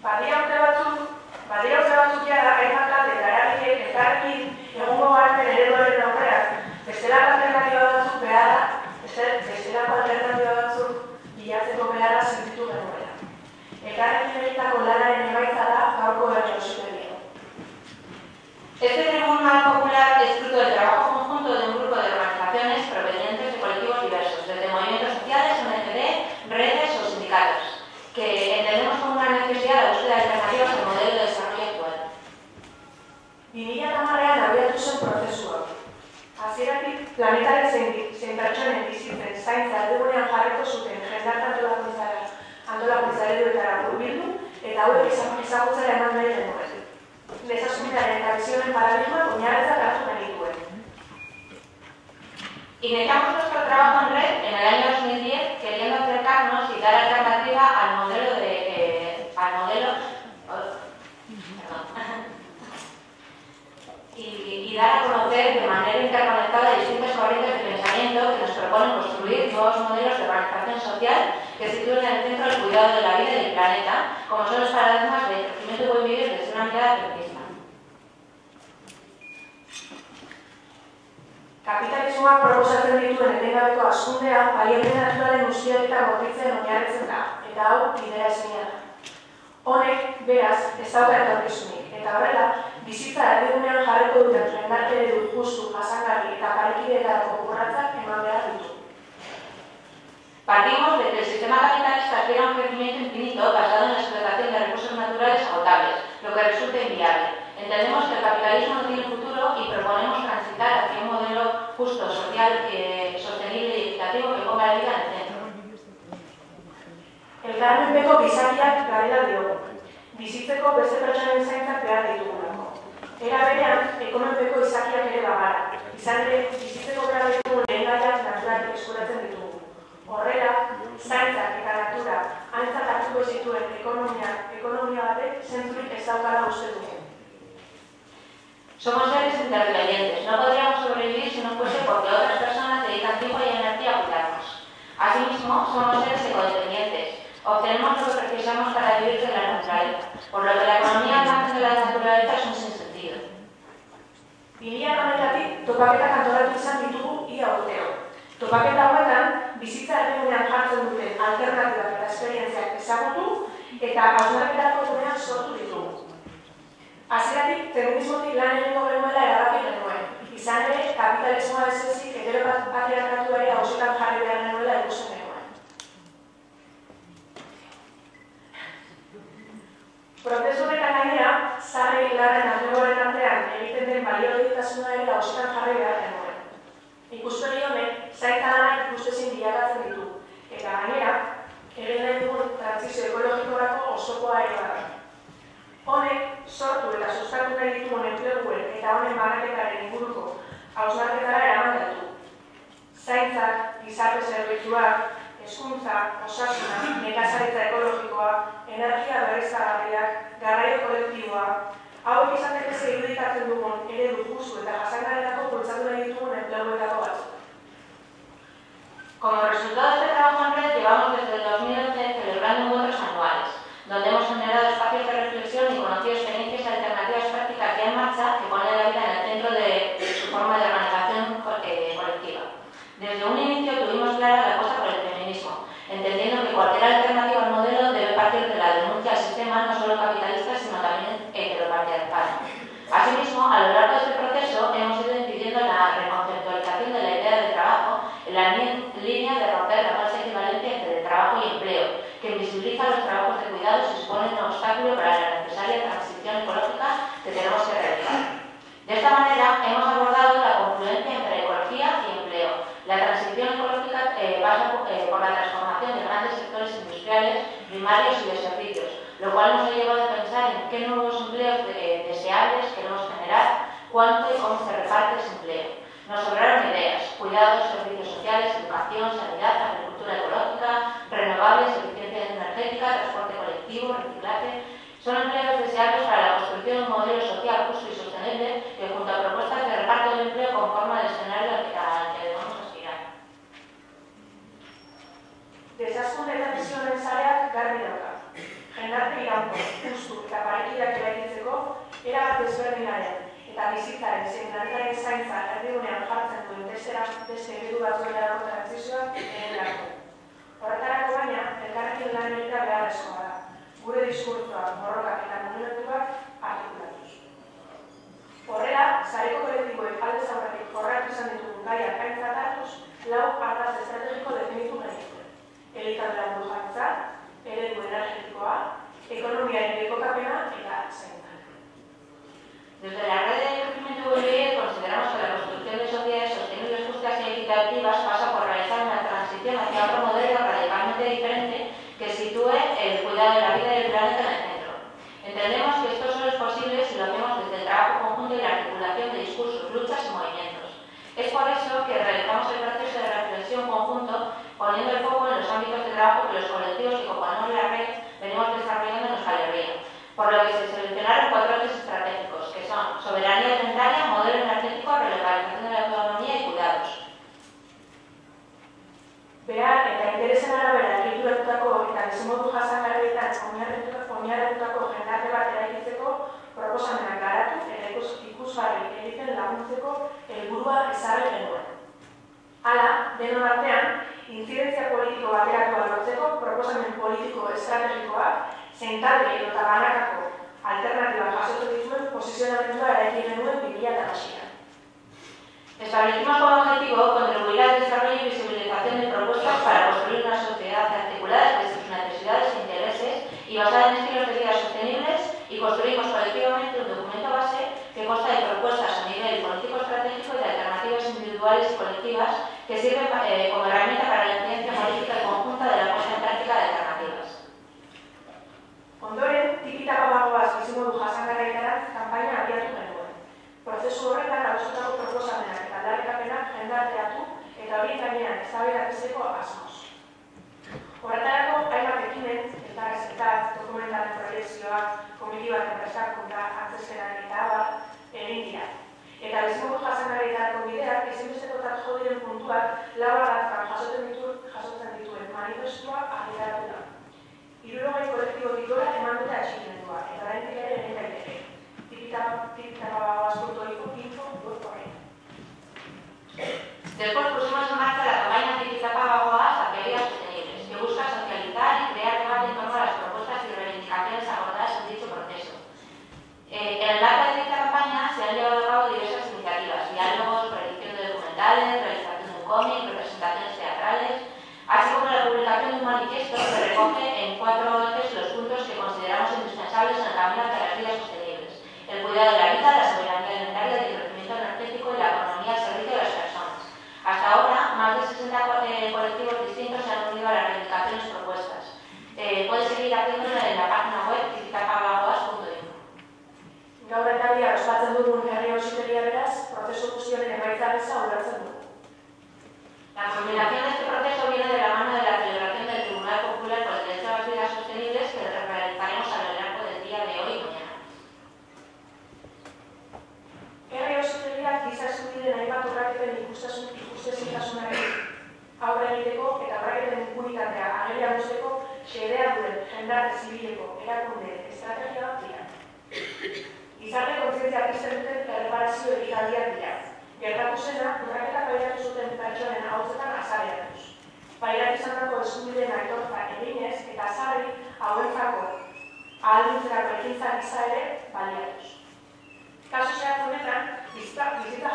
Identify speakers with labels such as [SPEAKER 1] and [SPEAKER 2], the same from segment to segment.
[SPEAKER 1] Badira urte batzuk jada, hainbat talde eta eragileek elkarrekin egungo garpen ereduaren aurrean, bestelako alternatiba batzuk bilatzeko beharra sentitu genuela. Elkarrekin egitako lanaren emaitza da gaurko berri auzitegia.
[SPEAKER 2] Este tribunal popular es fruto del trabajo conjunto de un grupo de organizaciones provenientes de colectivos diversos, desde movimientos sociales, ONG, redes o sindicatos, que entendemos como una necesidad la búsqueda de alternativas al modelo de desarrollo actual.
[SPEAKER 1] 2010an abiatu zen prozesua. Hasieratik planetaren zein pertsonen bizitzen zaintza erdigunean jarriko zuten jendarte antolakuntza ereduetara hurbildu eta hauek ezagutzera eman nahi genuen. Desasumitaren eta bizionen paradigma oinarritzat hartu genituen.
[SPEAKER 2] Iniciamos nuestro trabajo en red en el año 2010 queriendo acercarnos y dar alternativa al modelo y dar a conocer de manera interconectada distintas corrientes de pensamiento que nos proponen construir nuevos modelos de organización social que sitúen en el centro el cuidado de la vida y del planeta, como son los paradigmas de crecimiento y buen vivir desde una mirada feminista.
[SPEAKER 1] Kapitalismoak proposatzen dituen etengabeko hazkundea baliabide naturalen guztiak eta bortitzen oinarritzen da, eta hau bidera ezina da. Honek, beraz, ez dauka etorkizunik, eta horrela, bizitza erdigunean jarriko duten jendarte eredu justu, jasangarri eta parekideetarako urratsak eman behar ditu.
[SPEAKER 2] Partimos de que el sistema capitalista aspira a un crecimiento infinito basado en la explotación de recursos naturales agotables, lo que resulta inviable. Entendemos que el capitalismo no tiene futuro y proponemos transitar hacia un modelo justo, social, sostenible y equitativo que ponga la vida en el centro.
[SPEAKER 1] Elkarrenpeko gizakiak garela diogu. Bizitzeko beste pertsonen zaintzak behar ditugulako. Era berean, ekonomiko izakiak ere bagara. Izan ere, bizitzeko behar ditugun lehengaiak naturalik eskuratzen ditugu. Horrela, zaintzak eta natura aintzat hartuko zituen ekonomia batek zentrurik ez daukala uste dugu.
[SPEAKER 2] Somos seres interdependientes. No podríamos sobrevivir si no fuese porque otras personas dedican tiempo y energía a cuidarnos. Asimismo, somos seres ecodependientes. Obtenemos lo que precisamos para vivir de la naturaleza, por lo que la economía al margen de la naturaleza es un sinsentido.
[SPEAKER 1] 2008tik topaketak antolatu izan ditugu ia urteo. Topaketa hauetan, bizitza erdigunean jartzen duten alternatibak eta esperientziak ezagutu eta hausnarketarako gunean sortu ditugu. Hasieratik, feminismotik lan egingo genuela erabaki genuen. Izan ere, kapitalismoa ez ezik heteropatriarkatu ere hausetan jarri behar genuela ikusten genuen. Prozesu honetan gainera, zaharrei laren arlegoaren artean egiten den balioegitasuna ere hausetan jarri behar genuen. Ikuspegi honek, zaintza lanak ikustezin bilakatzen ditu, eta gainera, egin nahi dugun trantsizio ekologikorako osokoa ere bada. Honek, sortu eta sustatu nahi ditugun enpleguen eta honen banaketaren inguruko hausnarketara eraman gaitu. Zaintzak, gizarte zerbitzuak, hezkuntza, osasuna, nekazaritza ekologikoa, energia berriztagarriak, garraio kolektiboa, hauek izateko irudikatzen dugun eredu justu eta jasangarrirako bultzatu nahi ditugun enpleguetako batzuk.
[SPEAKER 2] Como resultado de este trabajo en red, llevamos desde el 2011 celebrando encuentros anuales, donde hemos generado espacios de reflexión y conocido experiencias y alternativas prácticas ya en marcha que ponen la vida en el centro de su forma de organización colectiva. Desde un inicio tuvimos clara la apuesta por el feminismo, entendiendo que cualquier alternativa al modelo debe partir de la denuncia al sistema no solo capitalista, sino también heteropatriarcal. Asimismo, a lo largo de este proceso hemos ido incidiendo en la reconceptualización de la idea de trabajo en la línea de romper la falsa equivalencia entre trabajo y empleo, que invisibiliza los trabajos de cuidados y supone un obstáculo para la necesaria transición ecológica que tenemos que realizar. De esta manera, hemos abordado la confluencia entre ecología y empleo. La transición ecológica pasa por la transformación de grandes sectores industriales, primarios y de servicios, lo cual nos ha llevado a pensar en qué nuevos empleos deseables queremos generar, cuánto y cómo se reparte ese empleo. Nos sobraron ideas: cuidados, servicios sociales, educación, sanidad, agricultura ecológica, renovables, eficiencia energética, transporte colectivo, reciclaje. Son empleos deseables para la construcción de un modelo social justo y sostenible que, junto a propuestas de reparto del empleo, conforma el escenario al que debemos aspirar.
[SPEAKER 1] Desazkun eta bizionen zareak garbi dauka. Jendarte iraun iraungo, justu eta parekideak eraikitzeko erabat ezberdinaren eta bizitzaren zein planetaren zaintza erdigunean jartzen duen beste eredu batzuetarako trantsizioak erenerako. Horretarako baina, elkarrekin lan egitea beharrezkoa da, gure diskurtsoak, borrokak eta mugimenduak artikulatuz. Horrela, sareko kolektiboek aldez aurretik jorratu izan ditugun gaiak aintzat hartuz, 4 ardatz estrategiko definitu genituen. Elikadura burujabetza, eredu energetikoa, ekonomiaren ekokapena eta zaintza.
[SPEAKER 2] Desde la red de crecimiento Bolivia consideramos que la construcción de sociedades sostenibles, justas y equitativas pasa por realizar una transición hacia otro modelo radicalmente diferente que sitúe el cuidado de la vida y del planeta en el centro. Entendemos que esto solo es posible si lo hacemos desde el trabajo conjunto y la articulación de discursos, luchas y movimientos. Es por eso que realizamos el proceso de reflexión conjunto poniendo el foco en los ámbitos de trabajo que los colectivos que componemos la red venimos desarrollando en Euskal Herria, por lo que se seleccionaron 4 ejes estratégicos, que son soberanía alimentaria, modelo energético, relocalización de la autonomía y cuidados. Behar eta interesen arabera egituratutako eta bizimodu jasangarrietan oinarritutako jendarte bat eraikitzeko proposamenak garatu eta ikusgarri egiten laguntzeko helburua ezarri genuen. Hala, denon artean, intzidentzia politiko bateratua lortzeko proposamen politiko estrategikoak zein talde edota banakako alternatiba jasotzen dituen posizionamendua eraiki genuen 2008an. Establecimos como objetivo contribuir al desarrollo y visibilización de propuestas para construir una sociedad articulada desde sus necesidades e intereses y basada en estilos de vida sostenibles, y construimos colectivamente un documento base que consta de propuestas a nivel político estratégico y de alternativas individuales y colectivas que sirven como herramienta para la incidencia política conjunta de la puesta en práctica de alternativas. Ondoren, tikitako bagoaz bizimodu jasangarrietara kanpaina abiatu genuen. Prozesu horretan adostutako proposamenak eta aldarrikapenak jendarteatu eta horien gainean eztabaidatzeko asmoz. Horretarako, hainbat ekimen, elkarrezetak, dokumentalen proiekzioak, komitibaten prestakuntza, antzespenak eta abar, egin dira. Eta bizimodu jasangarrietarako bideak ezinbestekotzat jo diren puntuak 4 ardatzan jasotzen dituen manifestua argitaratu da. 60 kolektibotik gora eman dute atxikimendua, eta oraindik ere egin daiteke. Después pusimos en marcha la campaña Tipitapagagoaz hacia vidas sostenibles, que busca socializar y crear debate en torno a las propuestas y reivindicaciones abordadas en dicho proceso. En el marco de dicha campaña se han llevado a cabo diversas iniciativas, diálogos, proyección de documentales, realización de un cómic, representaciones teatrales, así como la publicación de un manifiesto que recoge en 4 ejes los puntos que consideramos indispensables en el camino hacia las vidas sostenibles: el cuidado de la vida, la soberanía alimentaria, el crecimiento energético y la economía al servicio de las personas. Hasta ahora, más de 60 colectivos distintos se han unido a las reivindicaciones propuestas. Puedes seguir haciéndolo en la página web tipitapagagoaz.info. Gaur eta bihar ospatzen dugun herri auzitegia beraz, prozesu guztionen emaitza gisa ulertzen dugu. La culminación de este proceso viene de la mano de la celebración del Tribunal Popular por el Derecho a las Vidas Sostenibles, que realizaremos a lo largo del día de hoy y mañana. Herri auzitegiak giza eskubideen hainbat urraketen ikustezintasunari aurre egiteko eta urraketen impunitatea agerian uzteko xedea duen jendarte zibileko erakunde estrategia bat dira. Gizarte kontzientzia pizten duten erreparazio ekitaldiak dira. Gertatu zena, urraketak pairatu zuten pertsonen ahotsetan azareatuz. Pairatu izandako eskubideen aitortza eginez eta azarri hauentzako ahalduntzerako ekintza gisa ere baliatuz. Kasu zehatz honetan, bizitza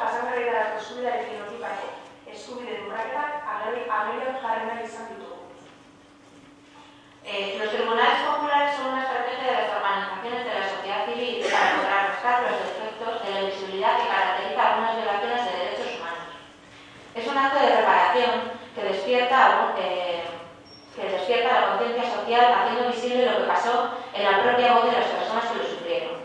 [SPEAKER 2] jasangarrietarako eskubidearekin lotutako eskubideen urraketak agerian jarri nahi izan ditugu. Los tribunales populares son una estrategia de las organizaciones de la sociedad civil para contrarrestar los efectos de la invisibilidad que caracteriza algunas violaciones de derechos humanos. Es un acto de reparación que despierta la conciencia social, haciendo visible lo que pasó en la propia voz de las personas que lo sufrieron,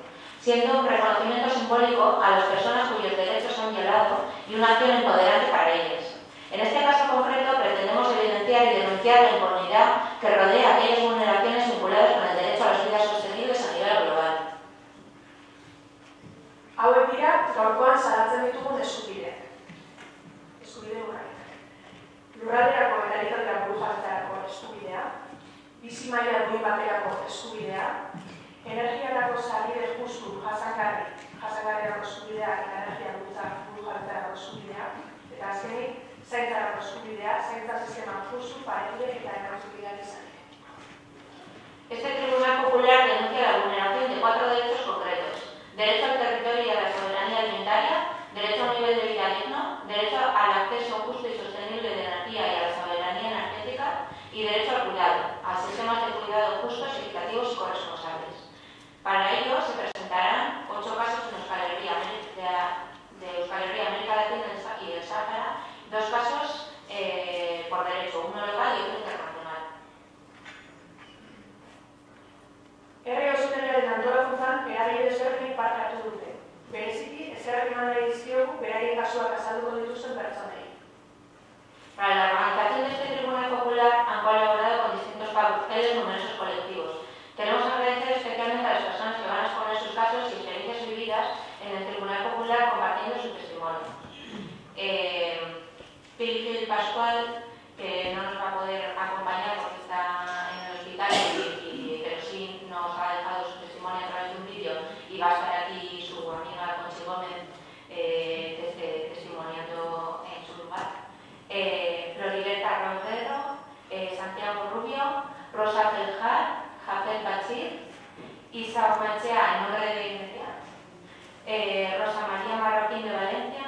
[SPEAKER 2] siendo un reconocimiento simbólico a las personas cuyos derechos son violados y una acción empoderante para ellas. En este caso concreto pretendemos evidenciar y denunciar la impunidad que rodea aquellas vulneraciones vinculadas con el derecho a las vidas sostenibles a nivel global. Hauek dira gaurkoan salatzen ditugun eskubideak. Eskubide urraketak. Lurralderako eta elikadura burujabetzarako eskubidea, bizi maila duin baterako eskubidea,
[SPEAKER 1] energiarako sarbide justu jasangarriako eskubidea eta energia burujabetzarako eskubidea, eta azkenik, zaintzarako eskubidea, zaintza sistema justu, parekide eta erantzukideak izan.
[SPEAKER 2] Este Tribunal Popular denuncia la vulneración de 4 derechos concretos: derecho al territorio y a la soberanía alimentaria, derecho a un nivel de vida digno, derecho al acceso justo y sostenible de energía y a la soberanía energética, y derecho al cuidado, a sistemas de cuidado justos, equitativos y corresponsables. Para ello se presentarán 8 casos en Euskal Herria, América Latina y el Sáhara, 2 casos por derecho, uno local y otro internacional.
[SPEAKER 1] Herri Auzitegiaren antolakuntzan eragile desberdinek parte hartu dute. Bereziki, eskerrak eman nahi dizkiogu beraien kasuak azalduko dituzten pertsonei.
[SPEAKER 2] Para la organización de este Tribunal Popular han colaborado con distintos papeles numerosos colectivos. Queremos agradecer especialmente a las personas que van a exponer sus casos y experiencias vividas en el Tribunal Popular compartiendo su testimonio. Phil Pascual, que no nos va a poder acompañar porque está en el hospital, pero sí nos ha dejado su testimonio a través de un vídeo, y va a estar aquí su amiga Conchi Gómez testimoniando en su lugar. Floribeta Roncero, Santiago Rubio, Rosa Feljar, Jafet Bachir, Isa Ormachea en nombre de Iglesia, Rosa María Marroquín de Valencia,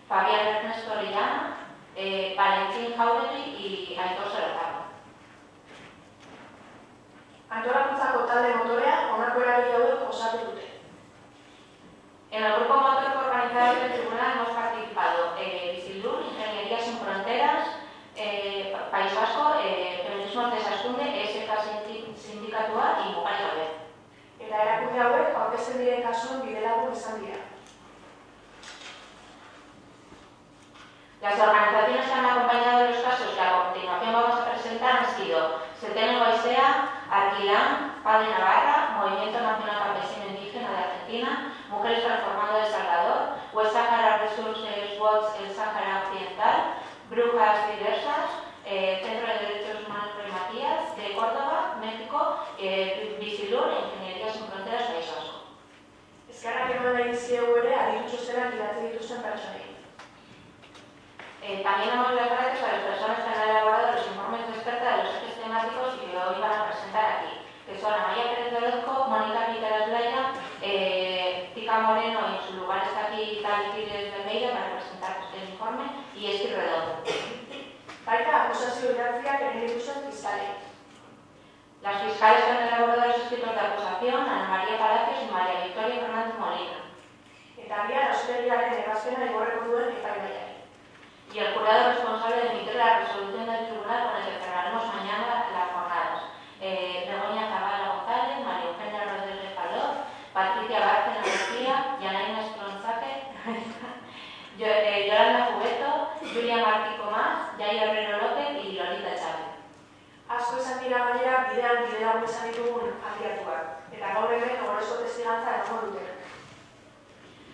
[SPEAKER 2] Fabián Ernesto Orellana, Valentín Jauregui y Aitor Solotaro.
[SPEAKER 1] Antolakuntzako talde motorea honako eragile hauek osatu dute.
[SPEAKER 2] En el grupo motor organizado del tribunal hemos participado Bizildur, Ingeniería Sin Fronteras, País Vasco, Feminismos Desaskunde, ESK Sindikatua y Mugar Gabe.
[SPEAKER 1] Eta erakunde hauek aurkezten diren kasuen bidelagun izan dira.
[SPEAKER 2] Las organizaciones que han acompañado los casos que a continuación vamos a presentar han sido Setene Goaisea, Arquilán, Padre Navarra, Movimiento Nacional Campesino Indígena de Argentina, Mujeres Transformando El Salvador, West Sahara Resources Watch El Sáhara Occidental, Brujas Diversas, Centro de Derechos Humanos Rey Matías de Córdoba, México, Bizilur, Ingeniería Sin Fronteras, País Vasco.
[SPEAKER 1] Eskerrak eman nahi dizkiegu ere aditutxostenak idatzi dituzten pertsonei.
[SPEAKER 2] También damos las gracias a las personas que han elaborado los informes de experta de los ejes temáticos y que hoy van a presentar aquí, que son Amaya Pérez de Orozco, Mónica Piteras Blaya, Tica Moreno, y en su lugar está aquí Tali Pires de Meira para presentar el informe, y Esti Redondo.
[SPEAKER 1] Baita akusazio idatziak egin dituzten fiskalei.
[SPEAKER 2] Las fiscales que han elaborado los escritos de acusación, Ana María Palacios y María Victoria Fernández Molina.
[SPEAKER 1] Eta bihar Auzitegiaren ebazpena igorreko duen epaimahaiari.
[SPEAKER 2] Y el jurado responsable de emitir la resolución del tribunal con el que cerraremos mañana las jornadas. Begoña Zavala González, María Eugenia Rodríguez Paló, Patricia Bárcena García, Yanaina Stronzaque, Yolanda Jubeto, Julia Martí Comás, Yair Herrero López y Lolita Chávez.
[SPEAKER 1] Asko izan dira gainera bidean bidelagun izan ditugun aliatuak, eta gaur hemen ohorezko testigantza emango dutena.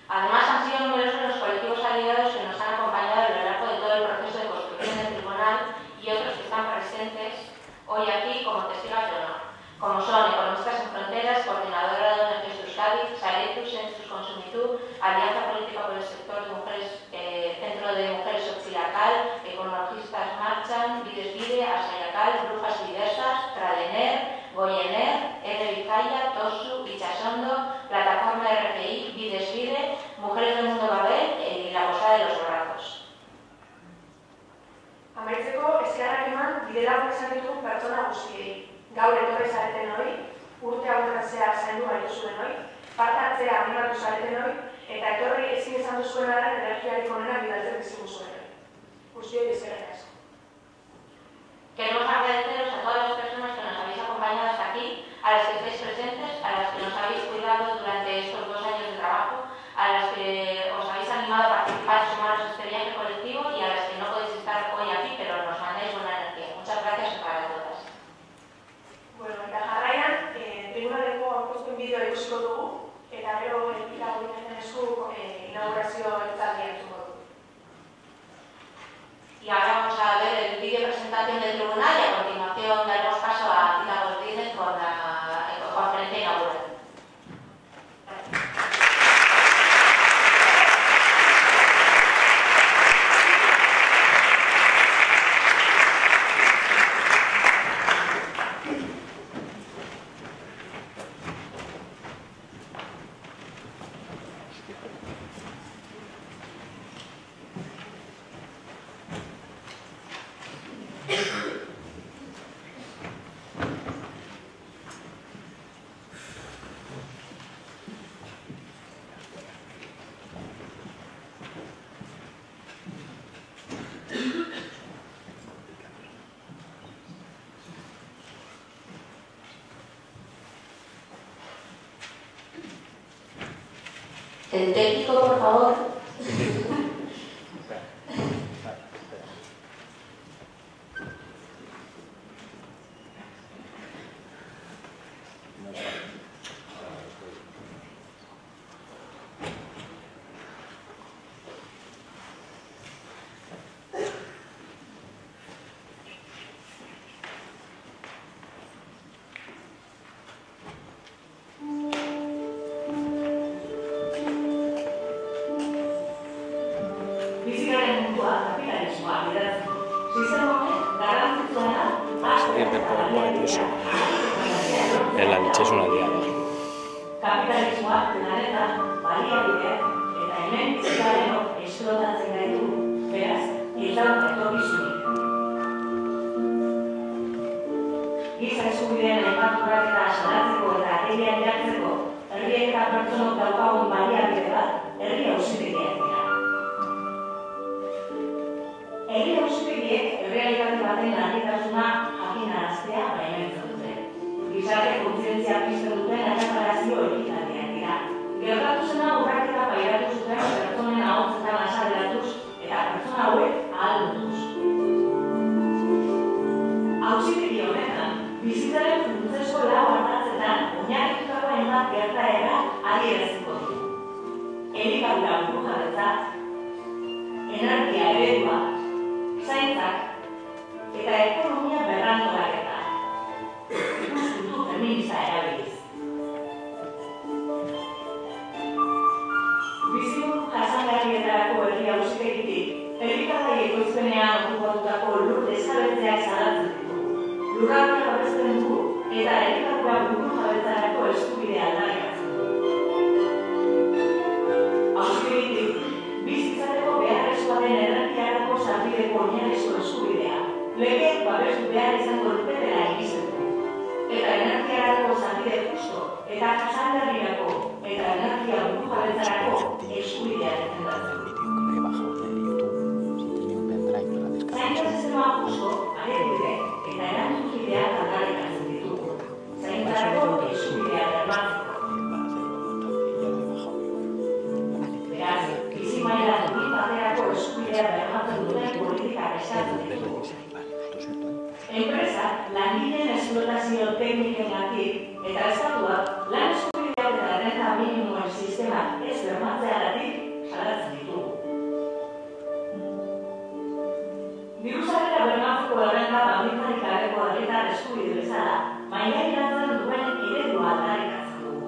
[SPEAKER 2] Además, han sido numerosos los colectivos aliados que nos han acompañado a lo largo de todo el proceso de construcción del tribunal y otros que están presentes hoy aquí como testigos de honor, como son Economistas Sin Fronteras, Coordinadora de ONGs de Euskadi, Saretu, Census Consumitud, Alianza Política por el Sector de Mujeres, Centro de Mujeres Oxilacal, Ecologistas Marchan, Vides Vide, Asayacal, Brujas Diversas, Tradener, Goyener, Bizkaia, Tosu, Itxasondo, Plataforma RGI, Vides Vide, Mujeres del Mundo Babel y la Posada de los Brazos.
[SPEAKER 1] Amaitzeko, eskerrak eman bidelagun izan ditugun pertsona guztiei. Gaur etorri zareten hori, urte hauetan zehar zaindu gaituzuen hori, parte hartzea animatu zareten hori, eta etorri ezin izan duzuen arren energiarik onena bidaltzen bizigu zuen hori. Guztioi eskerrak asko.
[SPEAKER 2] Queremos agradeceros a todas las personas que nos habéis acompañado hasta aquí, a las que estáis presentes, a las que nos habéis cuidado durante estos 2 años de trabajo, a las que os habéis animado a participar, sumaros a este viaje colectivo y a las que no podéis estar hoy aquí, pero nos mandáis buena energía. Muchas gracias para todas.
[SPEAKER 1] Bueno, eta jarraian, tribunaleko aurkezpen bideoa ikusiko dugu, eta gero elpita gobinatzen esku inaugurazio hitzaldia entzungo dugu.
[SPEAKER 2] Y ahora vamos a ver el vídeo de presentación del tribunal y a continuación daremos paso a Tita Rodríguez con la conferencia inaugural. El técnico, por favor.
[SPEAKER 3] Salir del PowerPoint y eso. En la leche es una liada.
[SPEAKER 4] Kapitalismoa planetan baliabideak eta hemen bizitzarenok esplotatzen gaitu, beraz, ez da etorkizunik. Giza eskubideen aipaturak eta salatzeko eta ateria jartzeko herriek eta pertsonok daukagun baliabide bat herri auzitegiak dira. Herri auzitegiek errealitate baten larritasuna jakinaraztea baimentzen dute. Gizarte kontzientzia pizten duten erreparazio ekitateak dira. Gertatu zena urraketa pairatu zuten pertsonen ahotzetan azaderatuz eta pertsona hauek ahaldutuz. Auzitegi honetan, bizitzaren funtsezko lau ardatzetan oinarritutako hainbat gertaera adieraziko dugu. Elikadura burujabetza, energia eredua, zaintzak eta ekonomia berrantolaketa. Ikuspuntu feminista erabiliz. Bizimodu jasangarrietarako herri auzitegitik, elikadai ekoizpenean okupatutako lur desjabetzeak salatzen ditu. Lurralde babesten dugu eta elikadura burujabetzarako eskubidea aldarrikatzen du. Auzitegitik, bizitzareko beharrezkoa den energiarako sarbideko oinarrizko eskubidea, legeek babestu behar izango luketela egiten du. Eta energiarako sarbide justo eta jasangarrirako eta energia burujabetzarako eskubidea defendatzen du. Zaintza sistema justo, aredide eta erantzukideak aldarrikatzen ditugu. Zaintzarako eskubidea bermatzeko. Beraz, bizimaila dudik baterako eskubidea bermatzen duten politikak eskatzen ditugu. Enpresak langileen esplotazio teknikengatik eta estatuak lan eskubideak eta errenta minimoen sistemak ez bermatzeagatik salatzen ditugu. Diruzarrera bermatzeko errenta baldintzarik gabeko herritar eskubide bezala, mailagiratzen duen eredua aldarrikatzen dugu.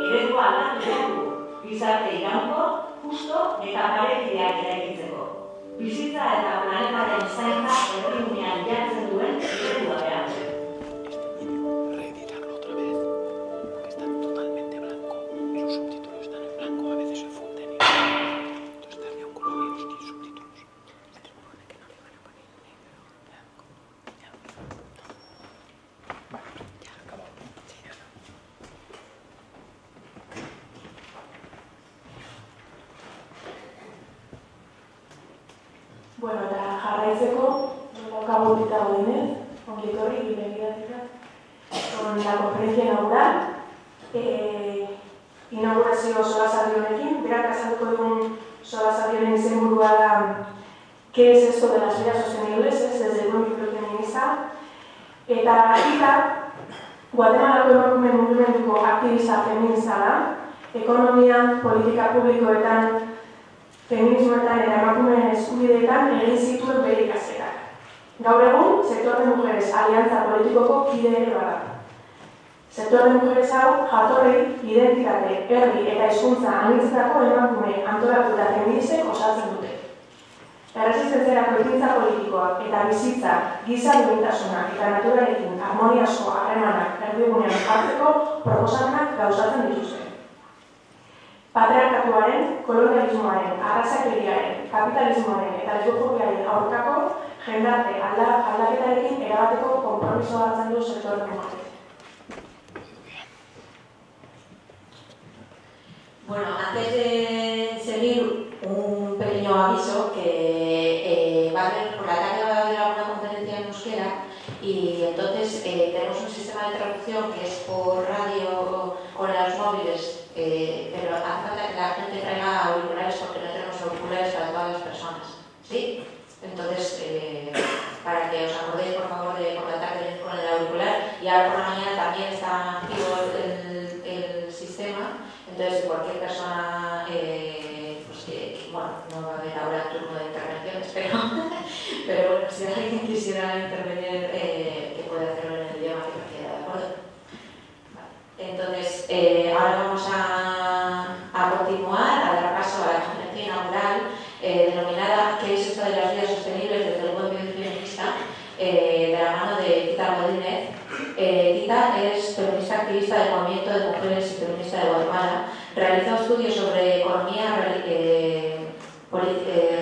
[SPEAKER 4] Eredua aldatu dugu, gizarte iraunkor, justo eta parekideak eraikitzeko. Bizitza eta planetaren zaintza erdigunean jartzen duen eredua behar.
[SPEAKER 3] Reeditarlo otra vez, porque está totalmente blanco y los subtítulos están en blanco, a veces se funden y entonces tendría un color y los subtítulos. Se supone que no le van a poner negro, blanco, ya. Vale, ya ha acabado, ¿no? Sí, ya no.
[SPEAKER 1] Bueno, eta jarraitzeko, daukagu ditago dinez, ongi etorri, bienvenidas con la conferencia inaugural. Inaugurazio solasaldi honekin, berak azalduko dugun solasaldioren izenburua da ¿qué es esto de las vidas sostenibles? Desde el movimiento feminista. Eta Ita, Guatemalako emakume mugimenduko aktivista feminista da, ekonomian, politika publikoetan, feminismoetan eta emakumeen eskubideetan egin zituen bere ikasketak. Gaur egun, Sector de Mujeres Aliantza Politikoko kide ere bada. Sector de Mujeres hau jatorri, identitate, herri eta hizkuntza anitzetako emakume antolatu eta feministek osatzen dute. Erresistentziarako ekintza politikoak eta bizitza, giza duintasuna eta naturarekin harmoniasko harremanak erdigunean jartzeko proposamenak gauzatzen dituzte. Patriarkatuaren, kolonialismoaren, arrazakeriaren, kapitalismoaren eta lesbofobiaren aurkako jendarte aldaketarekin erabateko konpromisoa hartzen du Sector de Mujeres.
[SPEAKER 5] Bueno, antes de seguir, un pequeño aviso que por la tarde va a haber alguna conferencia en euskera y
[SPEAKER 2] entonces tenemos un sistema de traducción que es por radio con los móviles, pero hace falta que la gente traiga auriculares porque no tenemos auriculares para todas las personas, ¿sí? Entonces, para que os acordéis por favor de contactar con el auricular, y ahora por la mañana también está activo el sistema, entonces si cualquier persona, bueno, no va a haber ahora turno de intervenciones, pero bueno, si alguien quisiera intervenir, que puede hacerlo en el idioma que prefiera, ¿de acuerdo? Vale. Entonces, ahora vamos a continuar, a dar paso a la conferencia inaugural denominada ¿Qué es esto de las vidas sostenibles desde el buen vivir feminista? De la mano de Tita Godínez. Tita es feminista activista del movimiento de mujeres y feminista de Guatemala. Realizó estudios sobre economía,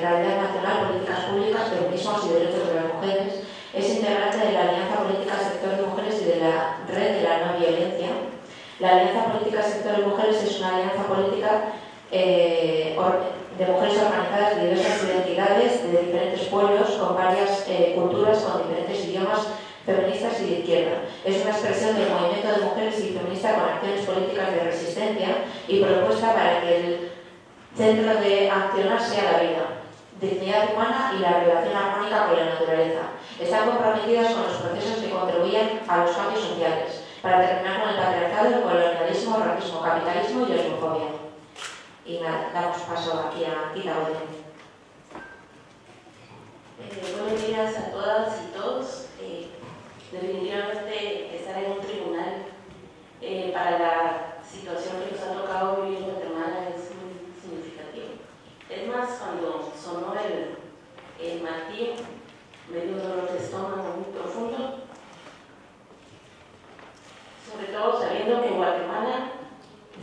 [SPEAKER 2] realidad nacional, políticas públicas, feminismos y derechos de las mujeres. Es integrante de la Alianza Política Sector de Mujeres y de la Red de la No Violencia. La Alianza Política Sector de Mujeres es una alianza política de mujeres organizadas de diversas identidades, de diferentes pueblos, con varias culturas, con diferentes idiomas, feministas y de izquierda. Es una expresión del movimiento de mujeres y feminista con acciones políticas de resistencia y propuesta para que el centro de accionar sea la vida, dignidad humana y la relación armónica con la naturaleza. Están comprometidas con los procesos que contribuyen a los cambios sociales, para terminar con el patriarcado, el colonialismo, el racismo, capitalismo y la xenofobia. Y nada, damos paso aquí a Tita Godínez.
[SPEAKER 6] Buenos días a todas y todos. Definitivamente estar en un tribunal para la situación que nos ha tocado vivir en Guatemala es muy significativo. Es más, cuando sonó el martillo, me dio un dolor de estómago muy profundo, sobre todo sabiendo que en Guatemala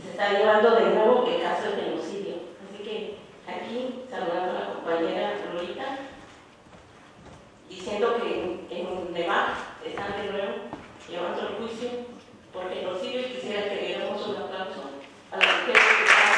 [SPEAKER 6] se está llevando de nuevo el caso del genocidio. Así que aquí, saludando a la compañera Lolita, diciendo que en DEMAC están de nuevo llevando el juicio por genocidio, y quisiera que diéramos un aplauso a las mujeres que están.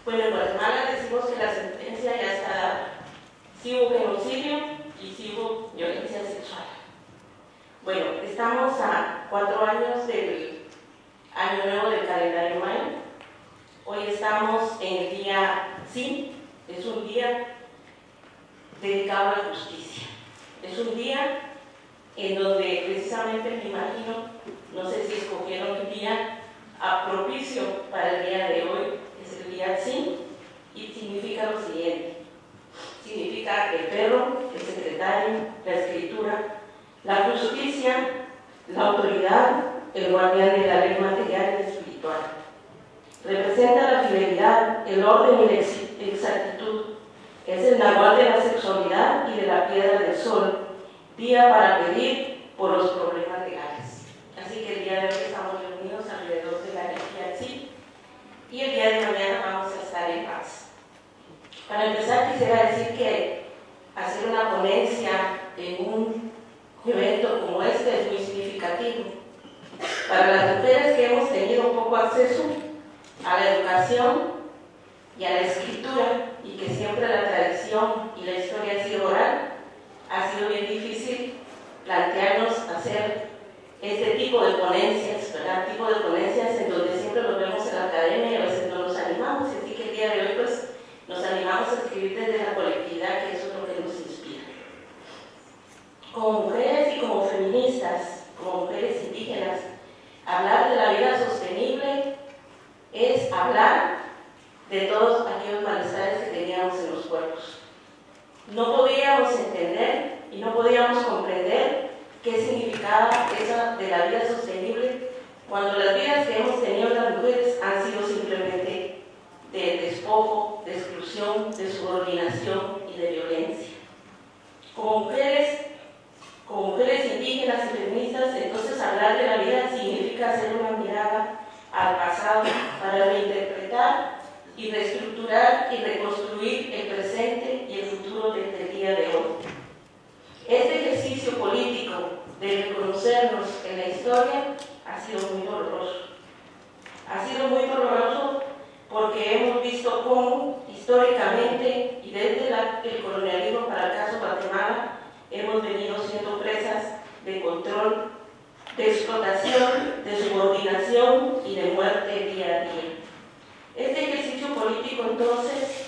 [SPEAKER 6] Bueno, en Guatemala decimos que la sentencia ya está dada. Sí hubo genocidio y sí hubo violencia sexual. Bueno, estamos a 4 años del año nuevo del calendario maya. Hoy estamos en el día sí, es un día dedicado a la justicia. Es un día en donde precisamente me imagino, no sé si escogieron un día propicio para el día de hoy, es el día sí, y significa lo siguiente. Significa el perro, el secretario, la escritura, la justicia, la autoridad, el guardián de la ley material y espiritual. Representa la fidelidad, el orden y la exactitud. Es el nahual de la sexualidad y de la piedra del sol, día para pedir por los problemas legales. Así que el día de hoy estamos reunidos alrededor de la energía sí, y el día de mañana vamos a estar en paz. Para empezar, quisiera decir que hacer una ponencia en un evento como este es muy significativo. Para las mujeres que hemos tenido un poco acceso a la educación y a la escritura, y que siempre la tradición y la historia ha sido oral, ha sido bien difícil plantearnos hacer este tipo de ponencias, ¿verdad? Tipo de ponencias en donde siempre nos vemos en la academia y a veces no nos animamos, así que el día de hoy pues nos animamos a escribir desde la colectividad, que eso es lo que nos inspira. Como mujeres y como feministas, como mujeres indígenas, hablar de la vida sostenible es hablar de todos aquellos malestares que teníamos en los cuerpos. No podíamos entender y no podíamos comprender qué significaba esa de la vida sostenible cuando las vidas que hemos tenido las mujeres han sido simplemente de despojo, de exclusión, de subordinación y de violencia. Como mujeres indígenas y feministas, entonces hablar de la vida significa hacer una mirada al pasado para reinterpretar y y reestructurar y reconstruir el presente y el futuro desde el día de hoy. Este ejercicio político de reconocernos en la historia ha sido muy doloroso. Ha sido muy doloroso porque hemos visto cómo históricamente y desde el colonialismo para el caso Guatemala hemos venido siendo presas de control, de explotación, de subordinación y de muerte día a día. Este ejercicio político entonces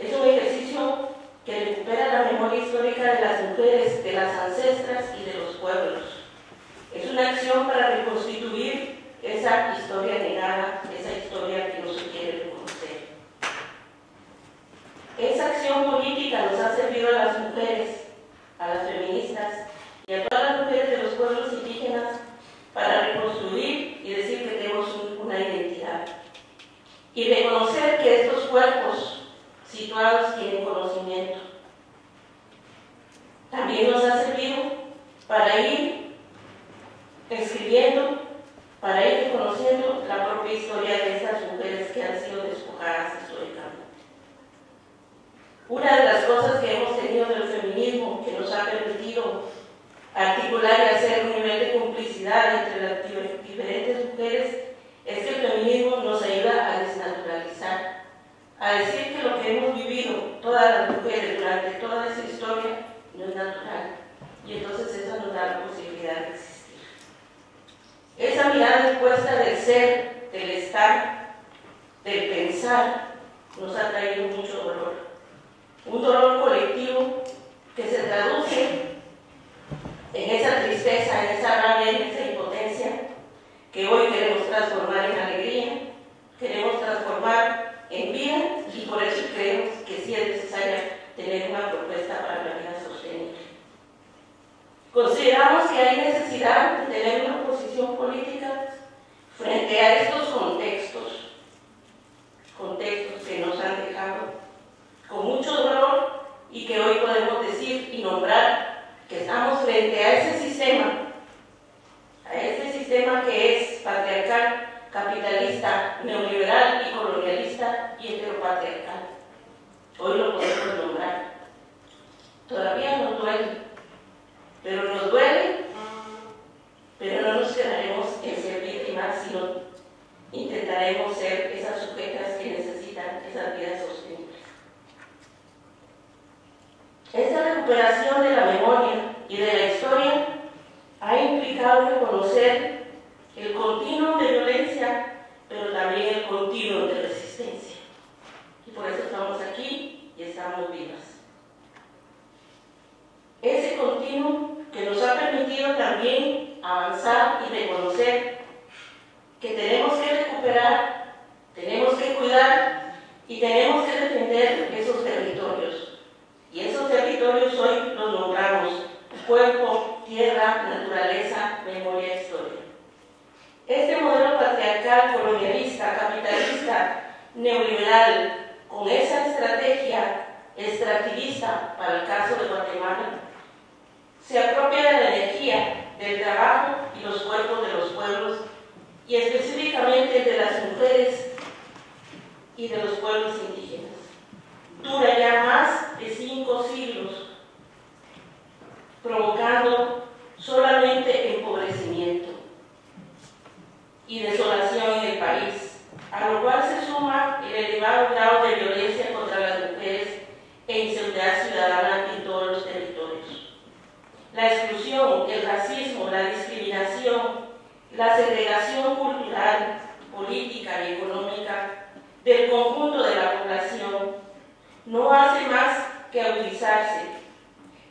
[SPEAKER 6] es un ejercicio que recupera la memoria histórica de las mujeres, de las ancestras y de los pueblos. Es una acción para reconstituir esa historia negada, esa historia que no se quiere reconocer. Esa acción política nos ha servido a las mujeres, a las feministas y a todas las mujeres de los pueblos indígenas para reconstruir y decir que tenemos una identidad. Y reconocer que estos cuerpos situados tienen conocimiento. También nos ha servido para ir escribiendo, para ir reconociendo la propia historia de estas mujeres que han sido despojadas históricamente. Una de las cosas que hemos tenido del feminismo que nos ha permitido articular y hacer un nivel de complicidad entre las diferentes mujeres es que el feminismo nos ayuda a desnaturalizar, a decir que lo que hemos vivido todas las mujeres durante toda esa historia no es natural, y entonces eso nos da la posibilidad de existir. Esa mirada expuesta del ser, del estar, del pensar, nos ha traído mucho dolor. Un dolor colectivo que se traduce en esa tristeza, en esa rabia, en esa impotencia, que hoy queremos transformar en alegría, queremos transformar en vida, y por eso creemos que sí es necesaria tener una propuesta para la vida sostenible. Consideramos que hay necesidad de tener una posición política frente a estos contextos que nos han dejado con mucho dolor y que hoy podemos decir y nombrar que estamos frente a ese sistema que es patriarcal, capitalista, neoliberal y colonialista y heteropatriarcal. Hoy lo podemos nombrar. Todavía nos duele, pero no nos quedaremos en ser víctimas, sino intentaremos ser esas sujetas que necesitan esas vidas sostenibles. Esta recuperación de la memoria y de la historia ha implicado reconocer el continuum de violencia, pero también el continuum de resistencia. Y por eso estamos aquí y estamos vivas. Ese continuum que nos ha permitido también avanzar y reconocer que tenemos que recuperar, tenemos que cuidar y tenemos que defender esos territorios. Y esos territorios hoy los nombramos cuerpo, tierra, naturaleza, memoria, historia. Este modelo patriarcal, colonialista, capitalista, neoliberal, con esa estrategia extractivista para el caso de Guatemala, se apropia de la energía, del trabajo y los cuerpos de los pueblos, y específicamente de las mujeres y de los pueblos indígenas. Dura ya más de 5 siglos, provocando solamente empobrecimiento y desolación en el país, a lo cual se suma el elevado grado de violencia contra las mujeres e inseguridad ciudadana en todos los territorios. La exclusión, el racismo, la discriminación, la segregación cultural, política y económica del conjunto de la población no hace más que agudizarse.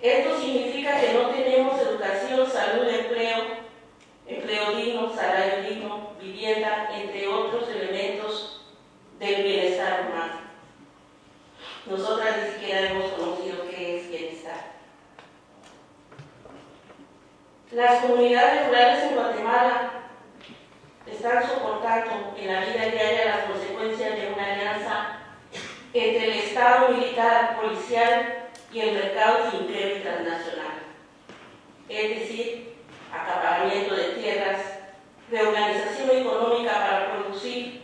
[SPEAKER 6] Esto significa que no tenemos educación, salud, empleo digno, salario digno, vivienda, entre otros elementos del bienestar humano. Nosotras ni siquiera hemos conocido qué es bienestar. Las comunidades rurales en Guatemala están soportando en la vida diaria las consecuencias de una alianza entre el Estado militar, policial y el mercado finquero y transnacional. Es decir, acaparamiento de tierras, reorganización económica para producir,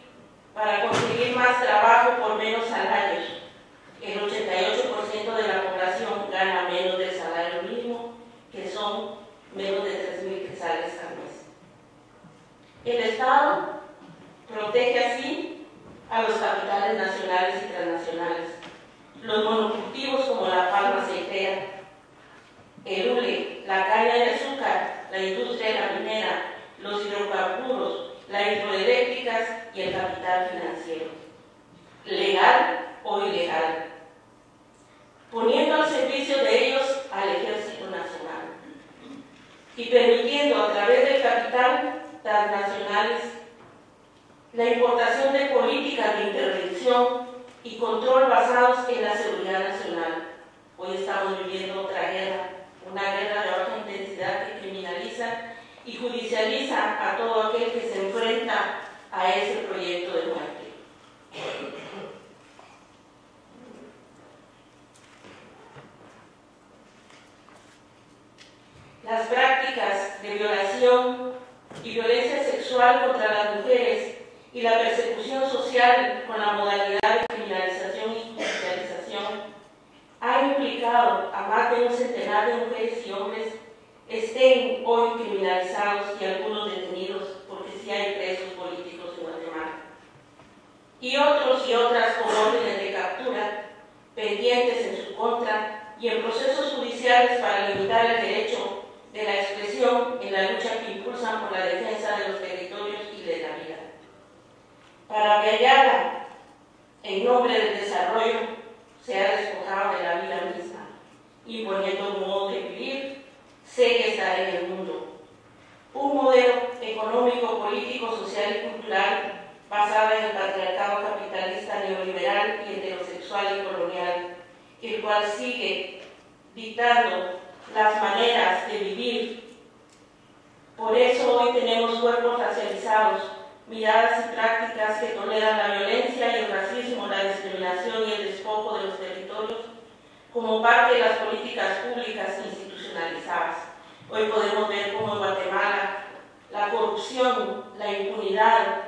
[SPEAKER 6] para conseguir más trabajo por menos salarios. El 88% de la población gana menos del salario mínimo, que son menos de 3.000 quetzales al mes. El Estado protege así a los capitales nacionales y transnacionales. Los monocultivos como la palma aceitera, el hule, la caña de azúcar, la industria de la minera, los hidrocarburos, las hidroeléctricas y el capital financiero, legal o ilegal, poniendo al servicio de ellos al Ejército Nacional y permitiendo a través del capital transnacionales la importación de políticas de intervención y control basados en la seguridad nacional. Hoy estamos viviendo otra guerra, una guerra de baja intensidad que criminaliza y judicializa a todo aquel que se enfrenta a ese proyecto de muerte. Las prácticas de violación y violencia sexual contra las mujeres y la persecución social con la modalidad de criminalización y judicialización han implicado a más de un centenar de mujeres y hombres estén hoy criminalizados y algunos detenidos, porque sí hay presos políticos en Guatemala, y otros y otras con órdenes de captura pendientes en su contra y en procesos judiciales para limitar el derecho de la expresión en la lucha que impulsan por la defensa de los territorios y de la vida. Para que Ayala, en nombre del desarrollo, sea despojado de la vida misma, imponiendo un modo de vivir, sé que estará en el mundo. Un modelo económico, político, social y cultural basado en el patriarcado capitalista neoliberal y heterosexual y colonial, el cual sigue dictando las maneras de vivir. Por eso hoy tenemos cuerpos racializados, miradas y prácticas que toleran la violencia y el racismo, la discriminación y el despojo de los territorios como parte de las políticas públicas institucionalizadas. Hoy podemos ver cómo en Guatemala la corrupción, la impunidad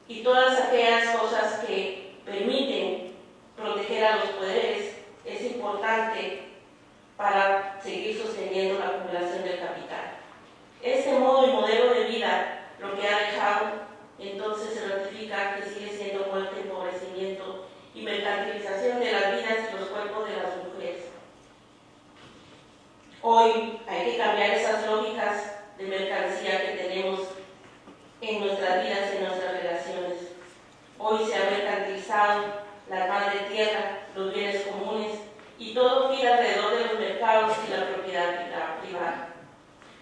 [SPEAKER 6] y todas aquellas cosas que permiten proteger a los poderes es importante para seguir sosteniendo la acumulación del capital. Este modo y modelo de vida lo que ha dejado entonces se ratifica que sigue siendo muerte, empobrecimiento y mercantilización de las vidas y los cuerpos de las mujeres. Hoy hay que cambiar esas lógicas de mercancía que tenemos en nuestras vidas, en nuestras relaciones. Hoy se ha mercantilizado la madre tierra, los bienes comunes y todo gira alrededor de los mercados y la propiedad privada.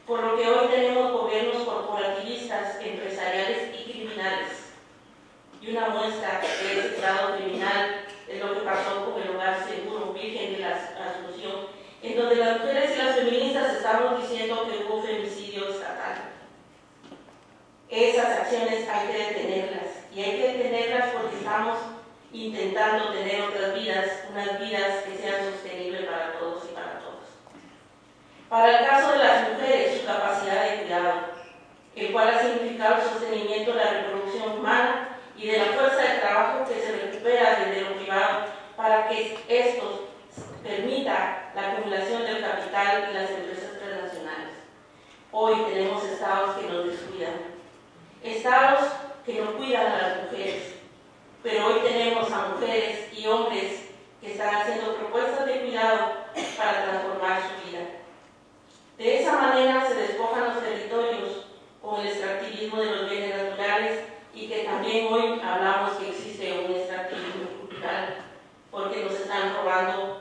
[SPEAKER 6] Por lo que hoy tenemos gobiernos corporativistas, empresariales y criminales. Y una muestra de ese estado criminal es lo que pasó con el Hogar Seguro Virgen de la Asunción, en donde las mujeres y las feministas estamos diciendo que hubo femicidio estatal. Esas acciones hay que detenerlas, y hay que detenerlas porque estamos intentando tener otras vidas, unas vidas que sean sostenibles para todos y para todos. Para el caso de las mujeres, su capacidad de cuidado, el cual ha significado el sostenimiento de la reproducción humana y de la fuerza de trabajo que se recupera desde lo privado para que esto permita la acumulación del capital y las empresas transnacionales. Hoy tenemos estados que nos descuidan, estados que no cuidan a las mujeres, pero hoy tenemos a mujeres y hombres que están haciendo propuestas de cuidado para transformar su vida. De esa manera se despojan los territorios con el extractivismo de los bienes naturales y que también hoy hablamos que existe un extractivismo cultural, porque nos están robando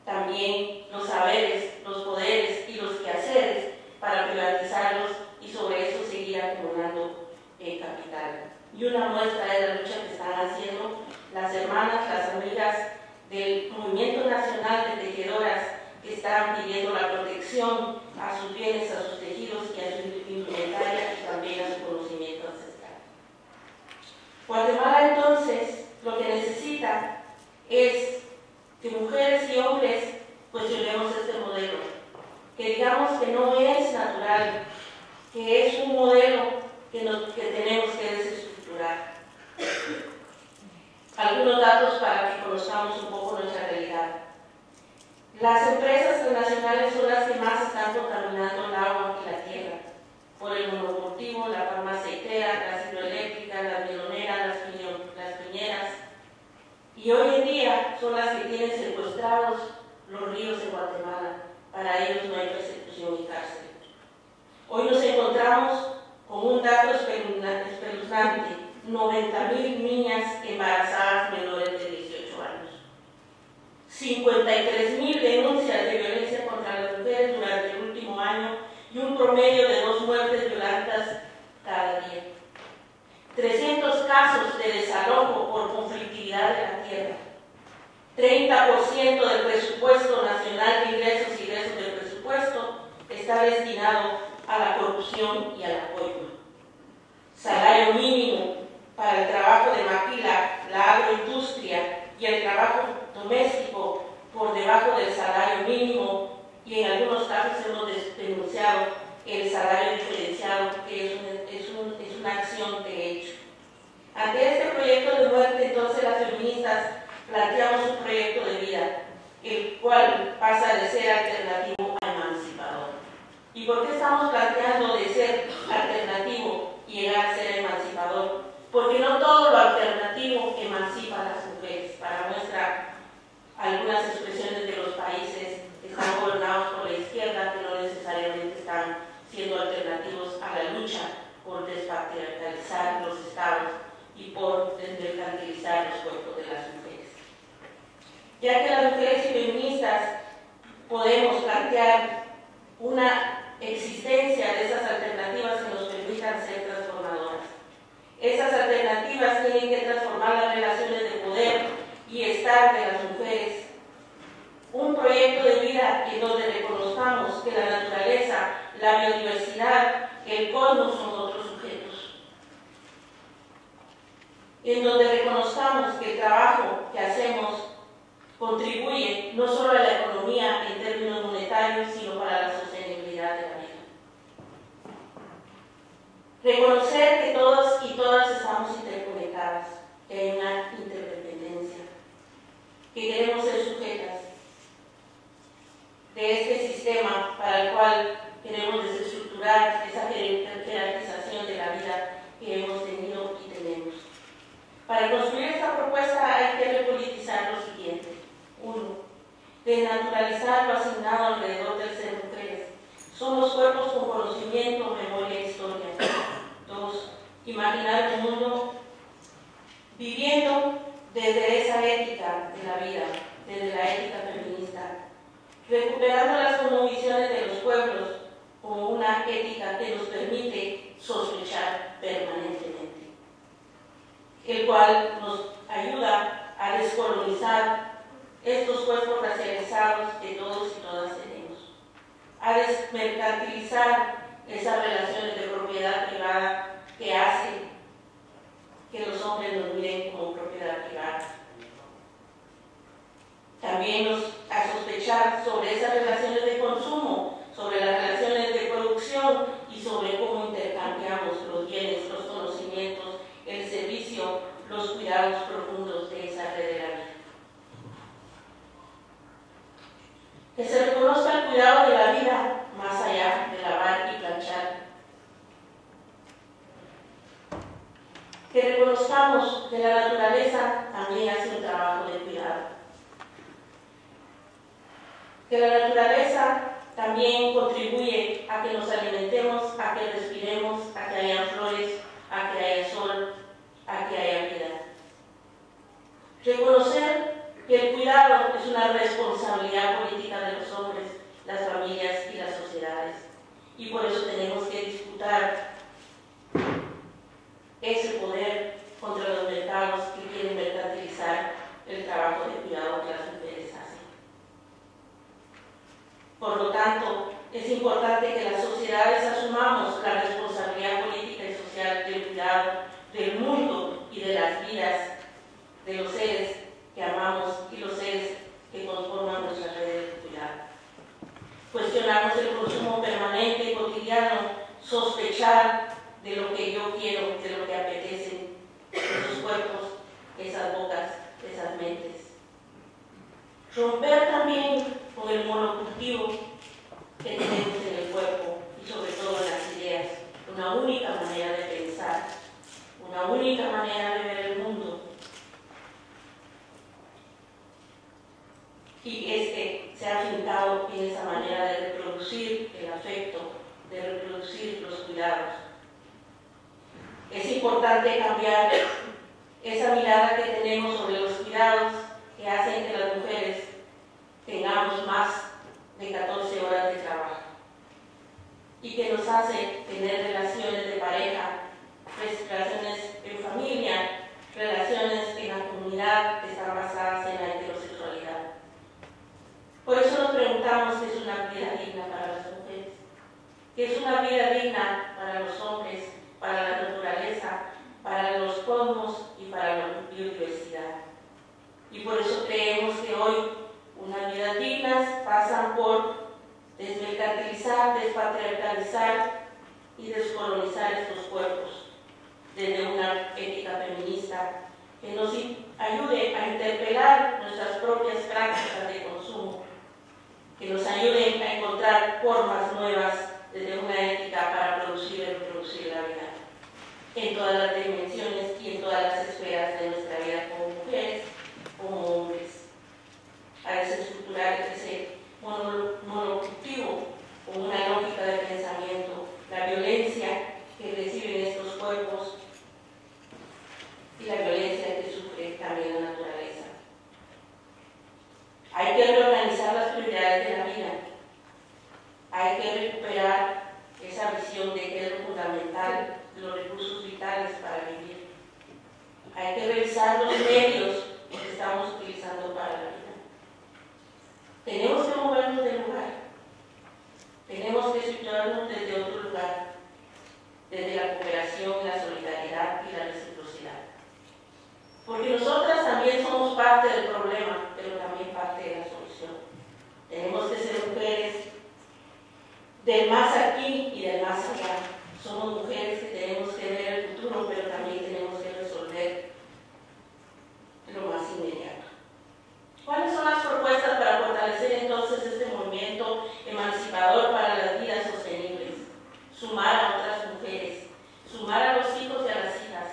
[SPEAKER 6] también los saberes, los poderes y los quehaceres para privatizarlos y sobre eso seguir acumulando el capital. Y una muestra de la lucha que están haciendo las hermanas, las amigas del Movimiento Nacional de Tejedoras, que están pidiendo la protección a sus bienes, a sus tejidos y a su indumentaria y también a su conocimiento ancestral. Guatemala entonces lo que necesita es que mujeres y hombres cuestionemos este modelo, que digamos que no es natural, que es un modelo que tenemos que desestructurar. conozcamos un poco nuestra realidad. Las empresas transnacionales son las que más están contaminando el agua y la tierra, por el monocultivo, la palma aceitera, las hidroeléctricas, las meloneras, las piñeras, y hoy en día son las que tienen secuestrados los ríos en Guatemala. Para ellos no hay persecución ni cárcel. Hoy nos encontramos con un dato espeluznante: 90.000 niñas embarazadas menores de 18 años. 53.000 denuncias de violencia contra las mujeres durante el último año y un promedio de 2 muertes violentas cada día. 300 casos de desalojo por conflictividad de la tierra. 30% del presupuesto nacional de ingresos y egresos del presupuesto está destinado a la corrupción y al apoyo. Salario mínimo para el trabajo de maquila, la agroindustria y el trabajo doméstico por debajo del salario mínimo, y en algunos casos hemos denunciado el salario diferenciado, que es una acción de hecho. Ante este proyecto de muerte, entonces las feministas planteamos un proyecto de vida, el cual pasa de ser alternativo a emancipador. ¿Y por qué estamos planteando de ser alternativo y llegar a ser emancipador? Porque no todo lo alternativo emancipa a las mujeres. Para muestra, algunas expresiones de los países están gobernados por la izquierda, que no necesariamente están siendo alternativos a la lucha por despatriarcalizar los estados y por desmercantilizar los cuerpos de las mujeres. Ya que las mujeres y feministas podemos plantear una existencia de esas alternativas que nos permitan ser transformadoras. Esas alternativas tienen que transformar las relaciones de poder y estar de las mujeres. Un proyecto de vida en donde reconozcamos que la naturaleza, la biodiversidad, el cosmos son otros sujetos. En donde reconozcamos que el trabajo que hacemos contribuye no solo a la economía en términos monetarios, sino para la sostenibilidad de la vida. Reconocer que todos y todas estamos interconectadas, que hay una interdependencia, que queremos ser sujetas de este sistema para el cual queremos desestructurar esa jerarquización de la vida que hemos tenido y tenemos. Para construir esta propuesta hay que repolitizar lo siguiente. 1. Desnaturalizar lo asignado alrededor del ser mujeres. Somos cuerpos con conocimiento, memoria e historia. 2. Imaginar un mundo viviendo desde esa ética de la vida, desde la ética feminista, recuperando las cosmovisiones de los pueblos como una ética que nos permite sospechar permanentemente, el cual nos ayuda a descolonizar estos cuerpos racializados que todos y todas tenemos, a desmercantilizar esas relaciones de propiedad privada que hacen que los hombres nos miren como propiedad privada. También a sospechar sobre esas relaciones de consumo, sobre las relaciones de producción y sobre cómo intercambiamos los bienes, los conocimientos, el servicio, los cuidados profundos de esa red de la vida. Que se reconozca el cuidado de la vida más allá de lavar y planchar. Que reconozcamos que la naturaleza también hace un trabajo de cuidado. Que la naturaleza también contribuye a que nos alimentemos, a que respiremos, a que haya flores, a que haya sol, a que haya vida. Reconocer que el cuidado es una responsabilidad política de los hombres, las familias y las sociedades. Y por eso tenemos que disputar ese poder contra los mercados que quieren mercantilizar el trabajo de cuidado que las mujeres hacen. Por lo tanto, es importante que las sociedades asumamos la responsabilidad política y social del cuidado del mundo y de las vidas de los seres que amamos y los seres que conforman nuestras redes de cuidado. Cuestionarnos el consumo permanente y cotidiano, sospechar de lo que yo quiero, de lo que apetecen esos cuerpos, esas bocas, esas mentes. Romper también con el monocultivo que tenemos en el cuerpo y sobre todo en las ideas. Una única manera de pensar, una única manera de ver el mundo. Y se ha afincado en esa manera de reproducir el afecto, de reproducir los cuidados. Es importante cambiar esa mirada que tenemos sobre los cuidados que hacen que las mujeres tengamos más de 14 horas de trabajo y que nos hace tener relaciones de pareja, relaciones en familia, relaciones en la comunidad que están basadas en la heterosexualidad. Por eso nos preguntamos qué es una vida digna para las mujeres, qué es una vida digna para los hombres, para la naturaleza, para los cosmos y para la biodiversidad. Y por eso creemos que hoy unas vidas dignas pasan por desmercantilizar, despatriarcalizar y descolonizar estos cuerpos desde una ética feminista que nos ayude a interpelar nuestras propias prácticas de consumo, que nos ayude a encontrar formas nuevas desde una ética para producir y reproducir la vida en todas las dimensiones y en todas las esferas de nuestra vida como mujeres, como hombres. A desestructurar ese monocultivo con una lógica de pensamiento, la violencia que reciben estos cuerpos y la violencia que sufre también la naturaleza. Hay que reorganizar las prioridades de la vida. Hay que recuperar esa visión de que es lo fundamental, los recursos vitales para vivir. Hay que revisar los medios que estamos utilizando para la vida. Tenemos que movernos del lugar. Tenemos que situarnos desde otro lugar, desde la cooperación, la solidaridad y la reciprocidad. Porque nosotras también somos parte del problema, pero también parte de la solución. Tenemos que ser mujeres del más aquí y del más allá. Somos mujeres que tenemos que ver el futuro, pero también tenemos que resolver lo más inmediato. ¿Cuáles son las propuestas para fortalecer entonces este movimiento emancipador para las vidas sostenibles? Sumar a otras mujeres, sumar a los hijos y a las hijas,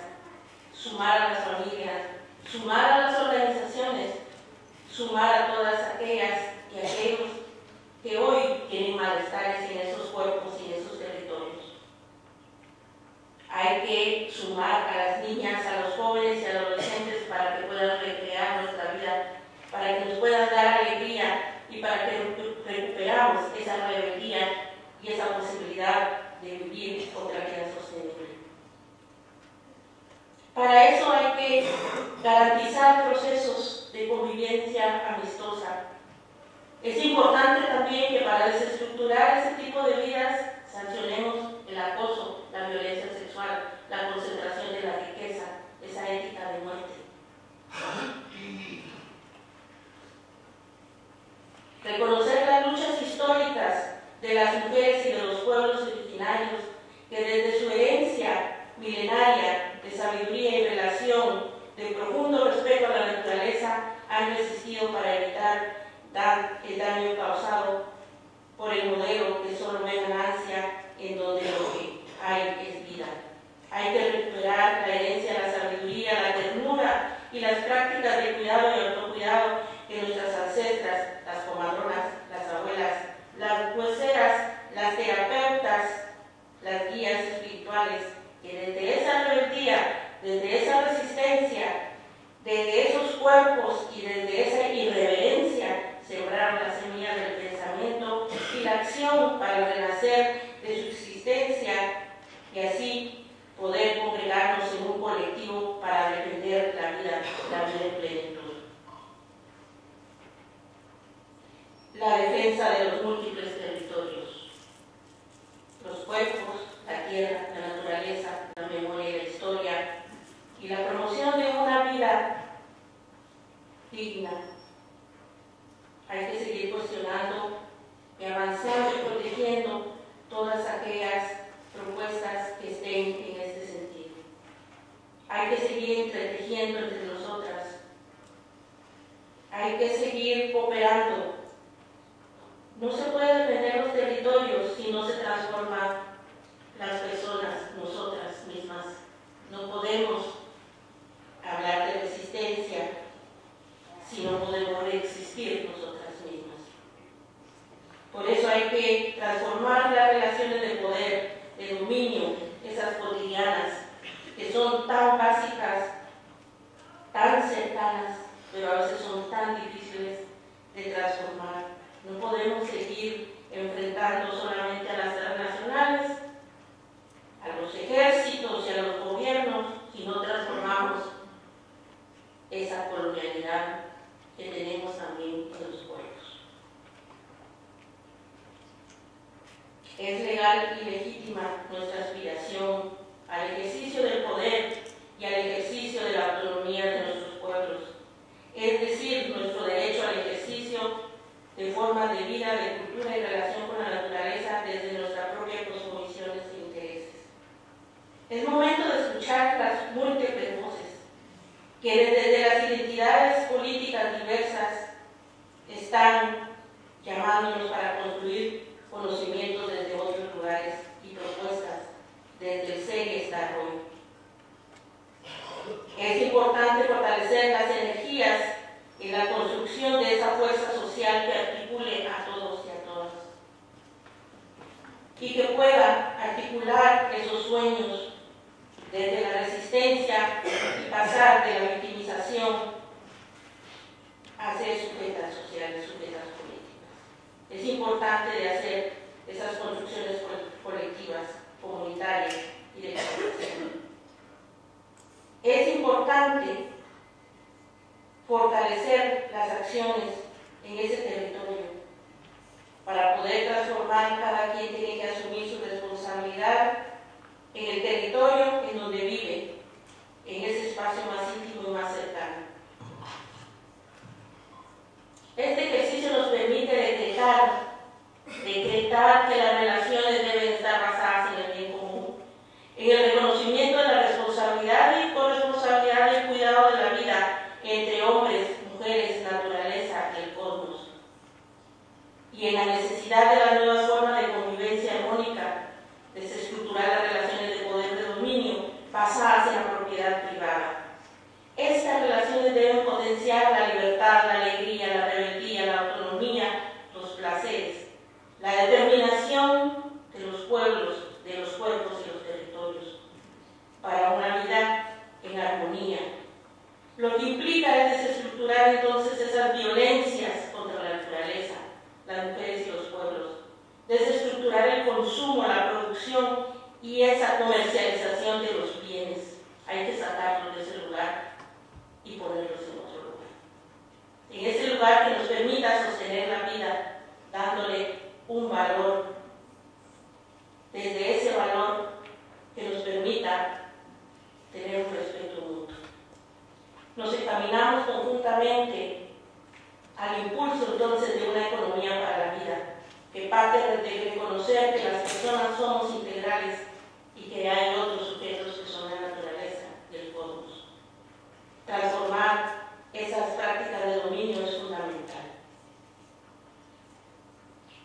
[SPEAKER 6] sumar a las familias, sumar a las organizaciones, sumar a todas aquellas y aquellos que hoy tienen malestares en esos cuerpos y en esos territorios. Hay que sumar a las niñas, a los jóvenes y a los adolescentes para que puedan recrear nuestra vida, para que nos puedan dar alegría y para que recuperamos esa rebeldía y esa posibilidad de vivir otra vida sostenible. Para eso hay que garantizar procesos de convivencia amistosa. Es importante también que para desestructurar ese tipo de vidas sancionemos el acoso, la violencia sexual, la concentración de la riqueza, esa ética de muerte. Reconocer las luchas históricas de las mujeres y de los pueblos originarios que desde su herencia milenaria de sabiduría y relación, de profundo respeto a la naturaleza, han resistido para evitar el daño causado por el modelo que solo ve ganancia en donde lo que hay es vida. Hay que recuperar la herencia, la sabiduría, la ternura y las prácticas de cuidado y autocuidado que nuestras ancestras, las comadronas, las abuelas, las hueseras, las terapeutas, las guías espirituales, que desde esa rebeldía, desde esa resistencia, desde esos cuerpos y desde esa irreverencia, sembraron la semilla del pensamiento y la acción para el renacer de su existencia y así poder congregarnos en un colectivo para defender la vida en plenitud. La defensa de los múltiples territorios, los cuerpos, la tierra, la naturaleza, la memoria y la historia, y la promoción de una vida digna. Hay que seguir cuestionando y avanzando y protegiendo todas aquellas propuestas que estén en este sentido. Hay que seguir entretejiendo entre nosotras. Hay que que seguir cooperando. No se puede defender los territorios si no se transforman las personas, nosotras mismas. No podemos hablar de resistencia si no podemos existir nosotras mismas. Por eso hay que transformar las relaciones de poder, de dominio, esas cotidianas, que son tan básicas, tan cercanas, pero a veces son tan difíciles de transformar. No podemos seguir enfrentando solamente a las transnacionales, a los ejércitos y a los gobiernos, si no transformamos esa colonialidad que tenemos también en los pueblos. Es legal y legítima nuestra aspiración al ejercicio del poder y al ejercicio de la autonomía de nuestros pueblos, es decir, nuestro derecho al ejercicio de formas de vida, de cultura y relación con la naturaleza desde nuestra propia cosmovisiones e intereses. Es momento de escuchar las múltiples voces que desde las identidades políticas diversas están llamándonos para construir conocimientos desde otros lugares y propuestas desde el ser y estar hoy. Es importante fortalecer las energías en la construcción de esa fuerza social que articule a todos y a todas y que pueda articular esos sueños desde la resistencia y pasar de la victimización a ser sujetas sociales, sujetas políticas. Es importante de hacer esas construcciones colectivas, comunitarias y de cooperación. Es importante fortalecer las acciones en ese territorio para poder transformar. Cada quien tiene que asumir su responsabilidad en el territorio en donde vive, en ese espacio más íntimo y más cercano. Este ejercicio nos permite decretar que las relaciones deben estar basadas en el bien común, en el reconocimiento de la responsabilidad y corresponsabilidad del cuidado de la vida entre hombres, mujeres, naturaleza y el cosmos, y en la necesidad de las nuevas formas de convivencia armónica, desestructurar las relaciones de poder de dominio basadas en la propiedad privada. Estas relaciones deben potenciar la libertad, la alegría, la rebeldía, la autonomía, los placeres, la determinación de los pueblos, de los cuerpos y los territorios, para una vida en armonía. Lo que implica es desestructurar entonces esas violencias contra la naturaleza, las mujeres y los pueblos, desestructurar el consumo, la producción y esa comercialización de los bienes. Hay que sacarlos de ese lugar y ponerlos en otro lugar. En ese lugar que nos permita sostener la vida, dándole un valor, desde ese valor que nos permita tener un respeto mutuo. Nos encaminamos conjuntamente al impulso entonces de una economía para la vida, que parte de reconocer que las personas somos integrales y que hay otros sujetos que son la naturaleza y el cosmos. Transformar esas prácticas de dominio es fundamental.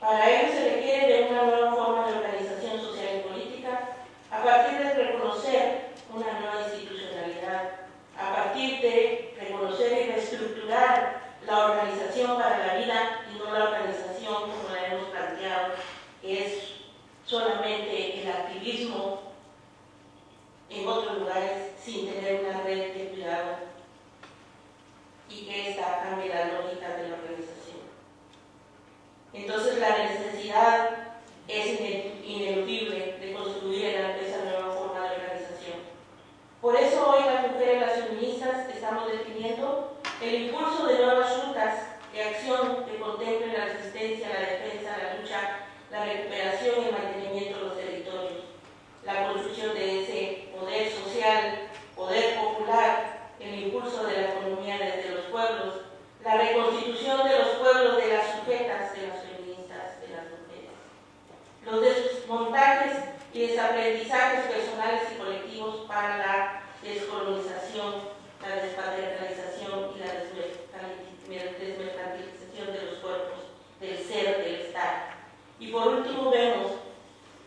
[SPEAKER 6] Para ello se requiere de una nueva forma de organización social y política, a partir de reconocer una nueva institucionalidad, a partir de reconocer y reestructurar la organización para la vida y no la organización como la hemos planteado, que es solamente el activismo en otros lugares sin tener una red de cuidado, y que esta cambie la lógica de la organización. Entonces la necesidad es ineludible de construir esa nueva forma de organización. Por eso hoy las mujeres, las feministas, estamos definiendo el impulso de nuevas rutas de acción que contemplen la resistencia, la defensa, la lucha, la recuperación y el mantenimiento de los territorios, la construcción de ese poder social, poder popular, el impulso de la economía desde los pueblos, la reconstitución de los pueblos, de las sujetas, de las feministas, de las mujeres, los desmontajes y desaprendizajes personales y colectivos para la descolonización, la despatriarcalización y la desmercantilización Y por último vemos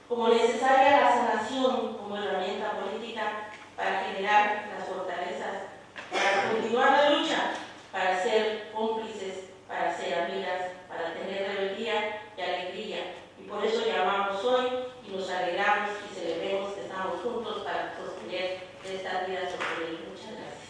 [SPEAKER 6] como necesaria la sanación como herramienta política para generar las fortalezas, para continuar la lucha, para ser cómplices, para ser amigas, para tener rebeldía y alegría. Y por eso llamamos hoy y nos alegramos y celebremos que estamos juntos para sostener esta vida sostenible. Muchas gracias.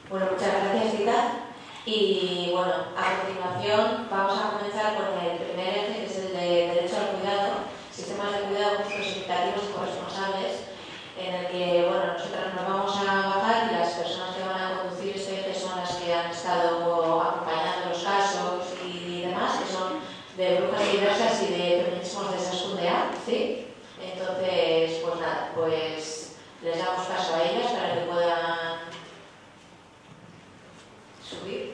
[SPEAKER 5] Bueno, muchas gracias, Rita. Y bueno, a continuación vamos a comenzar con el primer eje, que es el de derecho al cuidado, sistemas de cuidado justos, equitativos y corresponsables, en el que bueno, nosotras nos vamos a bajar y las personas que van a conducir este eje son las que han estado acompañando los casos y demás, que son de brujas diversas y de feminismos de Saskundean, ¿sí? Entonces, pues nada, pues les damos paso a ellas para que puedan subir.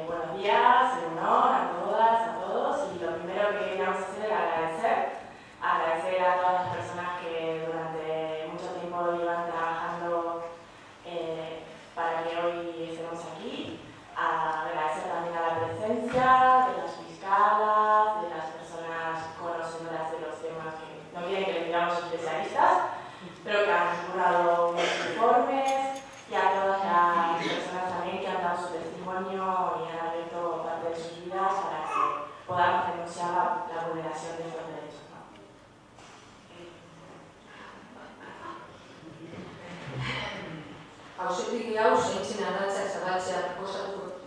[SPEAKER 1] Buenos días, en honor a todas, a todos, y lo primero que queríamos hacer era agradecer a todas las personas que durante mucho tiempo llevan trabajando para que hoy estemos aquí, agradecer también a la presencia de las fiscalas, de las personas conocedoras de los temas que no quieren que les digamos especialistas, pero que han curado unos informes, y a todas las personas también que han dado su testimonio y han abierto parte de sus vidas para que podamos denunciar la vulneración de estos derechos, ¿no?
[SPEAKER 7] Auzitegi hau zaintzen arrantzak zabaltzea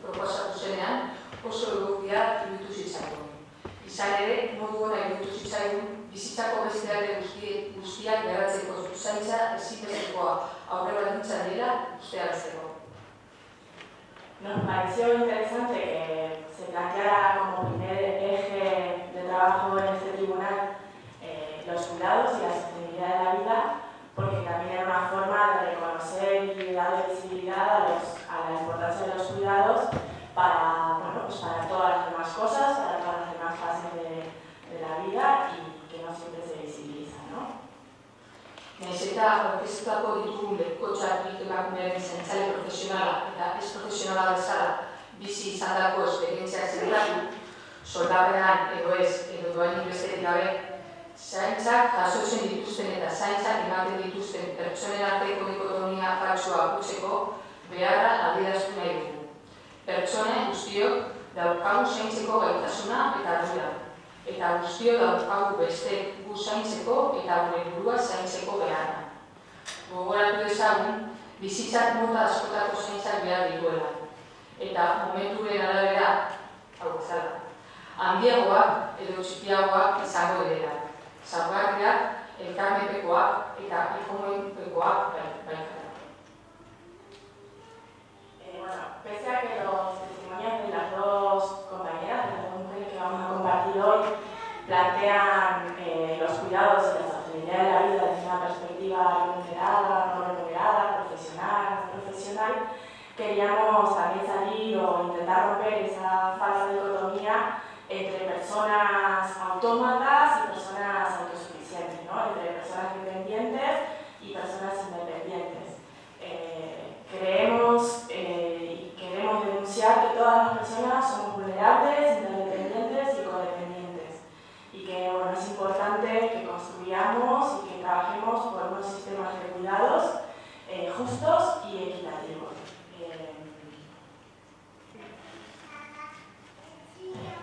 [SPEAKER 7] proposatu zenean oso egokia iruditu zitzaigun. Izan ere, modu ona iruditu zitzaigun bizitzako beste alde guztiak garatzeko zaintza ezinbestekoa aurre baldintza dela ustearazteko.
[SPEAKER 1] Nos pareció interesante que se planteara como primer eje de trabajo en este tribunal los cuidados y la sostenibilidad de la vida, porque también era una forma de reconocer y darle visibilidad a la importancia de los cuidados para, bueno, pues para todas las demás cosas, para todas las demás fases de la vida y que no siempre se visibiliza, ¿no?
[SPEAKER 7] Nahiz eta aurkeztutako ditugun lekotxak emakumearen zaintzale profesionala eta ez profesionala bezala bizi izandako esperientzia zertatu, soldabean edo ez, edo doainik besterik gabe, zaintzak jasotzen dituzten eta zaintzak ematen dituzten pertsonen arteko dikotomia faltsua gutxeko beharra adieraztu nahi dugu. Pertsone guztiok daukagu zaintzeko gaitasuna eta ardura, eta guztiok daukagu beste gu zaintzeko eta gure burua zaintzeko beharra. Gogoratu dezagun, bizitzak mota askotako zaintzak behar dituela, eta momenturen arabera, hau bezala, handiagoak edo txikiagoak izango direla, zaurgarriak, elkarmepekoak eta ikomenpekoak baikara.
[SPEAKER 1] Pese a que los testimonios de las dos compañeras, de las dos mujeres que vamos a compartir hoy, plantean los cuidados y la sostenibilidad de la vida desde una perspectiva remunerada, no remunerada, profesional, no profesional, queríamos también salir o intentar romper esa falsa dicotomía entre personas autómatas y personas autosuficientes, ¿no? Entre personas dependientes y personas independientes. Creemos y queremos denunciar que todas las personas somos vulnerables, interdependientes y codependientes, y que bueno, es importante que construyamos y que trabajemos por unos sistemas de cuidados justos y equitativos.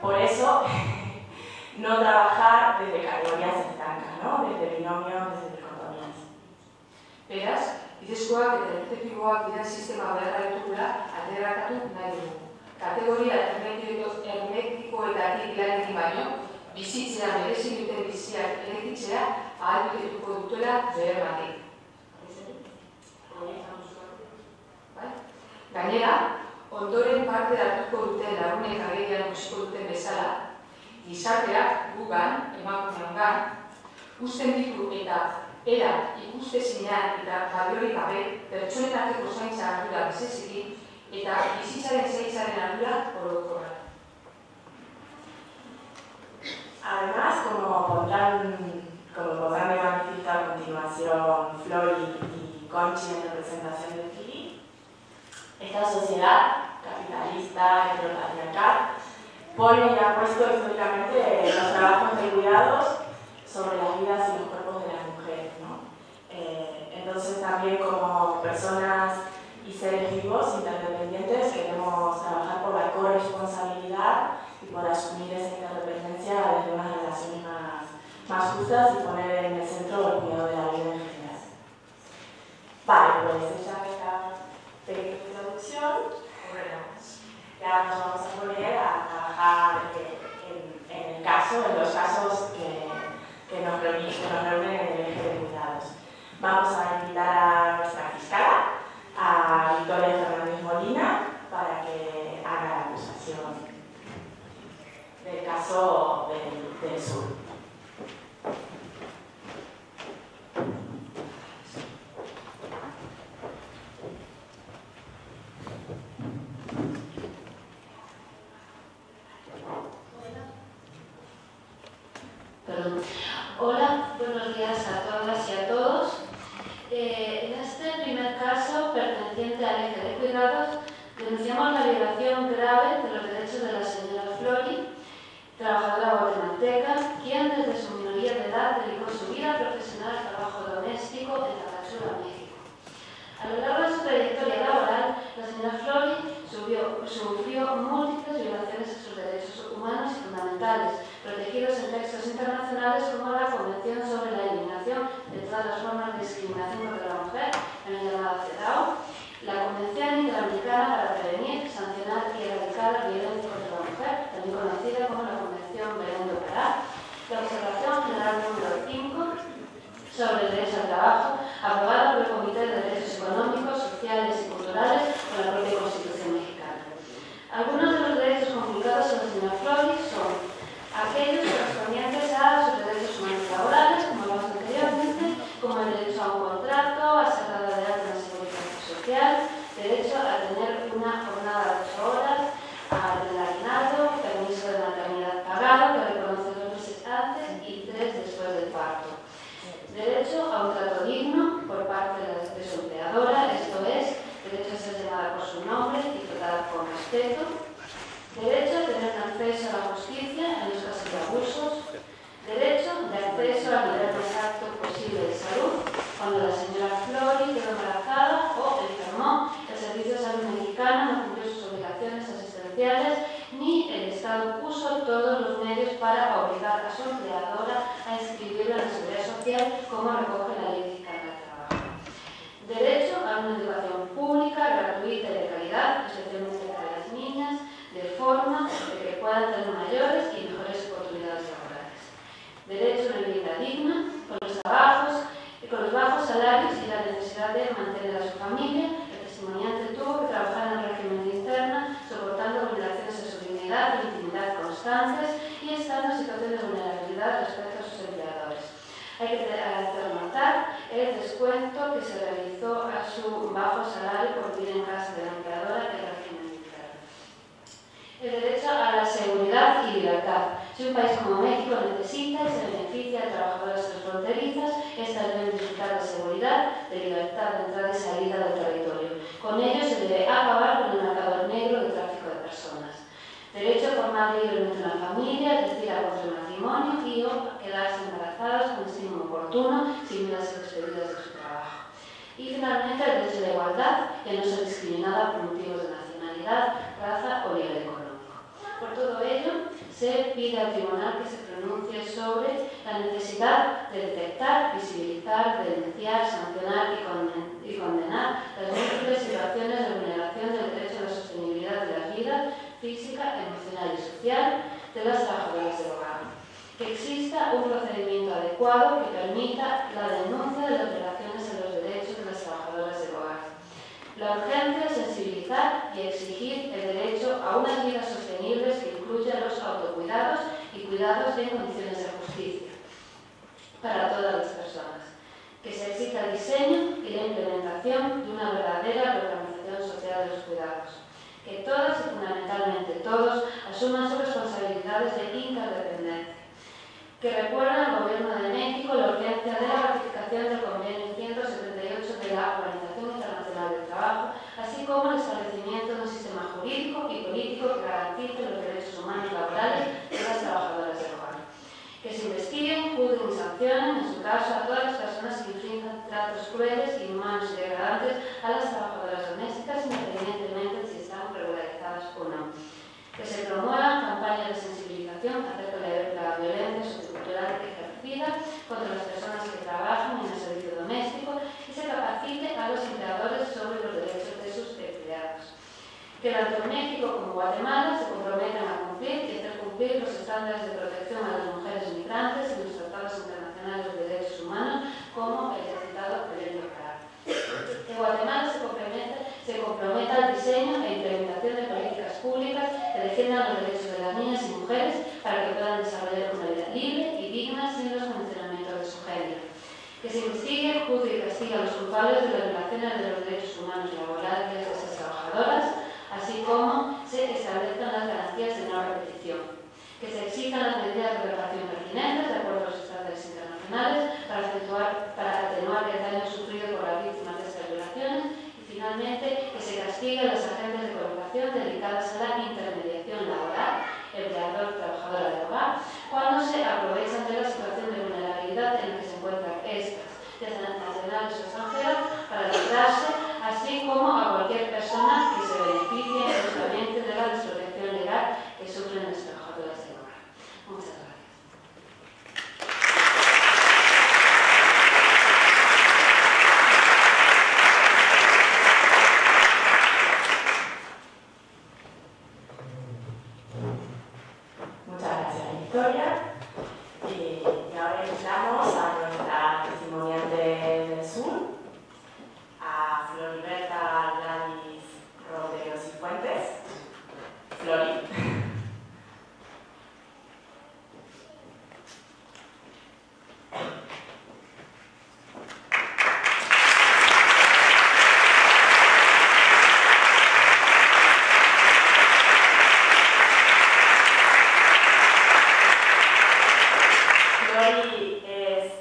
[SPEAKER 1] Por eso, no trabajar desde categorías estancas, ¿no? Desde binomios, desde dicotomías.
[SPEAKER 7] Beraz, bidezkoak eta equitatiboak diren sistema beharra ditugula alderakatu nahi dugu. Kategoria hermetikoetatik lan egin baino, bizitzea merezi duten biziak eraikitzea ahalbidetuko dutela beharregatik. Gainera, ondoren parte hartuko duten lagunek agerian utziko duten bezala, gizarteak gugan, emakumeongan, uzten ditu eta era ikustezinean eta baliorik gabe pertsonen arteko zaintza ardura bizitzeki eta bizitzaren zaintzaren ardura orokorra.
[SPEAKER 1] Además, como podrán de manifiesto a continuación Flori y Conchi en representación de Kiri, esta sociedad capitalista, heteropatriarcal, pone y ha puesto históricamente los trabajos de cuidados sobre las vidas y los cuerpos de las mujeres, ¿no? Entonces también como personas y seres vivos interdependientes queremos trabajar por la corresponsabilidad y por asumir esa interdependencia desde unas relaciones más justas y poner en el centro el cuidado de la vida en general. Vale, pues ya que esta pequeña introducción, ya nos vamos a poner a trabajar en los casos que nos reúnen en el eje de cuidados. Vamos a invitar a nuestra fiscala, a Victoria Fernández Molina, para que haga la acusación del caso del sur.
[SPEAKER 8] Hola, buenos días a todas y a todos. En este primer caso, perteneciente al eje de cuidados, denunciamos la violación grave de los derechos de la señora Flori, trabajadora guatemalteca, quien desde su minoría de edad dedicó su vida profesional al trabajo doméstico en Tapachula, México. A lo largo de su trayectoria laboral, la señora Flori sufrió múltiples violaciones a sus derechos humanos y fundamentales, protegidos en textos internacionales como la Convención sobre la Eliminación de todas las formas de discriminación contra la mujer, en el llamado CEDAW, la Convención Interamericana para Prevenir, Sancionar y Erradicar la Violencia contra la Mujer, también conocida como la Convención Belén do Pará, la Observación General número 5 sobre el derecho al trabajo, aprobada por el Comité de Derechos Económicos, Sociales y Culturales por la propia Constitución mexicana. Algunos de los derechos conculcados a la señora Flori son aquellos correspondientes a sus derechos humanos laborales, como hablamos anteriormente, como el derecho a un contrato, a ser dada de alta en la seguridad social, derecho a tener una jornada de 8 horas, a tener aguinaldo, permiso de maternidad pagado, que reconoce 2 meses antes y 3 después del parto. Derecho a un trato digno por parte de su empleadora, esto es, derecho a ser llamada por su nombre y tratada con respeto. Derecho a tener acceso a la justicia en los casos de abusos. Derecho de acceso al nivel medios para obligar a su empleadora a inscribirla en la Seguridad Social, como recoge la Ley de Carga de Trabajo. Derecho a una educación pública, gratuita y de calidad, especialmente para las niñas, de forma de que puedan tener mayores y mejores oportunidades laborales. Derecho a una vivienda digna, con los bajos salarios y la necesidad de mantener a su familia. El testimoniante tuvo que trabajar en el régimen de interna, soportando vulneraciones de su dignidad y intimidad constantes y estando en situación de vulnerabilidad respecto a sus empleadores. Hay que rematar el descuento que se realizó a su bajo salario por vivir en casa de la empleadora en el régimen interno. El derecho a la seguridad y libertad. Si un país como México necesita y se beneficia de trabajadoras transfronterizas, estas deben disfrutar de seguridad, de libertad de entrada y salida del territorio. Con ello se debe acabar con el mercado negro del tráfico de personas. Derecho a formar libremente una familia, es decir, a contraer matrimonio y o quedarse embarazadas con el signo oportuno sin verse despedidas de su trabajo. Y finalmente el derecho a la igualdad y a no ser discriminada por motivos de nacionalidad, raza o nivel económico. Por todo ello, se pide al tribunal que se pronuncie sobre la necesidad de detectar, visibilizar, denunciar, sancionar y condenar las múltiples situaciones de vulneración del derecho a la sostenibilidad de la vida física, emocional y social de las trabajadoras del hogar. Que exista un procedimiento adecuado que permita la denuncia de las violaciones en los derechos de las trabajadoras del hogar. La urgencia es sensibilizar y exigir el derecho a unas vidas sostenibles que incluyan los autocuidados y cuidados en condiciones de justicia para todas las personas. Que se exija el diseño y la implementación de una verdadera organización social de los cuidados. Que todas y fundamentalmente todos asuman sus responsabilidades de interdependencia. Que recuerden al Gobierno de México la urgencia de la ratificación del Convenio 178 de la Organización Internacional del Trabajo, así como el establecimiento de un sistema jurídico y político que garantice los derechos humanos y laborales de las trabajadoras del hogar. Que se investiguen, juzguen y sancionen, en su caso, a todas las personas que infrinjan tratos crueles, inhumanos y degradantes a las trabajadoras domésticas, independientemente de si están regularizadas o no. Que se promuevan campañas de sensibilización acerca de la violencia sociocultural ejercida contra las personas que trabajan en el servicio doméstico y se capacite a los empleadores sobre los derechos de sus empleados. Que tanto México como Guatemala se comprometan a cumplir y hacer cumplir los estándares de protección a las mujeres migrantes en los tratados internacionales de derechos humanos, como el citado Convenio CAR. Que Guatemala se comprometa al diseño e implementación de políticas públicas que defiendan los derechos de las niñas y mujeres para que puedan desarrollar una vida libre y digna sin los condicionamientos de su género. Que se investigue, juzgue y castigue a los culpables de las violaciones de los derechos humanos y laborales de esas trabajadoras, así como se establezcan las garantías de no repetición. Que se exijan las medidas de reparación pertinentes de acuerdo a los estándares internacionales para atenuar el daño sufrido por las víctimas de estas violaciones. Finalmente, que se castiguen las agentes de colocación dedicadas a la intermediación laboral, empleador-trabajadora del hogar, cuando se aprovechan de la situación de vulnerabilidad en la que se encuentran estas, desde nacionales o extranjeras, para librarse, así como a cualquier persona que se beneficie justamente de la desprotección legal que sufren las trabajadoras del hogar. Muchas gracias.
[SPEAKER 1] Y ahora invitamos a nuestra testimoniante del sur, a Floriberta Gladys Roderos y Fuentes. Flori. Flori es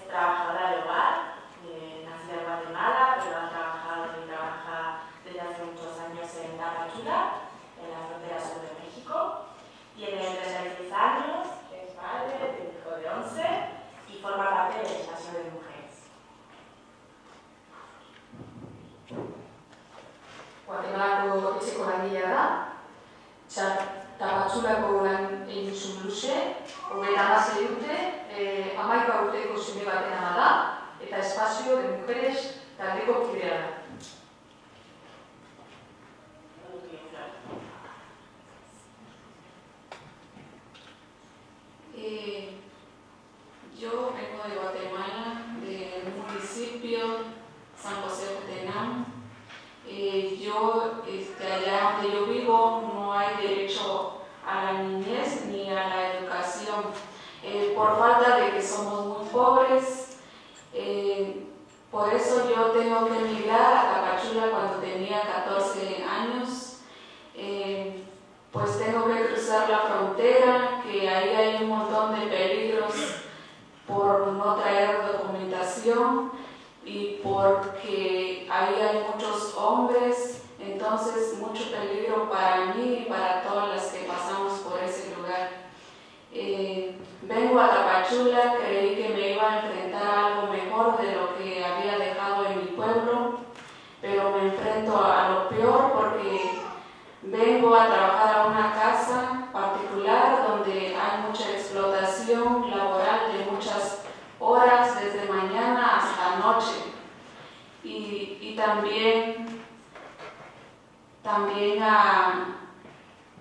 [SPEAKER 7] 26 urte, 11 urteko seme baten ama da, eta Espazio de Mujeres taldeko kidea da.
[SPEAKER 9] Yo vengo de Guatemala, del municipio San José Jutenam. Allá donde yo vivo no hay derecho a la niñez ni a la educación por falta de que somos muy pobres. Por eso yo tengo que emigrar a Tapachula cuando tenía 14 años. Pues tengo que cruzar la frontera, que ahí hay un montón de peligros por no traer documentación y porque ahí hay muchos hombres, entonces mucho peligro para mí y para todas las que pasamos por ese lugar. Vengo a Tapachula, creí que me iba a enfrentar a algo mejor de lo que había dejado en mi pueblo, pero me enfrento a lo peor porque vengo a trabajar a una casa particular donde hay mucha explotación laboral de muchas horas, desde mañana hasta noche. Y también a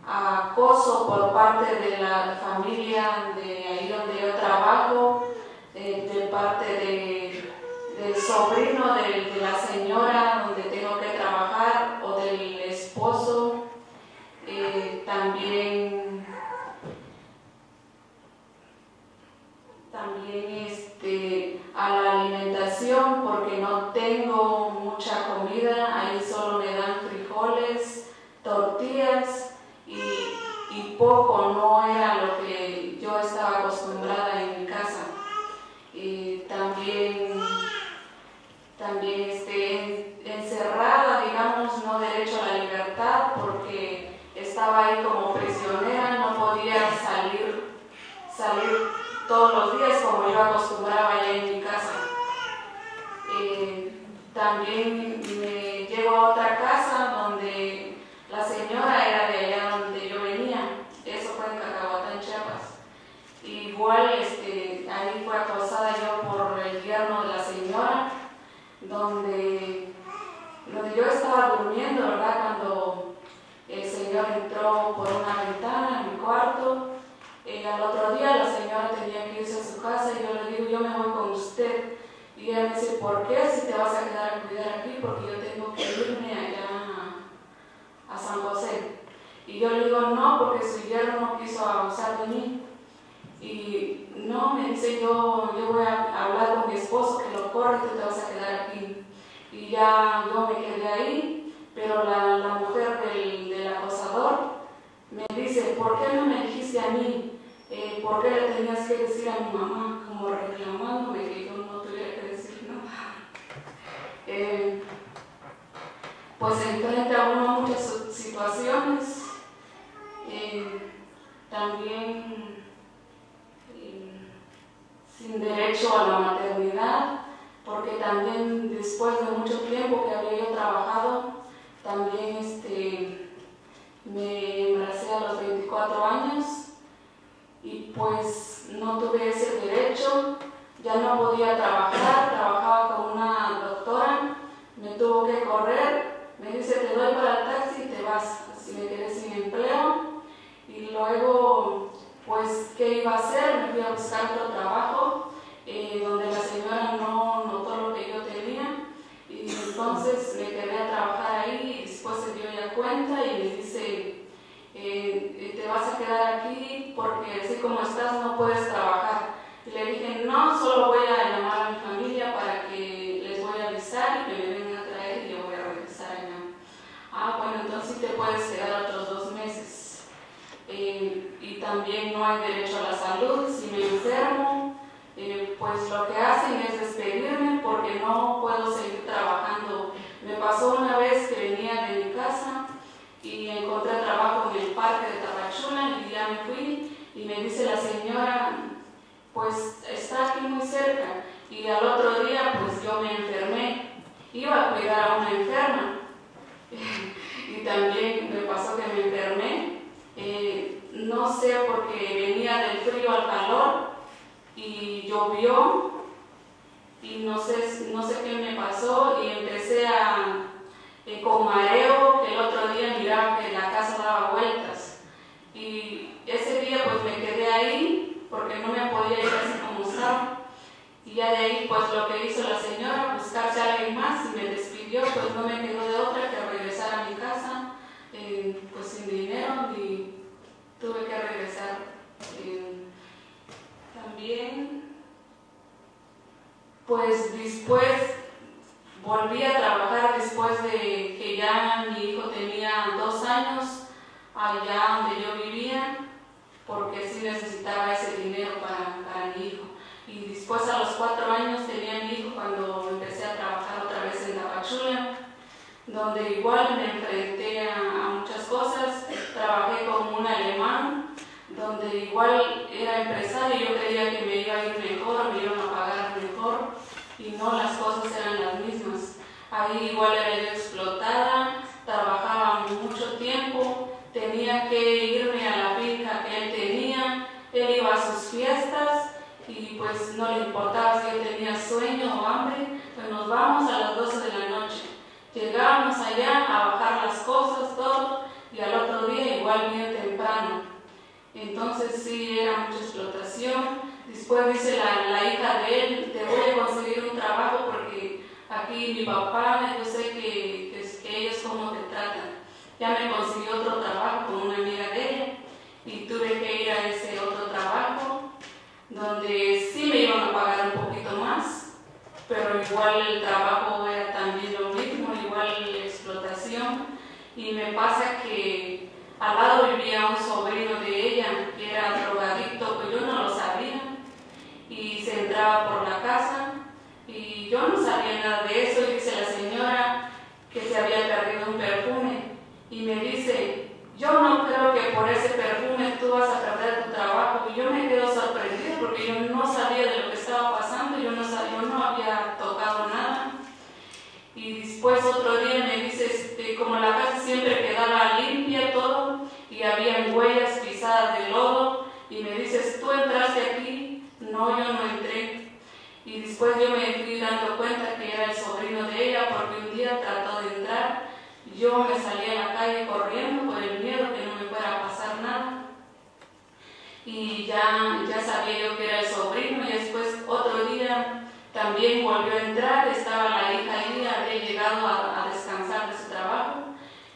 [SPEAKER 9] acoso por parte de la familia de ahí donde yo trabajo, de parte del sobrino de la señora donde tengo que trabajar o del esposo. También a la alimentación, porque no tengo mucha comida, ahí solo me dan frijoles, tortillas y poco, no era lo que yo estaba acostumbrada en mi casa. También encerrada, digamos, no derecho a la libertad, porque estaba ahí como prisionera, no podía salir todos los días como yo acostumbraba allá en mi casa. También me llevo a otra casa donde la señora era de allá donde yo venía, eso fue en Cacahuatán, Chiapas. Igual ahí fue acosada yo por el yerno de la señora, donde yo estaba durmiendo, ¿verdad? Cuando el señor entró por una ventana en mi cuarto. Al otro día la señora tenía que irse a su casa y yo le digo, yo me voy con usted. Y ella me dice, ¿por qué? Si te vas a quedar a cuidar aquí, porque yo tengo que irme allá a San José. Y yo le digo, no, porque su yerno no quiso abusar de mí. Y no, me dice, yo voy a hablar con mi esposo que lo corre y tú te vas a quedar aquí. Y ya yo me quedé ahí, pero la mujer del acosador me dice, ¿por qué no me dijiste a mí? ¿Por qué le tenías que decir a mi mamá? Como reclamándome que yo no tuviera que decir nada. Pues enfrenta a uno muchas situaciones. También sin derecho a la maternidad, porque también después de mucho tiempo que había yo trabajado, también me embaracé a los 24 años y pues no tuve ese derecho, ya no podía trabajar, trabajaba con una doctora, me tuvo que correr, me dice te doy para el taxi y te vas, así me quedé sin empleo y luego pues ¿qué iba a hacer? Me fui a buscar otro trabajo donde la señora no notó lo que yo tenía y entonces me quedé a trabajar ahí y después se dio ya cuenta y me dice te vas a quedar aquí porque así como estás no puedes trabajar. Y le dije no, solo voy a llamar a mi familia para que les voy a avisar y que me vengan a traer y yo voy a regresar allá. Ah, bueno, entonces te puedes quedar otros 2 meses. Y también no hay derecho a la salud. Si me enfermo, pues lo que hacen es despedirme porque no puedo seguir trabajando. Me pasó una vez que venía de mi casa y encontré trabajo en el parque de Tapachula y ya me fui y me dice la señora, pues está aquí muy cerca. Y al otro día pues yo me enfermé, iba a cuidar a una enferma y también me pasó que me enfermé. no sé, porque venía del frío al calor y llovió y no sé qué me pasó y empecé con mareo, que el otro día miraba que la casa daba vueltas y ese día pues me quedé ahí porque no me podía ir así como estaba y ya de ahí pues lo que hizo la señora, buscarse a alguien más y me despidió, pues no me quedó de otra que regresar a mi casa pues sin dinero y tuve que regresar. También pues después volví a trabajar después de que ya mi hijo tenía 2 años allá donde yo vivía, porque sí necesitaba ese dinero para mi hijo. Y después a los 4 años tenía mi hijo cuando empecé a trabajar otra vez en Tapachula, donde igual me enfrenté a muchas cosas. Trabajé con un alemán, donde igual era empresario, yo creía que me iba a ir mejor, me iban a pagar mejor, y no, las cosas eran las mismas. Ahí igual era yo explotada, trabajaba mucho tiempo, tenía que irme a la finca que él tenía, él iba a sus fiestas y pues no le importaba si yo tenía sueño o hambre, pues nos vamos a las 12 de la noche. Llegábamos allá a bajar las cosas, todo, y al otro día igual bien temprano. Entonces sí, era mucha explotación. Después dice la hija de él, te voy a conseguir un trabajo porque aquí mi papá, yo sé que ellos cómo te tratan. Ya me consiguió otro trabajo con una amiga de ella y tuve que ir a ese otro trabajo donde sí me iban a pagar un poquito más, pero igual el trabajo era también lo mismo, igual explotación. Y me pasa que al lado vivía un sobrino de ella que era drogadicto, pues yo no lo sabía, y se entraba por la casa y yo no sabía nada de eso. Y dice la señora que se había perdido un perfume y me dice, yo no creo que por ese perfume tú vas a perder tu trabajo. Y yo me quedo sorprendida porque yo no sabía de lo que estaba pasando, yo no había tocado nada. Y después otro día me dice, como la casa siempre quedaba limpia todo y había huellas pisadas de lodo, y me dices, ¿tú entraste aquí? No, yo no entré. Y después yo me fui dando cuenta que era el sobrino de ella, porque un día trató de entrar, yo me salí a la calle corriendo por el miedo que no me fuera a pasar nada. Y ya sabía yo que era el sobrino, y después otro día también volvió a entrar, estaba la hija ahí, había llegado a descansar de su trabajo,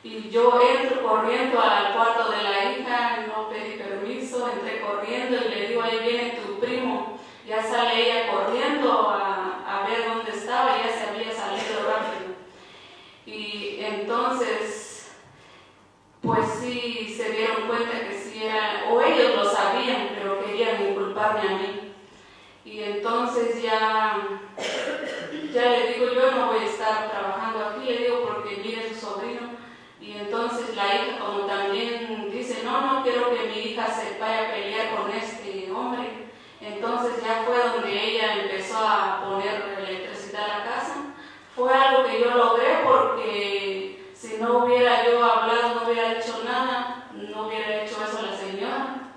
[SPEAKER 9] y yo entro corriendo al cuarto de la hija, no pedí permiso, entré corriendo y le digo, ahí viene tu primo. Ya sale ella corriendo a ver dónde estaba, ya se había salido rápido. Y entonces, pues sí se dieron cuenta que sí era, o ellos lo sabían, pero querían inculparme a mí. Y entonces ya le digo, yo no voy a estar trabajando aquí, le digo, porque mire su sobrino. Y entonces la hija, como también dice, no quiero que mi hija se vaya a pelear con este hombre. Entonces ya fue donde ella empezó a poner electricidad a la casa. Fue algo que yo logré porque si no hubiera yo hablado, no hubiera hecho nada, no hubiera hecho eso la señora.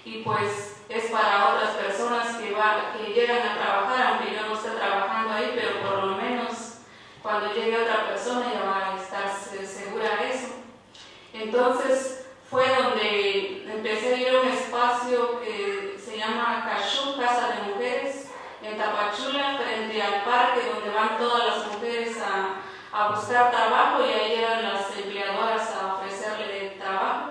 [SPEAKER 9] Y pues es para otras personas que llegan a trabajar, aunque yo no esté trabajando ahí, pero por lo menos cuando llegue otra persona ya va a estar segura de eso. Entonces fue donde empecé a ir a un espacio que se llama Cachú, Casa de Mujeres, en Tapachula, frente al parque donde van todas las mujeres a buscar trabajo, y ahí llegan las empleadoras a ofrecerle trabajo.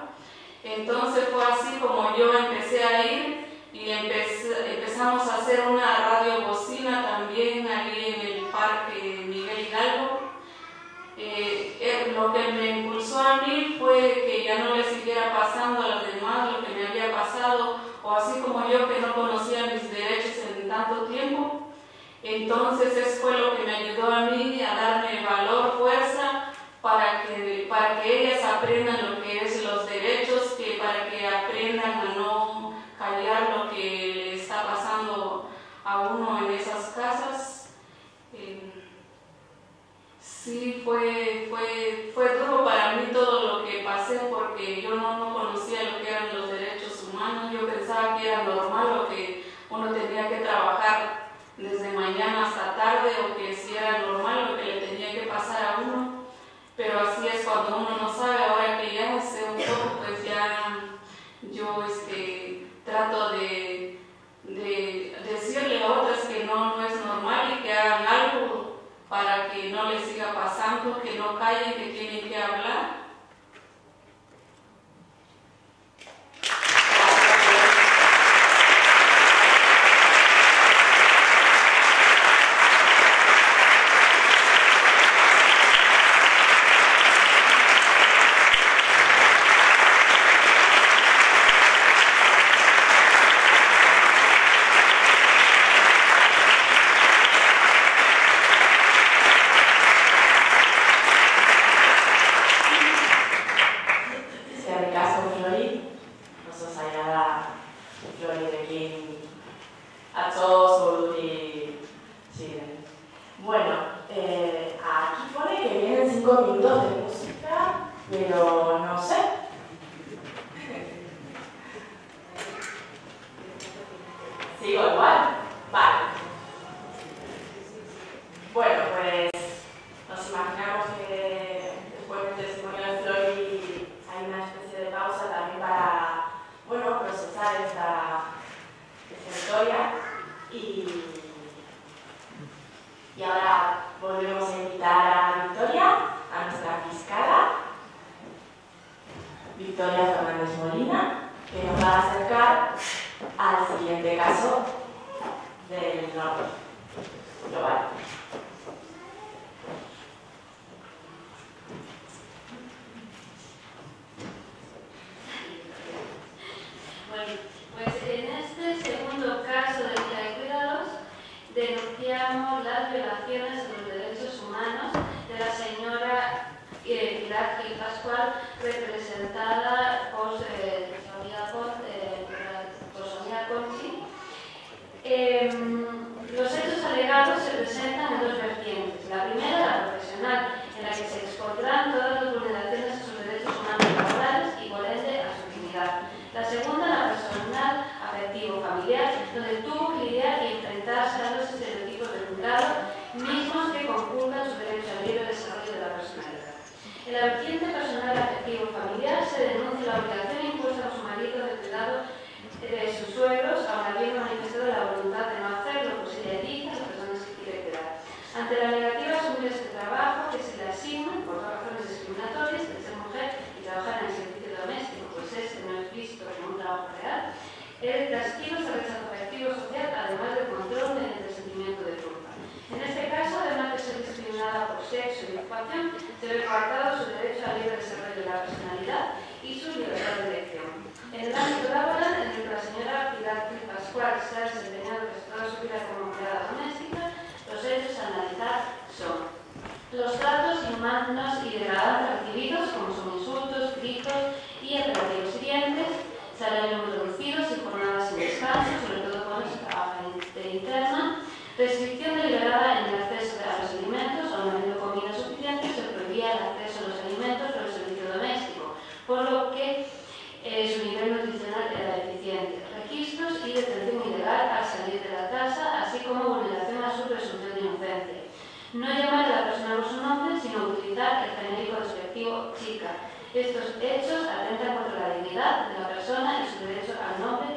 [SPEAKER 9] Entonces fue así como yo empecé a ir y empezamos a hacer una radio bocina también ahí en el parque Miguel Hidalgo. Lo que me impulsó a mí fue que ya no le siguiera pasando a los demás lo que me había pasado, o así como yo que no conocía mis derechos en tanto tiempo. Entonces eso fue lo que me ayudó a mí a darme valor, fuerza, para que ellas aprendan lo que es los derechos, para que aprendan a no callar lo que le está pasando a uno en esas casas. Sí, fue duro para mí todo lo que pasé, porque yo no conocía lo que eran los derechos veían hasta tarde o que si era normal lo que le tenía que pasar a uno, pero así es cuando uno no sabe. Ahora que ya sé un poco, pues ya yo trato de decirle a otras que no es normal y que hagan algo para que no les siga pasando, que no callen, que tienen que hablar.
[SPEAKER 1] Y ahora volvemos a invitar a Victoria, a nuestra fiscala, Victoria Fernández Molina, que nos va a acercar al siguiente caso del norte global.
[SPEAKER 8] Bueno, pues en este segundo caso de vida de cuidados denunciamos las violaciones de los derechos humanos de la señora Pilar Gil Pascual, representada por Sonia Conchi. Los hechos alegados se presentan en dos vertientes. La primera, la profesional, en la que se expondrán todas las vulneraciones a sus derechos humanos laborales y por ende a su dignidad. La segunda, la personal, afectivo-familiar, donde tuvo que lidiar y enfrentarse a los estereotipos del cuidado, mismos que conculcan su derecho al libre desarrollo de la personalidad. En la vertiente personal, afectivo-familiar se denuncia la obligación impuesta a su marido de cuidado de sus suegros, aun habiendo manifestado la voluntad de no hacerlo, pues ella dice a las personas que quiere cuidar. Ante la negativa a asumir este trabajo, que se le asigna por dos razones discriminatorias, de ser mujer y trabajar en el servicio doméstico, pues este no es visto como un trabajo real, el castigo es el rechazo afectivo social, además del control mediante el sentimiento de culpa. En este caso, además de ser discriminada por sexo y ocupación, se ve coartado su derecho al libre desarrollo de la personalidad y su libertad de elección. En el ámbito laboral, en el que la señora Pilar Gil Pascual se ha desempeñado casi toda su vida como empleada doméstica, los hechos a analizar son los tratos inhumanos y degradantes recibidos, como son insultos, gritos y apelativos hirientes, salarios muy reducidos y jornadas sin descanso, sobre todo cuando se trabaja interna, restricción deliberada en el acceso a los alimentos, o no habiendo comida suficiente, se prohibía el acceso a los alimentos por el servicio doméstico, por lo que su nivel nutricional era deficiente, registros y detención ilegal al salir de la casa, así como vulneración a su presunción de inocencia. No llamar a la persona por su nombre, sino utilizar el genérico despectivo chica. Estos hechos atentan contra la dignidad de la persona y su derecho al nombre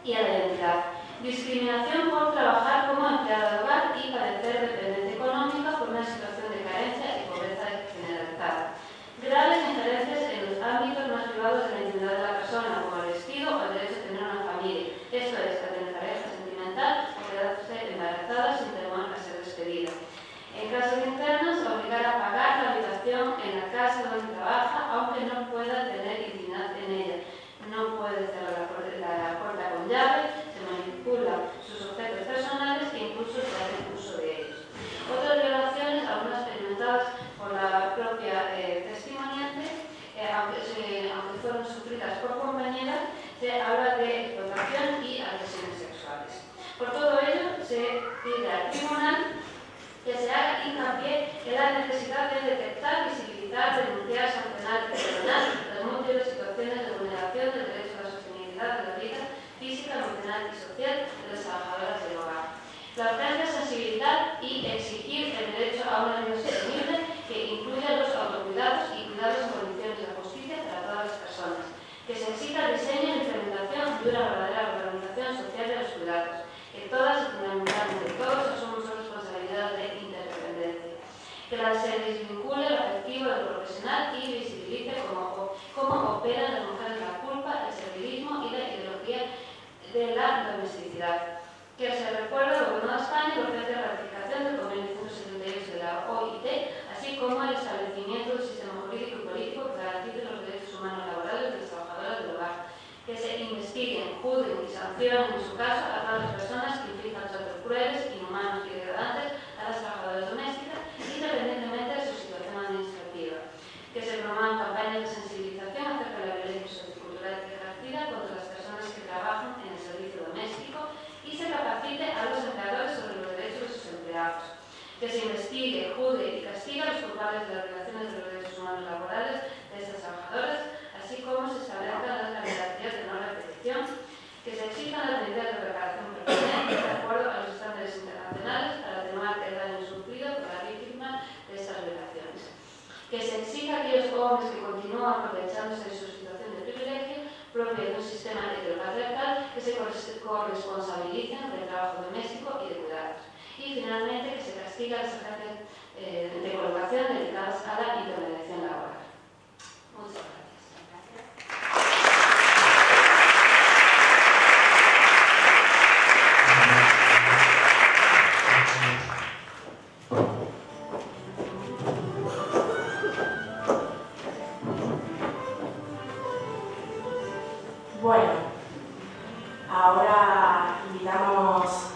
[SPEAKER 8] y a la identidad. Discriminación por trabajar como empleada de hogar y padecer dependencia económica por una situación de carencia y pobreza generalizada. Graves injerencias en los ámbitos más privados de la intimidad de la persona, como el vestido o el derecho a tener una familia. Esto es, a tener pareja sentimental o quedarse embarazada sin temor a ser despedida. En casos internos, obligar a pagar la habitación en la casa donde trabaja, aunque no pueda tener intimidad en ella. No puede cerrar la puerta con llave, se manipula sus objetos personales e incluso se hace uso de ellos. Otras violaciones, algunas experimentadas por la propia testimoniante, aunque fueron sufridas por compañeras, se habla de explotación y agresiones sexuales. Por todo ello, se pide al tribunal que se haga hincapié en la necesidad de detectar, visibilizar, denunciar, sancionar y perdonar las múltiples situaciones de vulneración del derecho a la sostenibilidad de la vida física, emocional y social de las trabajadoras del hogar. La urgencia es sensibilizar y exigir el derecho a una vida sostenible que incluya los autocuidados y cuidados en condiciones de justicia para todas las personas. Que se exija el diseño e implementación de una verdadera organización social de los cuidados. Que todas y fundamentalmente todos asuman su responsabilidad de interdependencia. Que se desvincule lo afectivo del profesional y visibilice cómo operan las mujeres la culpa, el servilismo y la ideología de la domesticidad. Que se recuerde al Gobierno de España la urgente ratificación del Convenio 178 de la OIT, así como el establecimiento del sistema jurídico y político que garantice los derechos humanos laborales de las trabajadoras del hogar. Que se investiguen, juzguen y sancionen en su caso a todas las personas que inflijan tratos crueles, inhumanos y degradantes a las trabajadoras domésticas, independientemente de su situación administrativa. Que se promuevan campañas de sensibilización acerca de la violencia sociocultural ejercida contra las personas que trabajan en el servicio doméstico y se capacite a los empleadores sobre los derechos de sus empleados. Que se investigue, juzgue y castigue a los culpables de las violaciones de los derechos humanos laborales de estas trabajadoras, así como se establezcan las garantías de no repetición. Que se exijan las medidas de reparación permanente de acuerdo a los estándares internacionales para atenuar el daño sufrido por la víctima de estas violaciones. Que se exija a aquellos hombres que continúan aprovechándose de su situación de privilegio propia de un sistema heteropatriarcal que se corresponsabilicen del trabajo doméstico y de cuidados. Y finalmente que se castigue a las agencias de colocación dedicadas a la intermediación laboral. Muchas gracias.
[SPEAKER 1] Bueno, ahora invitamos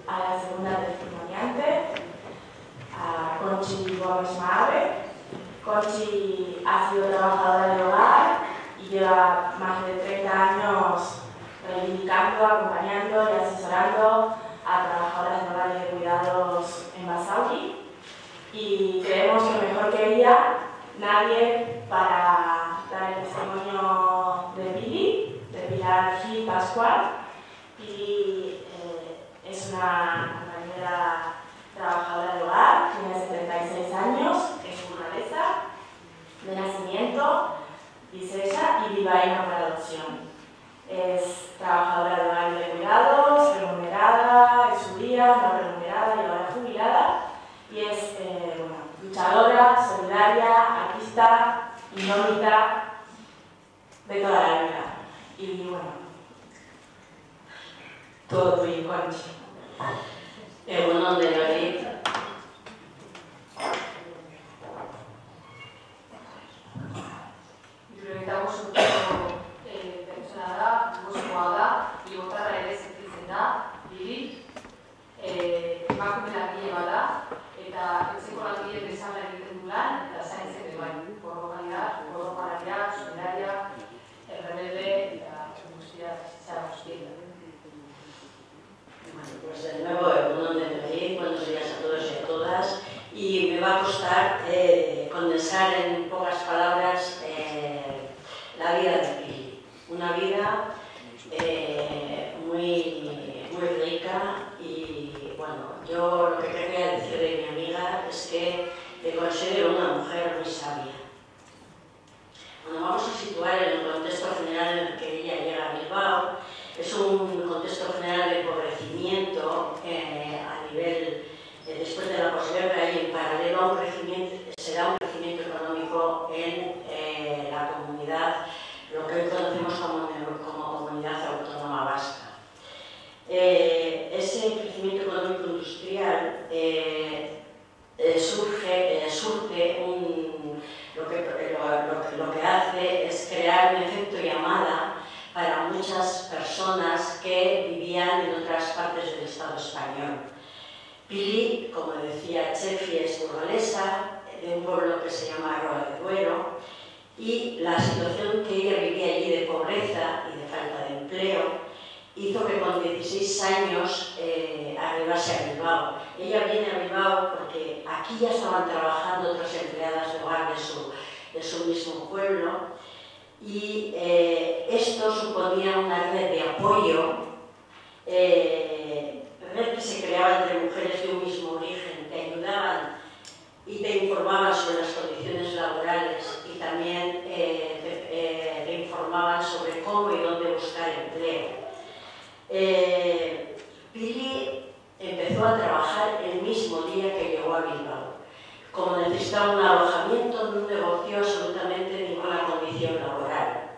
[SPEAKER 1] a la segunda testimoniante, a Conchi Gómez Maave. Conchi ha sido trabajadora del hogar y lleva más de 30 años reivindicando, acompañando y asesorando a trabajadoras de hogar y de cuidados en Basauri. Y creemos que mejor que ella, nadie para dar el testimonio de Pili, de Pilar Gil Pascual. Pili es una compañera trabajadora de hogar, tiene 76 años, es burgalesa, de nacimiento, dicecha y bilbaína por adopción. Es trabajadora de hogar y de cuidados, remunerada en su día, no remunerada y ahora jubilada. Y es luchadora, solidaria, artista, indómita, de toda la vida. Y bueno, todo tuyo, Conchi.
[SPEAKER 10] Egunon denoi.
[SPEAKER 7] Iruditamos un poco pertsona da, gozoa da, igotara ere sentitzen da, Pili. Emakume langile bat da, eta etxeko langile bezala egiten du lan, eta zaintzen ere bai. Borrokalaria, solidaria, rebelde eta guztia guztia.
[SPEAKER 10] Bueno, pues de nuevo, egunon denoi, buenos días a todos y a todas. Y me va a costar condensar en pocas palabras la vida de Pili. Una vida muy rica y bueno, yo lo que quería decir de mi amiga es que me considero una mujer muy sabia. Bueno, vamos a situar en el contexto general en el que ella llega a Bilbao. Es un contexto general de empobrecimiento a nivel, después de la posguerra y en paralelo a un crecimiento, se da un crecimiento económico en la comunidad, lo que hoy conocemos como Comunidad Autónoma Vasca. Ese crecimiento económico industrial surge lo que hace es crear un efecto llamada para muchas personas que vivían en otras partes del Estado español. Pili, como decía Chefi, es burgalesa, de un pueblo que se llama Roa de Duero, y la situación que ella vivía allí de pobreza y de falta de empleo hizo que con 16 años arribase a Bilbao. Ella viene a Bilbao porque aquí ya estaban trabajando otras empleadas de hogar de su mismo pueblo y esto suponía una red de apoyo, red que se creaba entre informaban sobre las condiciones laborales y también le informaban sobre cómo y dónde buscar empleo. Pili empezó a trabajar el mismo día que llegó a Bilbao. Como necesitaba un alojamiento, no negoció absolutamente ninguna condición laboral.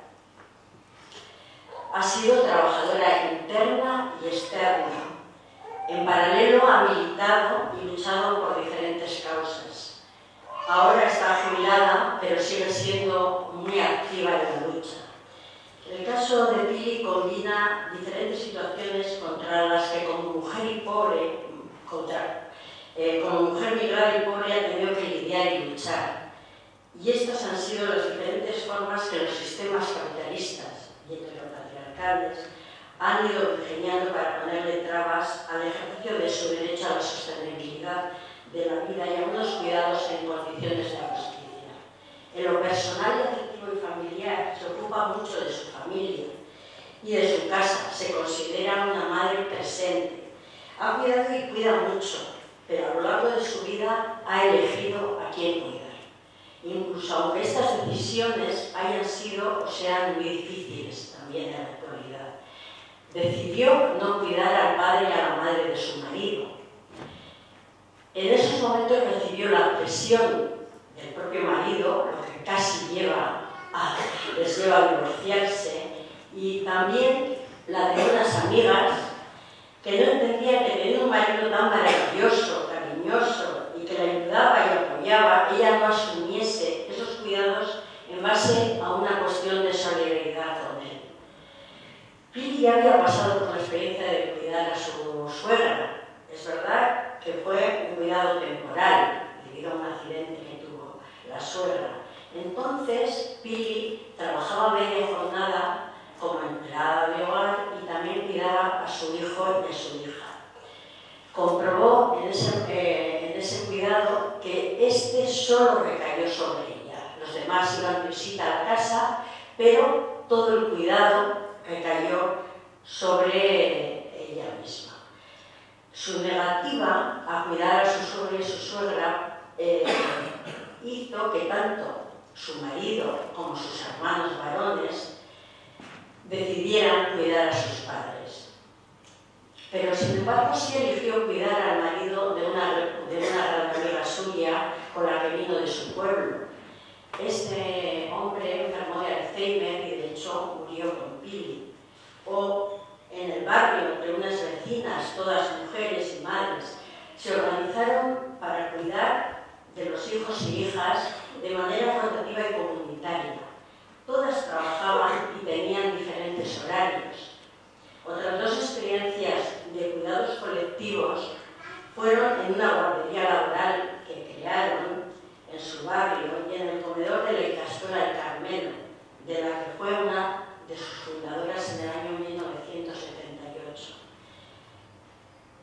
[SPEAKER 10] Ha sido trabajadora interna y externa. En paralelo ha militado y luchado por diferentes causas. Ahora está jubilada, pero sigue siendo muy activa en la lucha. El caso de Pili combina diferentes situaciones contra las que como mujer y pobre, como mujer migrada y pobre ha tenido que lidiar y luchar. Y estas han sido las diferentes formas que los sistemas capitalistas y heteropatriarcales han ido ingeniando para ponerle trabas al ejercicio de su derecho a la sostenibilidad de la vida y a unos cuidados en condiciones de justicia. En lo personal y afectivo y familiar se ocupa mucho de su familia y de su casa, se considera una madre presente. Ha cuidado y cuida mucho, pero a lo largo de su vida ha elegido a quién cuidar. Incluso aunque estas decisiones hayan sido o sean muy difíciles también en la actualidad. Decidió no cuidar al padre y a la madre de su marido. En esos momentos recibió la presión del propio marido, lo que casi les lleva a divorciarse, y también la de unas amigas que no entendían que teniendo un marido tan maravilloso, cariñoso y que la ayudaba y apoyaba, ella no asumiese esos cuidados en base a una cuestión de solidaridad con él. Pili ya había pasado por la experiencia de cuidar a su suegra. Es verdad que fue un cuidado temporal debido a un accidente que tuvo la suegra. Entonces, Pili trabajaba media jornada como empleada de hogar y también cuidaba a su hijo y a su hija. Comprobó en ese cuidado que este solo recayó sobre ella. Los demás iban de visita a la casa, pero todo el cuidado recayó sobre ella misma. Su negativa a cuidar a su suegro y a su suegra hizo que tanto su marido como sus hermanos varones decidieran cuidar a sus padres. Pero sin embargo sí eligió cuidar al marido de una gran amiga suya con la que vino de su pueblo. Este hombre enfermó de Alzheimer y de hecho murió con Pili. O en el barrio, entre unas vecinas, todas mujeres y madres, se organizaron para cuidar de los hijos y hijas de manera rotativa y comunitaria. Todas trabajaban y tenían diferentes horarios. Otras dos experiencias de cuidados colectivos fueron en una guardería laboral que crearon en su barrio y en el comedor de la Icastora del Carmelo, de la que fue una de sus fundadoras en el año 1978.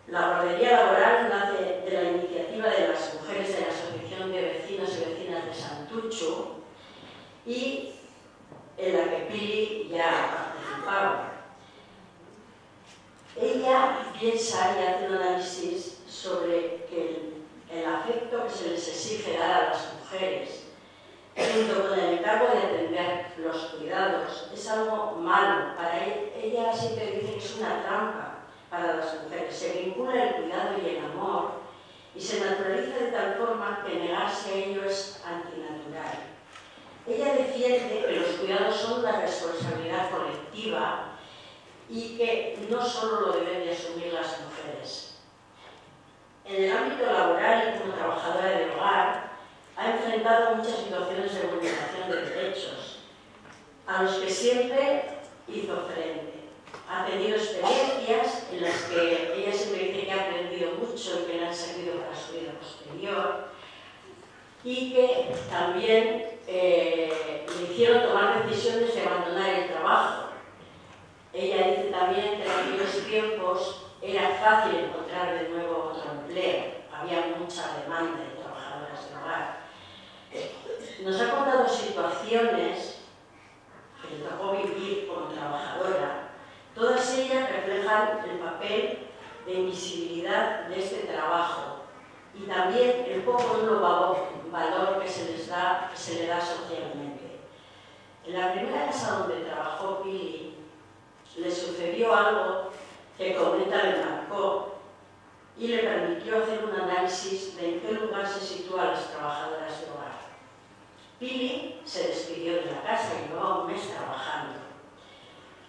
[SPEAKER 10] La guardería laboral nace de la iniciativa de las mujeres de la Asociación de Vecinos y Vecinas de Santuchu y en la que Pili ya participaba. Ella piensa y hace un análisis sobre que el afecto que se les exige dar a las mujeres, junto con el encargo de atender los cuidados, es algo malo. Para ella siempre dice que es una trampa para las mujeres. Se vincula el cuidado y el amor y se naturaliza de tal forma que negarse a ello es antinatural. Ella defiende que los cuidados son una responsabilidad colectiva y que no solo lo deben de asumir las mujeres. En el ámbito laboral y como trabajadora del hogar, ha enfrentado muchas situaciones de vulneración de derechos, a los que siempre hizo frente. Ha tenido experiencias en las que ella siempre dice que ha aprendido mucho y que le han servido para su vida posterior y que también le hicieron tomar decisiones de abandonar el trabajo. Ella dice también que en aquellos tiempos era fácil encontrar de nuevo otro empleo, había mucha demanda de trabajadoras de hogar. Nos ha contado situaciones que le tocó vivir como trabajadora. Todas ellas reflejan el papel de invisibilidad de este trabajo y también el poco valor que se le da socialmente. En la primera casa donde trabajó Pili, le sucedió algo que comenta le marcó y le permitió hacer un análisis de en qué lugar se sitúan las trabajadoras de hogar. Pili se despidió de la casa y llevaba un mes trabajando.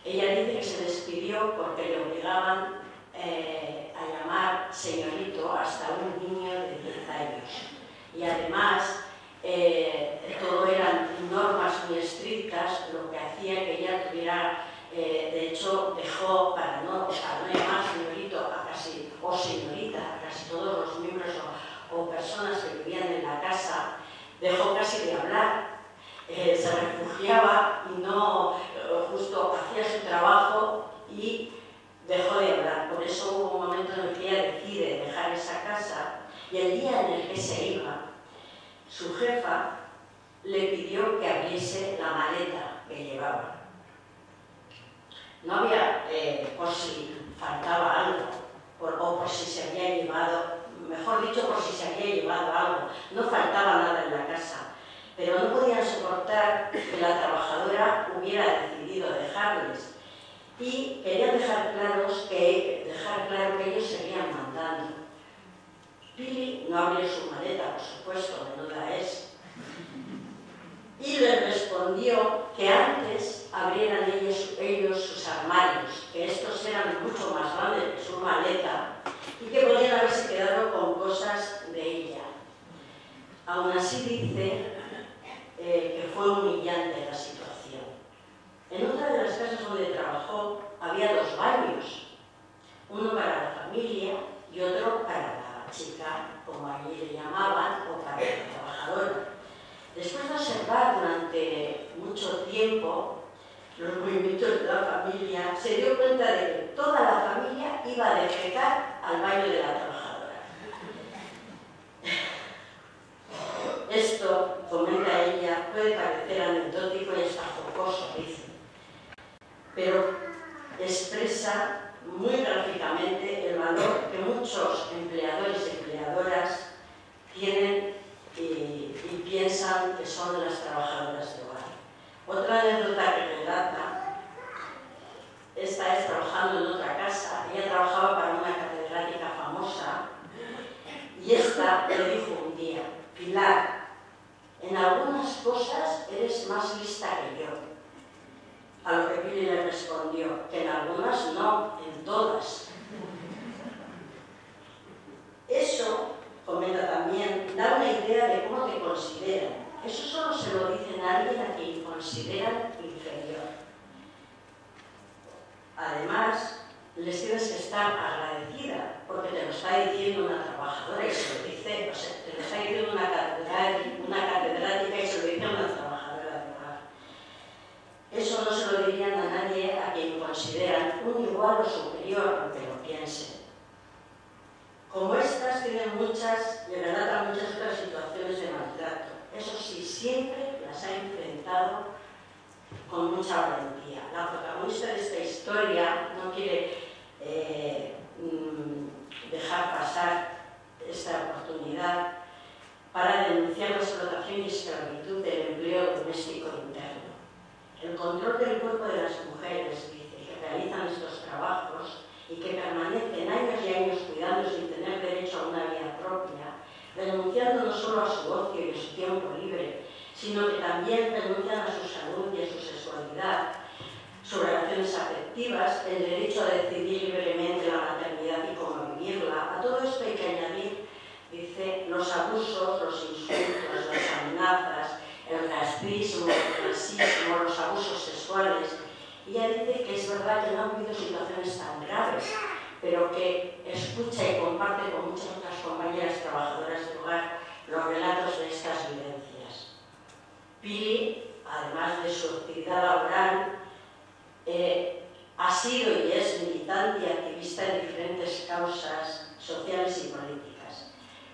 [SPEAKER 10] Ella dice que se despidió porque le obligaban a llamar señorito hasta un niño de 10 años. Y además, todo eran normas muy estrictas, lo que hacía que ella tuviera, de hecho, dejó para no llamar señorito a casi, o señorita a casi todos los miembros o personas que vivían en la casa, dejó casi de hablar. Se refugiaba y no justo hacía su trabajo y dejó de hablar. Por eso hubo un momento en el que ella decide dejar esa casa y el día en el que se iba, su jefa le pidió que abriese la maleta que llevaba. No había, por si faltaba algo, o por si se había llevado, mejor dicho, por si se había llevado algo. No faltaba nada en la casa, pero no podían soportar que la trabajadora hubiera decidido dejarles. Y querían dejar claro que ellos seguían mandando. Pili no abrió su maleta, por supuesto, menuda es. Y le respondió que antes abrieran ellos sus armarios, que estos eran mucho más grandes que su maleta y que podían haberse quedado con cosas de ella. Aún así dice que fue humillante la situación. En otra de las casas donde trabajó había 2 baños, uno para la familia y otro para la chica, como allí le llamaban, o para la trabajadora. Después de observar durante mucho tiempo los movimientos de la familia, se dio cuenta de que toda la familia iba a defecar al baño de la trabajadora. Esto, comenta ella, puede parecer anecdótico y hasta jocoso, dice, pero expresa muy gráficamente el valor que muchos empleadores y empleadoras tienen y piensan que son las trabajadoras de hogar. Otra anécdota que relata, esta es trabajando en otra casa, ella trabajaba para una catedrática famosa y esta le dijo un día: Pilar, en algunas cosas eres más lista que yo. A lo que Pili le respondió que en algunas no, en todas. Eso, comenta también, da una idea de cómo te consideran. Eso solo se lo dicen a alguien a quien consideran inferior. Además, les tienes que estar agradecida porque te lo está diciendo una trabajadora y se lo dice, o sea, te lo está diciendo una catedrática y se lo dice a una trabajadora de hogar. Eso no se lo dirían a nadie a quien consideran un igual o superior, aunque lo piensen. Como estas tienen muchas, y relatan muchas otras situaciones de maltrato. Eso sí, siempre las ha enfrentado con mucha valentía. La protagonista de esta historia no quiere dejar pasar esta oportunidad para denunciar la explotación y esclavitud del empleo doméstico interno. El control del cuerpo de las mujeres, dice, que realizan estos trabajos y que permanecen años y años cuidando sin tener derecho a una vida propia, renunciando no solo a su ocio y a su tiempo libre, sino que también renuncian a su salud y a su sexualidad, sus relaciones afectivas, el derecho a decidir libremente la maternidad y cómo vivirla. A todo esto hay que añadir, dice, los abusos, los insultos, las amenazas, el racismo, el clasismo, los abusos sexuales. Y ella dice que es verdad que no ha habido situaciones tan graves, pero que escucha y comparte con muchas otras compañeras trabajadoras del hogar los relatos de estas vivencias. Pili, además de su actividad laboral, ha sido y es militante y activista en diferentes causas sociales y políticas.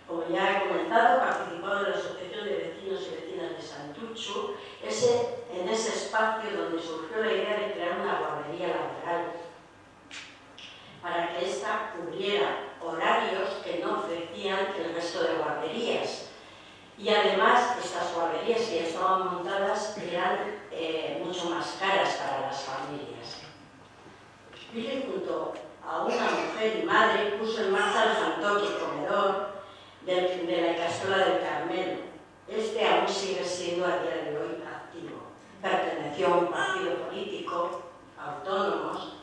[SPEAKER 10] Como ya he comentado, participó de la Asociación de Vecinos y Vecinas de Santuchu, en ese espacio donde surgió la idea de crear una guardería laboral para que ésta cubriera horarios que no ofrecían el resto de guarderías. Y además, estas guarderías que ya estaban montadas eran mucho más caras para las familias. Pili, junto a una mujer y madre, puso en marcha el Fantoque Comedor de la Ikastola del Carmelo. Este aún sigue siendo a día de hoy activo. Perteneció a un partido político, Autónomos,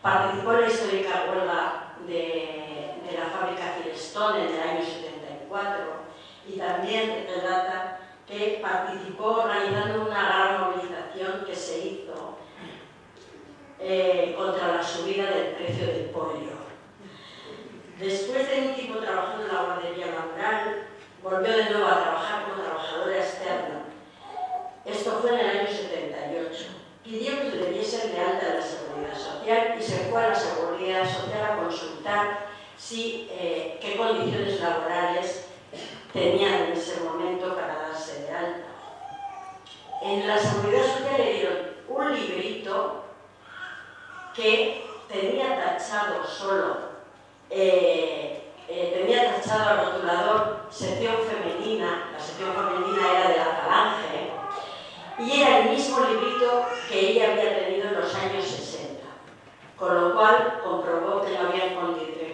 [SPEAKER 10] participó en la histórica huelga de la fábrica Firestone en el año 74 y también relata que participó organizando una gran movilización que se hizo contra la subida del precio del pollo. Después de un tiempo trabajando en la guardería laboral, volvió de nuevo a trabajar como trabajadora externa. Esto fue en el año 78. Pidió que le diesen de alta la Seguridad Social y se fue a la Seguridad Social a consultar qué condiciones laborales tenían en ese momento para darse de alta. En la Seguridad Social le dieron un librito que tenía tachado solo, tenía tachado al rotulador sección femenina, la sección femenina era de la Falange, y era el mismo librito que ella había tenido en los años 60, con lo cual comprobó que no habían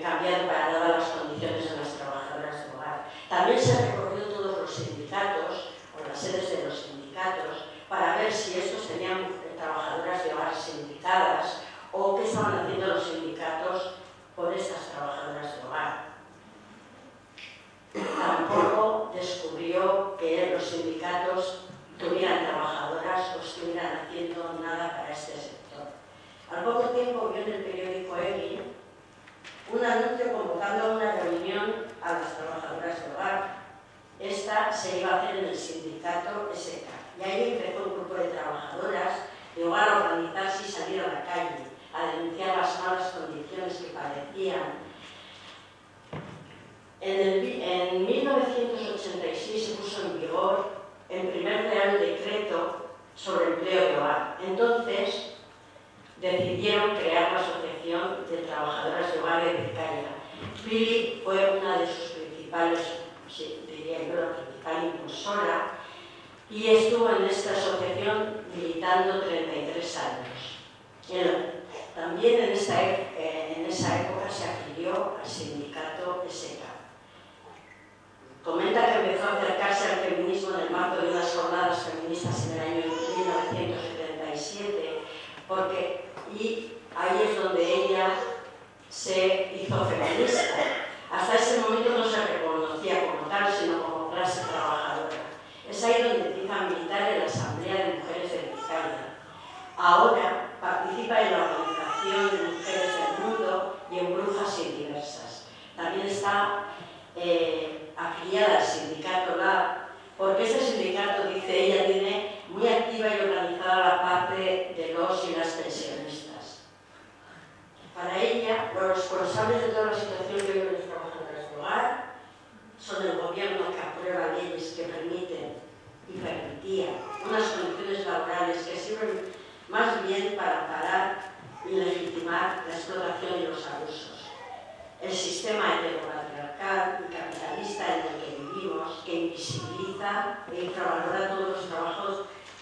[SPEAKER 10] cambiado para nada las condiciones de las trabajadoras de hogar. También se recorrió todos los sindicatos, o las sedes de los sindicatos, para ver si estos tenían trabajadoras de hogar sindicadas o qué estaban haciendo los sindicatos por estas trabajadoras de hogar. Tampoco descubrió que los sindicatos tuvieran trabajadoras o estuvieran haciendo nada para este sector. Al poco tiempo vio en el periódico Egui un anuncio convocando a una reunión a las trabajadoras de hogar. Esta se iba a hacer en el sindicato SK. Y ahí empezó un grupo de trabajadoras de hogar a organizarse y salir a la calle, a denunciar las malas condiciones que padecían. En 1986 se puso en vigor el primer Real Decreto sobre empleo de hogar. Entonces decidieron crear la Asociación de Trabajadoras de Hogar de Becaria. Pili fue una de sus principales, diría yo, la principal impulsora, y estuvo en esta asociación militando 33 años. También en esa época se afilió al sindicato SK. Comenta que empezó a acercarse al feminismo en el marco de unas jornadas feministas en el año 1977, y ahí es donde ella se hizo feminista. Hasta ese momento no se reconocía como tal, sino como clase trabajadora. Es ahí donde empieza a militar en la Asamblea de Mujeres de Vizcaya. Ahora participa en la Organización de Mujeres del Mundo y en Brujas y Diversas. También está afiliada al sindicato LAB, porque este sindicato, dice ella, tiene muy activa y organizada la parte de los y las pensionistas. Para ella, los responsables de toda la situación que viven los trabajadores de hogar son el gobierno, que aprueba leyes que permiten y permitían unas condiciones laborales que sirven más bien para parar y legitimar la explotación y los abusos. El sistema heteropatriarcal y capitalista en el que vivimos, que invisibiliza e infravalora todos los trabajos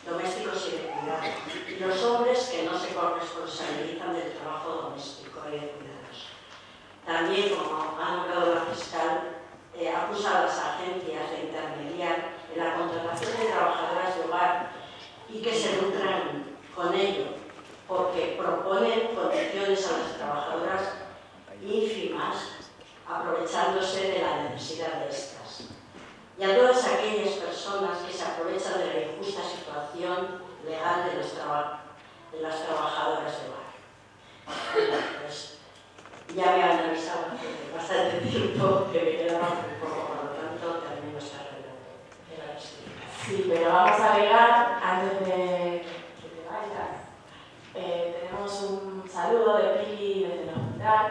[SPEAKER 10] domésticos y de cuidado, y los hombres que no se corresponsabilizan del trabajo doméstico y de cuidados. También, como ha nombrado la fiscal, acusa a las agencias de intermediar en la contratación de trabajadoras de hogar y que se lucran con ello, porque proponen condiciones a las trabajadoras ínfimas, aprovechándose de la necesidad de estas. Y a todas aquellas personas que se aprovechan de la injusta situación legal de las trabajadoras de hogar. Pues ya me han avisado hace bastante tiempo que me quedaba un poco, por lo tanto termino esta relato.
[SPEAKER 1] Sí, pero vamos a agregar, antes de que te vayas, tenemos un saludo de Pili desde el hospital,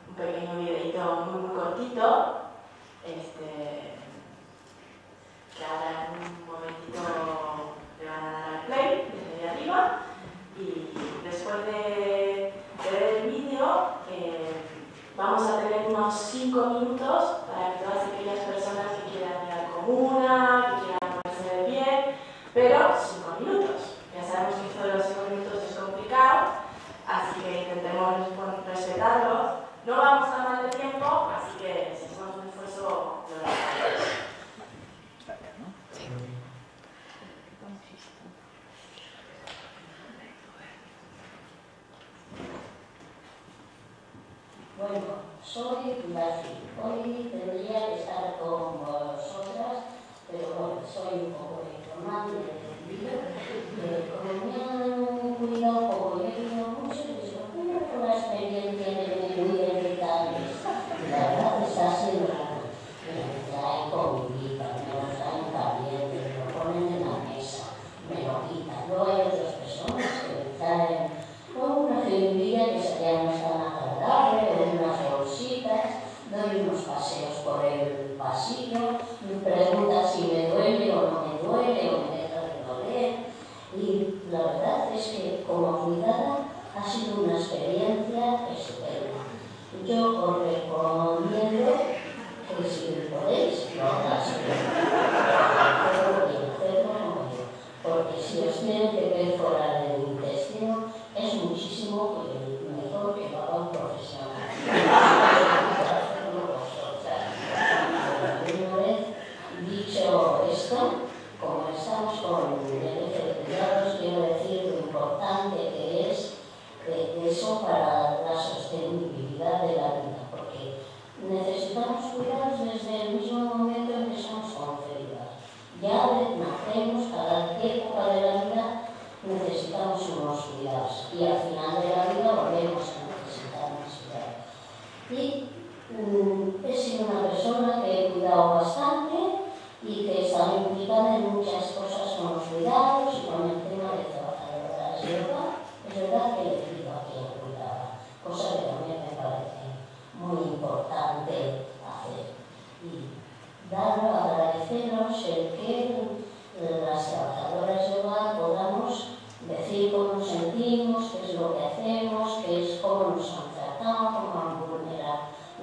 [SPEAKER 1] un pequeño videito muy cortito, que ahora en un momentito le van a dar play desde arriba, y después de ver el vídeo vamos a tener unos 5 minutos para que todas aquellas personas que quieran ir al que si hacemos un esfuerzo lo logramos.
[SPEAKER 11] Bueno, soy Daci. Hoy tendría que estar con vosotras, pero bueno, soy un poco informante del vídeo. Como me han cuidado un poco, yo he visto mucho, y digo, ¿cómo fue la experiencia de vivir en Italia? La verdad está siendo raro. Me traen comidita, me lo traen caliente, me lo ponen en la mesa, me lo quitan. Luego hay otras personas que me traen una jeringuilla que sería no es tan agradable, o unas bolsitas, doy unos paseos por el pasillo, me preguntan si me duele o no me duele, o me deja de doler. Y la verdad es que como cuidada ha sido una experiencia estupenda. Yo os recomiendo que si podéis, lo hagáis. Porque si os tienen que perforar el intestino, es muchísimo mejor que lo haga un profesional. Una vez dicho esto, como estamos con el eje de cuidados, quiero decir lo importante que es eso para la sostenibilidad de la vida, porque necesitamos cuidados desde el mismo momento en que somos concebidas. Ya nacemos, cada época de la vida necesitamos unos cuidados y al final de la vida volvemos a necesitar unos cuidados. Y he sido una persona que he cuidado bastante y que está implicada en muchas cosas con los cuidados y con el tema de trabajadoras de hogar. Es verdad que le pido a quien cuidaba, cosa que también me parece muy importante hacer. Y agradeceros el que las trabajadoras de hogar podamos decir cómo nos sentimos, qué es lo que hacemos, qué es cómo nos han tratado, cómo han vulnerado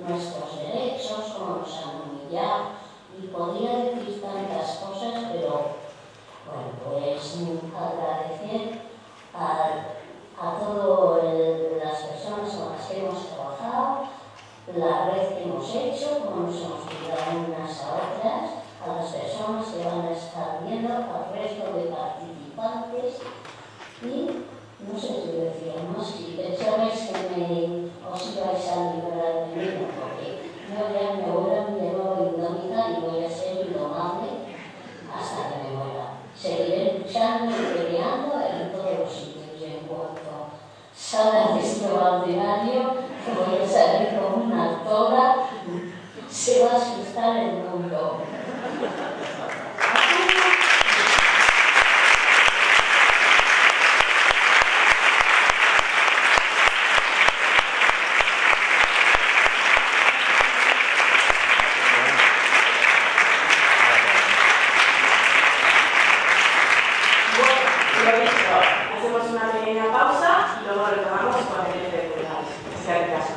[SPEAKER 11] nuestros derechos, cómo nos han humillado. Y podría decir tantas cosas, pero bueno, pues agradecer a todas las personas con las que hemos trabajado, la red que hemos hecho, cómo nos hemos cuidado unas a otras, a las personas que van a estar viendo, al resto de participantes y no sé si decíamos, si pensabais que os ibais a liberar de mí, porque yo ya me voy a mi indómita y voy a ser indomable hasta que me muera. Seguiré luchando y peleando en todos los sitios y en cuanto salga de este balneario, voy a salir como una actora, se va a asustar el mundo.
[SPEAKER 1] Hacemos una pequeña pausa y luego retomamos con el eje de cuidados. Sea el caso.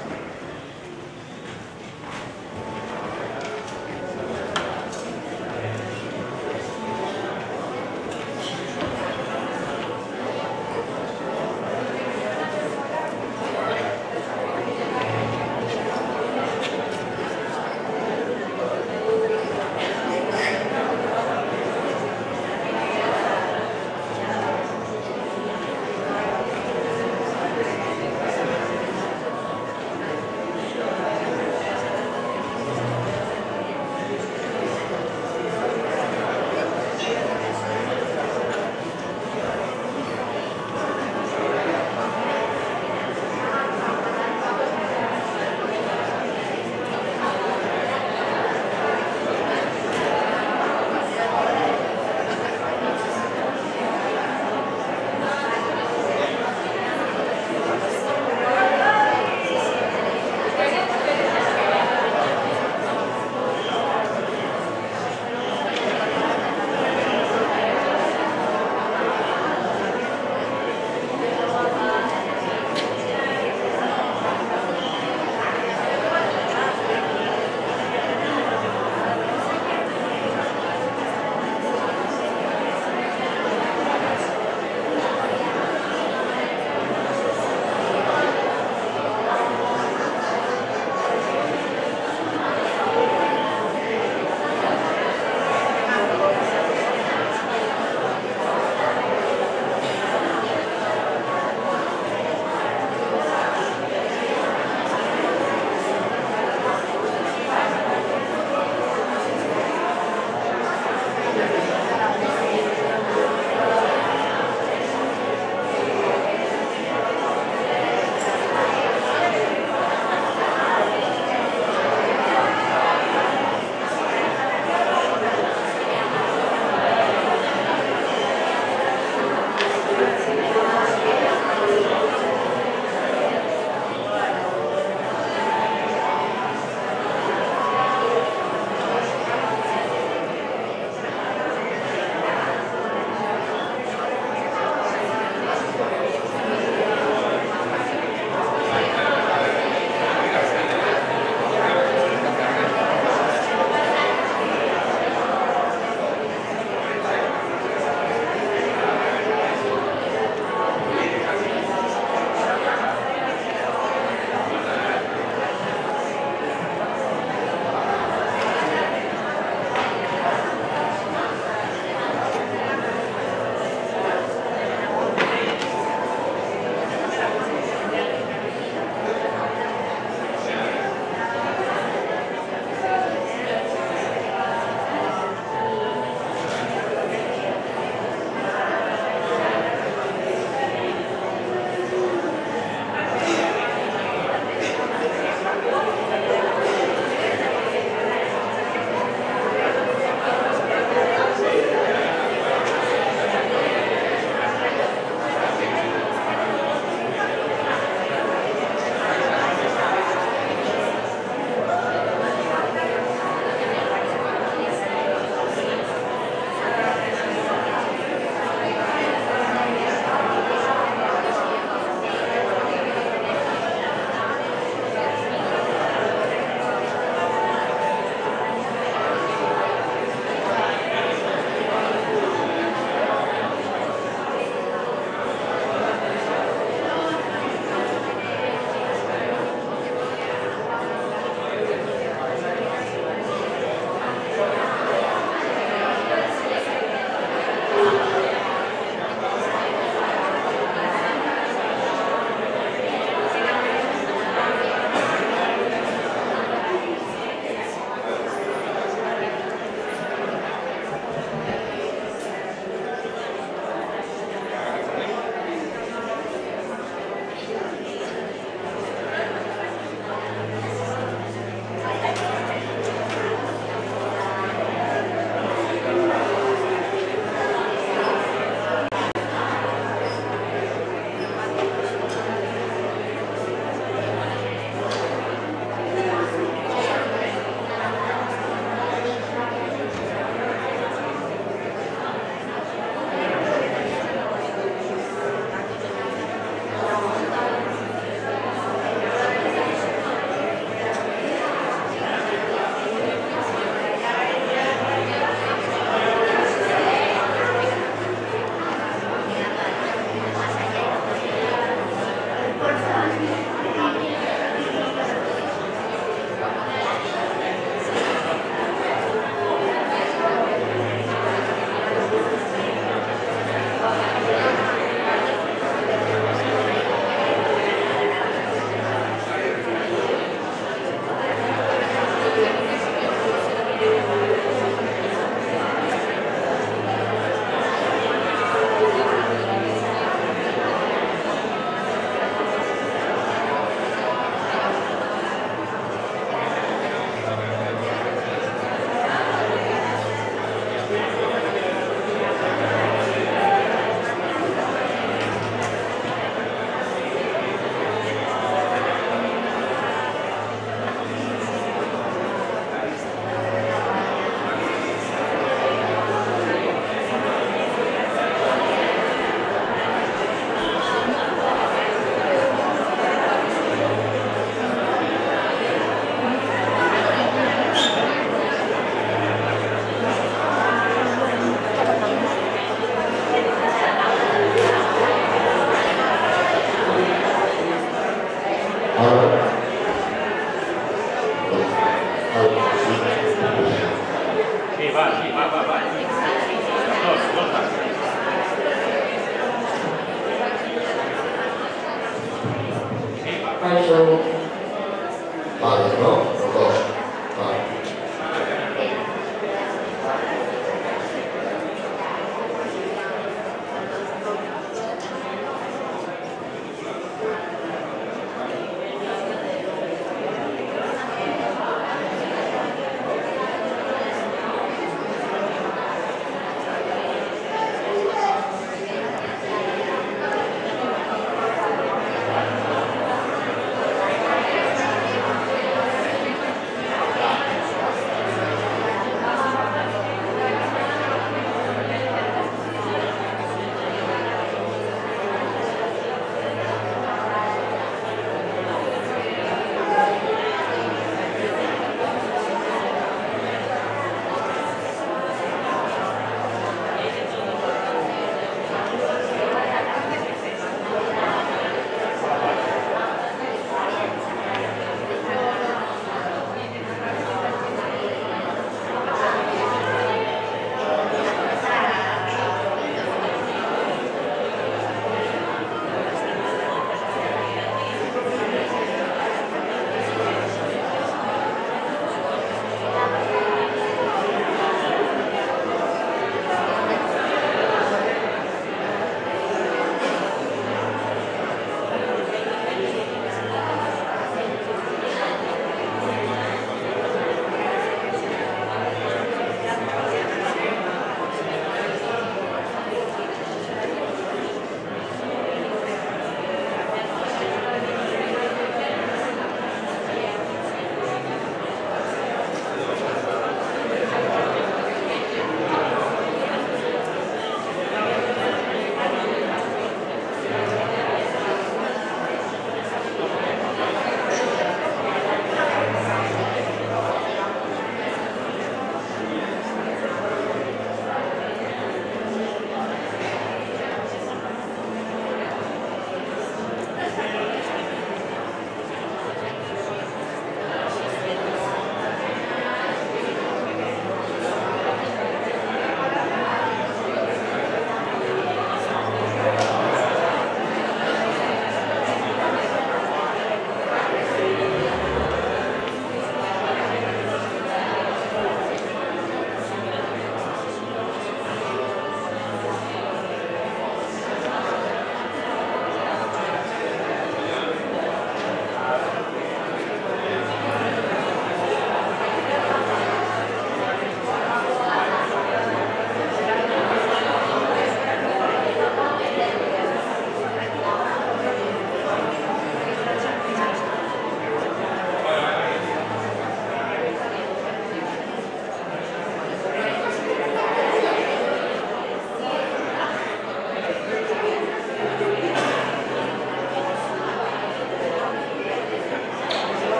[SPEAKER 12] Sí, va. Dos.
[SPEAKER 13] Vale, ¿no? Los dos. Vale.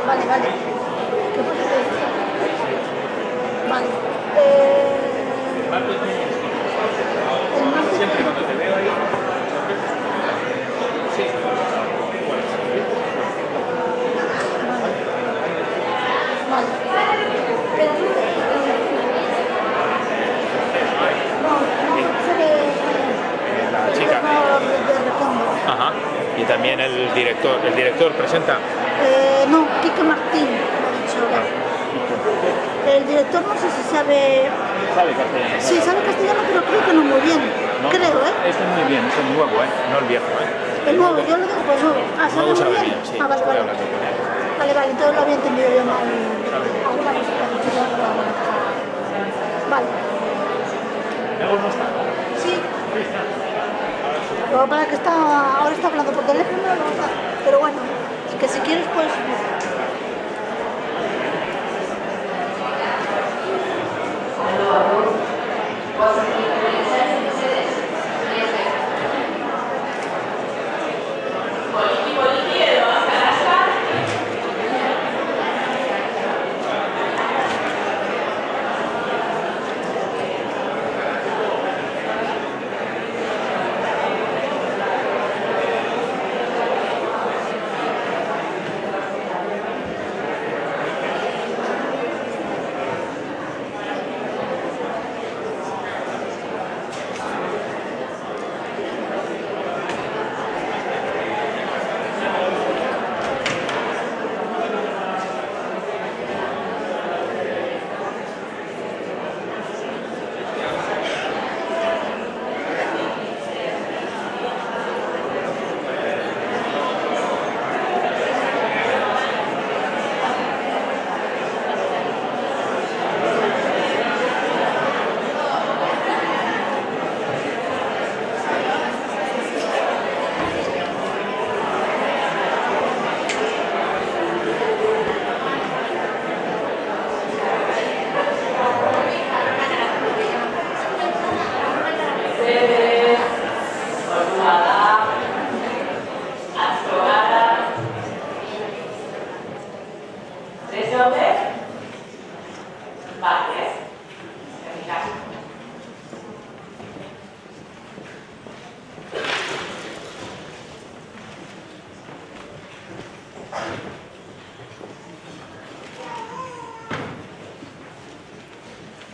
[SPEAKER 14] Vale, vale. ¿Qué puedes decir? Vale. El martes.
[SPEAKER 12] Siempre cuando te veo ahí. Sí.
[SPEAKER 14] Vale. Pero tú.
[SPEAKER 12] La chica. Ajá. Y también el director. ¿El director presenta?
[SPEAKER 14] No, Quique Martín, lo ha dicho. El director no sé si sabe...
[SPEAKER 12] Sabe castellano.
[SPEAKER 14] Sí, sabe castellano, pero creo que no muy bien.
[SPEAKER 12] ¿No?
[SPEAKER 14] Creo, ¿eh?
[SPEAKER 12] Este es muy bien, este es nuevo, ¿eh? No el viejo, ¿eh?
[SPEAKER 14] El nuevo, yo lo digo pues nuevo. Ah, ¿sabe
[SPEAKER 12] Nuevo
[SPEAKER 14] muy
[SPEAKER 12] sabe
[SPEAKER 14] bien?
[SPEAKER 12] bien, sí.
[SPEAKER 14] Ah, vale,
[SPEAKER 12] Estoy
[SPEAKER 14] vale.
[SPEAKER 12] hablando con él.
[SPEAKER 14] Vale, vale, entonces lo había entendido yo mal. Alguna cosa que ha dicho yo no. Vale.
[SPEAKER 12] ¿No está?
[SPEAKER 14] Sí. Lo que pasa es que ahora está hablando por teléfono, no está. Pero bueno, es que si quieres pues...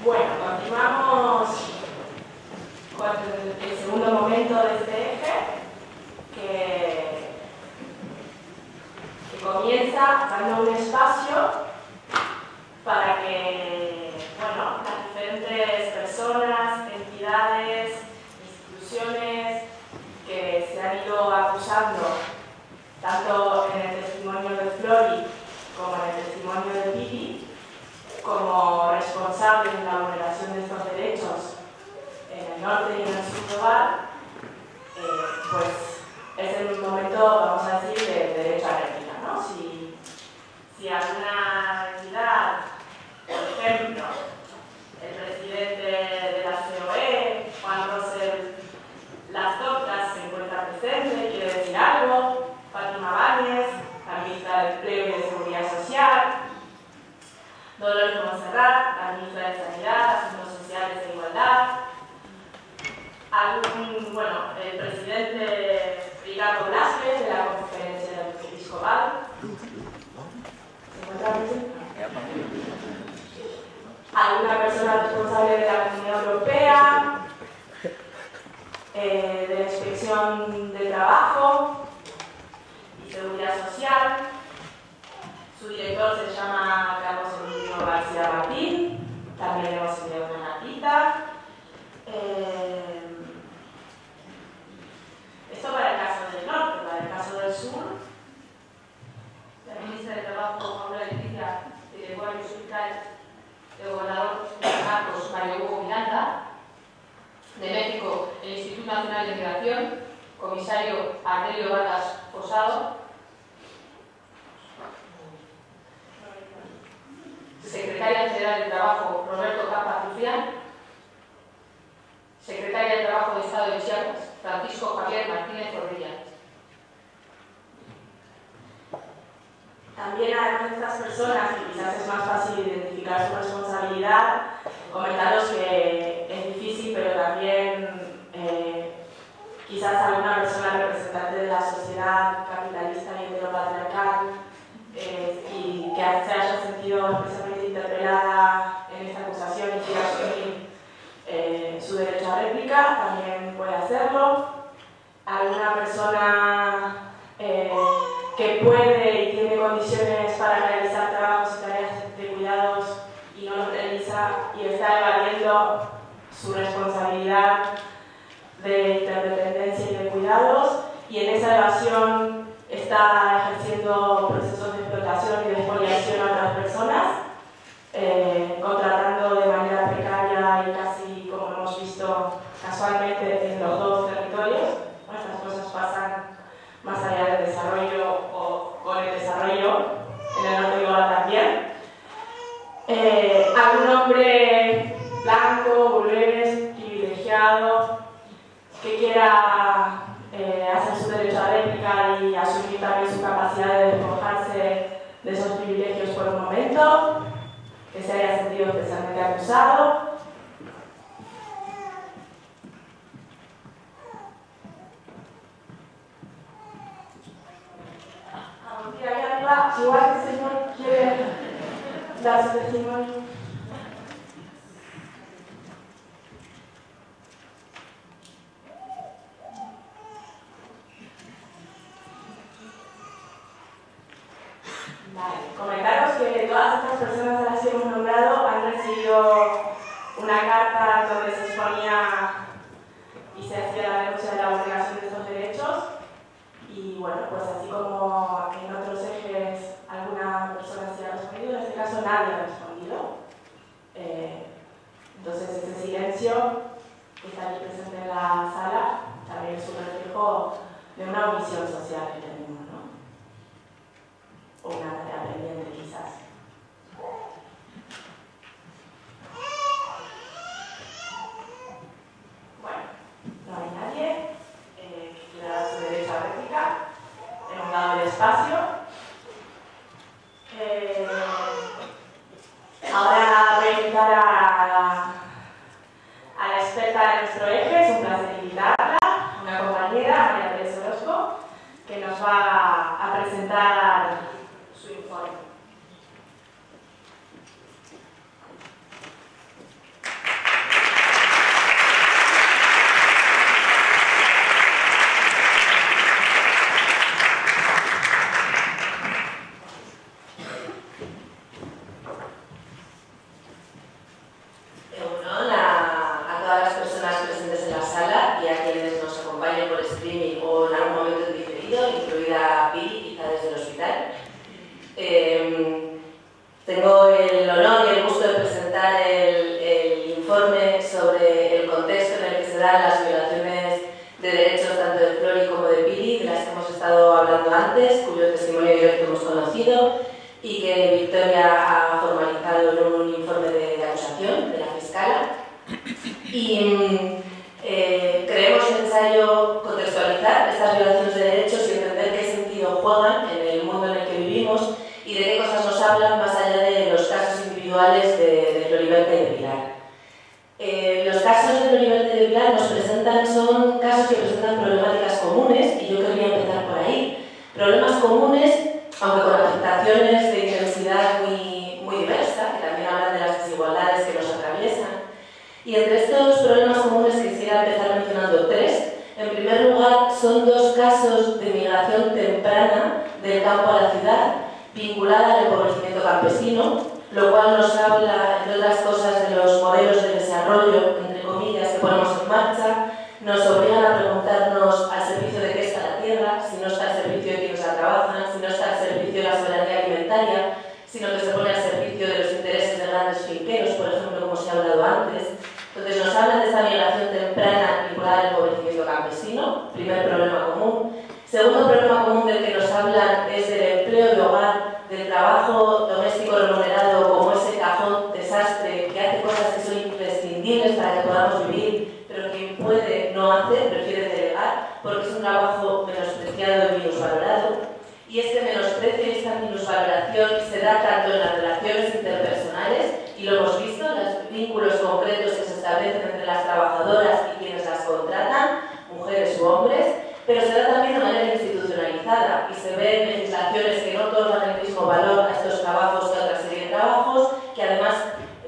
[SPEAKER 1] Bueno, continuamos con el segundo momento de este eje, que comienza dando un espacio para que, bueno, las diferentes personas, entidades, instituciones que se han ido acusando, tanto en el testimonio de Flori como en el testimonio de Pili, como responsables de la vulneración de estos derechos en el norte y en el sur global, pues es el momento, vamos a decir, de derecho a réplica, ¿no? Si alguna entidad, por ejemplo, el presidente de la COE, Juan Rosell Las Doctas, se encuentra presente, quiere decir algo, Fátima Báñez, la ministra de Empleo y de Seguridad Social, Dolores Montserrat, la ministra de Sanidad, Asuntos Sociales e Igualdad, el presidente Ricardo Blasquez de la Conferencia Episcopal. ¿Se encuentra presente? Alguna persona responsable de la Comunidad Europea, de la Inspección de Trabajo y Seguridad Social. Su director se llama Carlos Emilio García Martín, también hemos enviado una notita. Esto para el caso del norte, para el caso del sur.
[SPEAKER 7] La ministra de Trabajo, Paula Leticia, director hospital, el gobernador de Marcos, Mario Hugo Miranda. De México, el Instituto Nacional de Migración, comisario Arnelio Vargas Posado. General de Trabajo Roberto Capa Zufián, Secretaria de Trabajo de Estado de Chiapas, Francisco Javier Martínez Zorrilla.
[SPEAKER 1] También, además de estas personas, que quizás es más fácil identificar su responsabilidad, comentaros que es difícil, pero también quizás alguna persona representante de la sociedad capitalista y heteropatriarcal y que se haya sentido especialmente interpelada en esta acusación y quiera asumir su derecho a réplica, también puede hacerlo. Alguna persona que puede y tiene condiciones para realizar trabajos y tareas de cuidados y no los realiza y está evadiendo su responsabilidad de interdependencia y de cuidados, y en esa evasión está ejerciendo procesos de explotación y de expoliación a otras personas, contratando de manera precaria y casi, como hemos visto casualmente en los dos territorios. Estas cosas pasan más allá del desarrollo o con el desarrollo en el norte de Iguala también. Algún hombre blanco, burgués, privilegiado, que quiera hacer su derecho a réplica y asumir también su capacidad de despojarse de esos privilegios por un momento, que se haya sentido especialmente acusado. Mira, ahí arriba, igual que el señor quiere dar su testimonio. Vale, comentaros que todas estas personas a las que hemos nombrado han recibido una carta donde se exponía y se hacía la denuncia de la vulneración de estos derechos. Y bueno, pues así como en otros ejes alguna persona sí ha respondido, en este caso nadie ha respondido. Entonces ese silencio que está aquí presente en la sala también es un reflejo de una omisión social que tenemos, ¿no? O una tarea pendiente quizás. Bueno, no hay nadie que quiera dar su derecho a réplica. Hemos dado el espacio. Ahora voy a invitar a la experta de nuestro eje, es un placer invitarla, una compañera, María Teresa Orozco, que nos va a presentar su informe.
[SPEAKER 5] A todas las personas presentes en la sala y a quienes nos acompañen por streaming o en algún momento diferido, incluida Pili, quizá desde el hospital. Tengo el honor y el gusto de presentar el informe sobre el contexto en el que se dan las violaciones de derechos tanto de Flori como de Pili, de las que hemos estado hablando antes, cuyo testimonio directo hemos conocido y que Victoria ha formalizado en un informe de acusación de la fiscala. Y creemos necesario contextualizar estas violaciones de derechos y entender qué sentido juegan en el mundo en el que vivimos y de qué cosas nos hablan más allá de los casos individuales de Floribelta y de Pilar. Los casos de Floribelta y de Pilar son casos que presentan problemáticas comunes y yo querría empezar por ahí. Problemas comunes, aunque con afectaciones de intensidad muy diversa, que también hablan de las desigualdades que nos atraviesan. Y entre estos problemas comunes quisiera empezar mencionando tres. En primer lugar, son dos casos de migración temprana del campo a la ciudad, vinculada al empobrecimiento campesino, lo cual nos habla, entre otras cosas, de los modelos de desarrollo, entre comillas, que ponemos en marcha, nos obligan a preguntarnos al servicio de qué está la tierra, si no está al servicio de quienes la trabajan, si no está al servicio de la soberanía alimentaria, sino que se pone al servicio de los intereses de grandes finqueros, por ejemplo, como se ha hablado antes. Entonces nos hablan de esta migración temprana vinculada al empobrecimiento campesino, primer problema común. Segundo problema común del que nos hablan es del empleo de hogar, del trabajo doméstico remunerado como ese cajón desastre
[SPEAKER 15] podamos vivir, pero quien puede no hace, prefiere delegar, porque es un trabajo menospreciado y minusvalorado. Y este menosprecio y esta minusvaloración se da tanto en las relaciones interpersonales, y lo hemos visto, en los vínculos concretos que se establecen entre las trabajadoras y quienes las contratan, mujeres u hombres, pero se da también de manera institucionalizada y se ven legislaciones que no otorgan el mismo valor a estos trabajos que a otra serie de trabajos, que además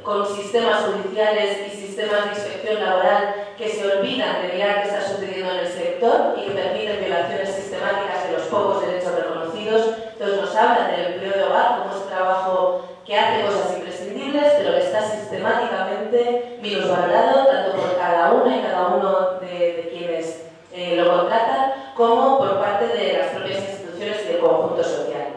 [SPEAKER 15] con sistemas judiciales y sistemas de inspección laboral que se olvidan de mirar qué está sucediendo en el sector y que permiten violaciones sistemáticas de los pocos derechos reconocidos. Entonces nos hablan del empleo de hogar como ese trabajo que hace cosas imprescindibles, pero que está sistemáticamente minusvalorado tanto por cada una y cada uno de quienes lo contratan, como por parte de las propias instituciones y del conjunto social.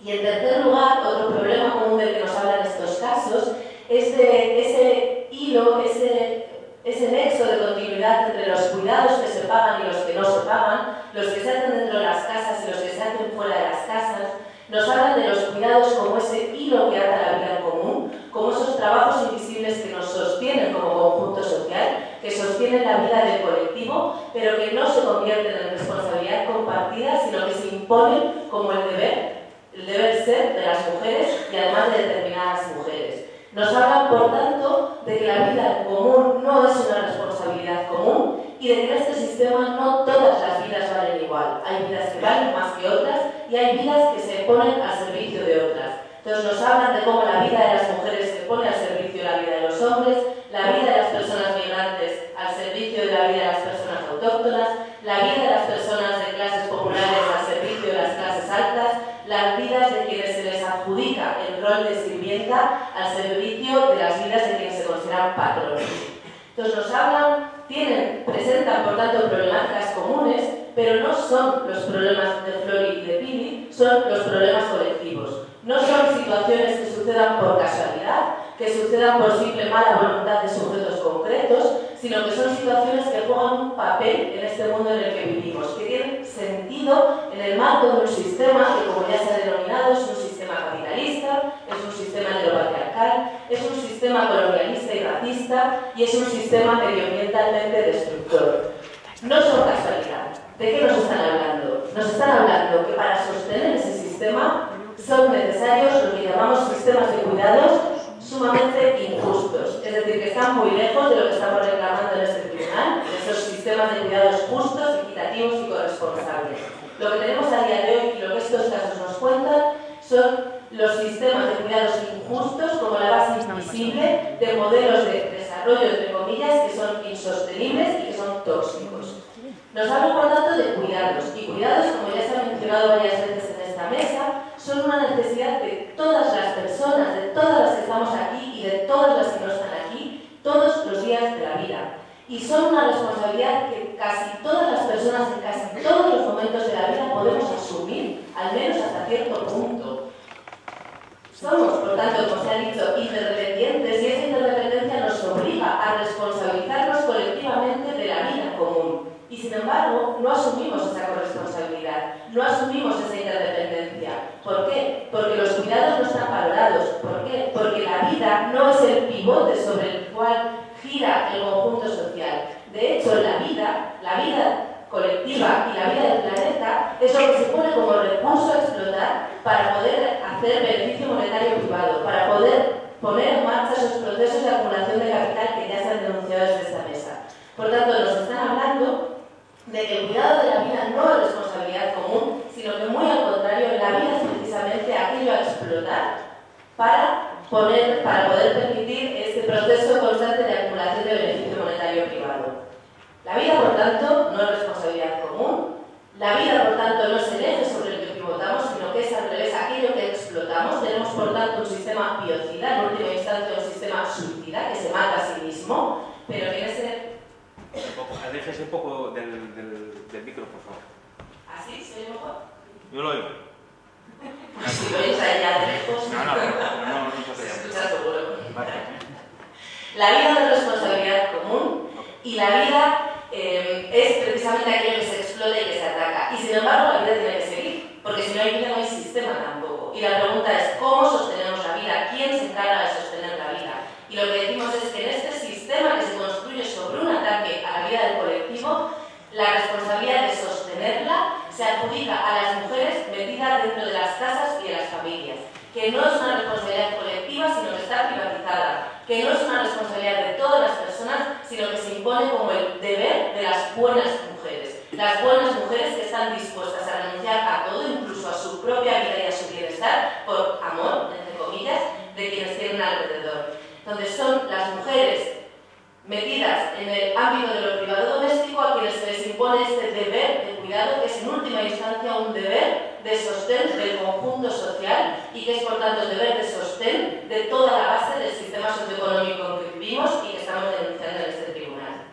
[SPEAKER 15] Y en tercer lugar, otro problema común del que nos hablan estos casos es de ese hilo, ese nexo de continuidad entre los cuidados que se pagan y los que no se pagan, los que se hacen dentro de las casas y los que se hacen fuera de las casas. Nos hablan de los cuidados como ese hilo que ata la vida en común, como esos trabajos invisibles que nos sostienen como conjunto social, que sostienen la vida del colectivo, pero que no se convierten en responsabilidad compartida, sino que se imponen como el deber ser de las mujeres y además de determinadas mujeres. Nos hablan, por tanto, de que la vida en común no es una responsabilidad común y de que en este sistema no todas las vidas valen igual. Hay vidas que valen más que otras y hay vidas que se ponen al servicio de otras. Entonces nos hablan de cómo la vida de las mujeres se pone al servicio de la vida de los hombres, la vida de las personas migrantes al servicio de la vida de las personas autóctonas, la vida de las personas de clases populares al servicio de las clases altas, las vidas de quienes se les adjudica el rol de sirvienta al servicio de las vidas de quienes se consideran patronos. Entonces nos hablan, presentan por tanto problemáticas comunes, pero no son los problemas de Flori y de Pili, son los problemas colectivos. No son situaciones que sucedan por casualidad, que sucedan por simple mala voluntad de sujetos concretos, sino que son situaciones que juegan un papel en este mundo en el que vivimos, que tienen sentido en el marco de un sistema que, como ya se ha denominado, es un sistema capitalista, es un sistema heteropatriarcal, es un sistema colonialista y racista y es un sistema medioambientalmente destructor. No son casualidad. ¿De qué nos están hablando? Nos están hablando que para sostener ese sistema son necesarios lo que llamamos sistemas de cuidados sumamente injustos, es decir, que están muy lejos de lo que estamos reclamando en este tribunal, de esos sistemas de cuidados justos, equitativos y corresponsables. Lo que tenemos a día de hoy y lo que estos casos nos cuentan son los sistemas de cuidados injustos como la base invisible de modelos de desarrollo, entre comillas, que son insostenibles y que son tóxicos. Nos hablan, por tanto, de cuidados, y cuidados, como ya se ha mencionado varias veces en esta mesa, son una necesidad de todas las personas, de todas las que estamos aquí y de todas las que no están aquí, todos los días de la vida. Y son una responsabilidad que casi todas las personas en casi todos los momentos de la vida podemos asumir, al menos hasta cierto punto. Somos, por tanto, como se ha dicho, interdependientes y esa interdependencia nos obliga a responsabilizarnos colectivamente de la vida común. Y sin embargo, no asumimos esa corresponsabilidad, no asumimos esa interdependencia. ¿Por qué? Porque los cuidados no están valorados. ¿Por qué? Porque la vida no es el pivote sobre el cual gira el conjunto social. De hecho, la vida colectiva y la vida del planeta es lo que se pone como recurso a explotar para poder hacer beneficio monetario privado, para poder poner en marcha esos procesos de acumulación de capital que ya se han denunciado desde esta mesa. Por tanto, nos están hablando de que el cuidado de la vida no es responsabilidad común, sino que muy al contrario, la vida es precisamente aquello a explotar para poder permitir este proceso constante de acumulación de beneficio monetario privado. La vida, por tanto, no es responsabilidad común, la vida, por tanto, no es el eje sobre el que pivotamos, sino que es al revés aquello que explotamos. Tenemos, por tanto, un sistema biocida, en última instancia un sistema suicida, que se mata a sí mismo, pero que en ese...
[SPEAKER 12] Aléjese un poco del micro, por favor.
[SPEAKER 15] ¿Así? ¿Se oye mejor?
[SPEAKER 12] Yo lo oigo.
[SPEAKER 15] Si lo oís allá de lejos...
[SPEAKER 12] No
[SPEAKER 15] se escucha seguro. Vale. La vida no es responsabilidad común y la vida es precisamente aquello que se explota y que se ataca. Y sin embargo, la vida tiene que seguir, porque si no hay vida no hay sistema tampoco. Y la pregunta es, ¿cómo sostenemos la vida? ¿Quién se encarga de sostener la vida? Y lo que decimos es que en este sistema que se construye responsabilidad colectiva, sino que está privatizada, que no es una responsabilidad de todas las personas, sino que se impone como el deber de las buenas mujeres que están dispuestas a renunciar a todo, incluso a su propia vida y a su bienestar, por amor, entre comillas, de quienes tienen alrededor. Entonces son las mujeres metidas en el ámbito de lo privado doméstico a quienes se les impone este deber de cuidado, que es en última instancia un deber de sostén del conjunto social y que es por tanto el deber de sostén de toda la base del sistema socioeconómico en que vivimos y que estamos denunciando en este tribunal.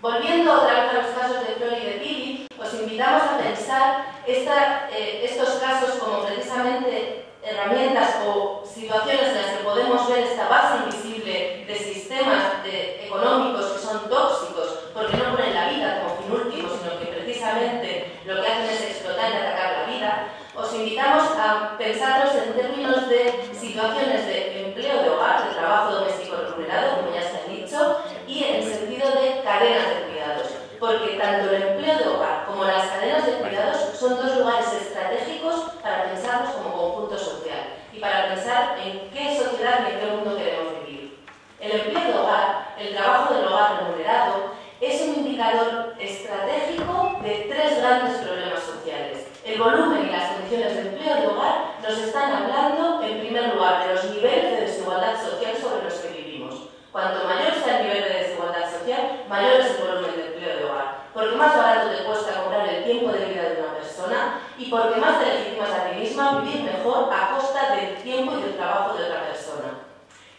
[SPEAKER 15] Volviendo otra vez a los casos de Flor y de Pili, os invitamos a pensar estos casos como precisamente herramientas o situaciones en las que podemos ver esta base invisible de sistemas económicos que son tóxicos porque no ponen la vida como fin último, sino que precisamente lo que hacen es explotar y atacar la vida. Os invitamos a pensarlos en términos de situaciones de empleo de hogar, de trabajo doméstico remunerado, como ya se ha dicho, y en sentido de cadenas de cuidados, porque tanto el empleo de hogar como las cadenas de cuidados son dos lugares estratégicos para pensarlos como conjunto social y para pensar en qué sociedad y en qué mundo queremos vivir. El empleo de hogar, el trabajo del hogar remunerado, es un indicador estratégico de tres grandes problemas sociales. El volumen y las condiciones de empleo de hogar nos están hablando, en primer lugar, de los niveles de desigualdad social sobre los que vivimos. Cuanto mayor sea el nivel de desigualdad social, mayor es el volumen de empleo de hogar, porque más barato te cuesta comprar el tiempo de vida de una persona y porque más te legitimas a ti misma vivir mejor a costa del tiempo y del trabajo de otra persona.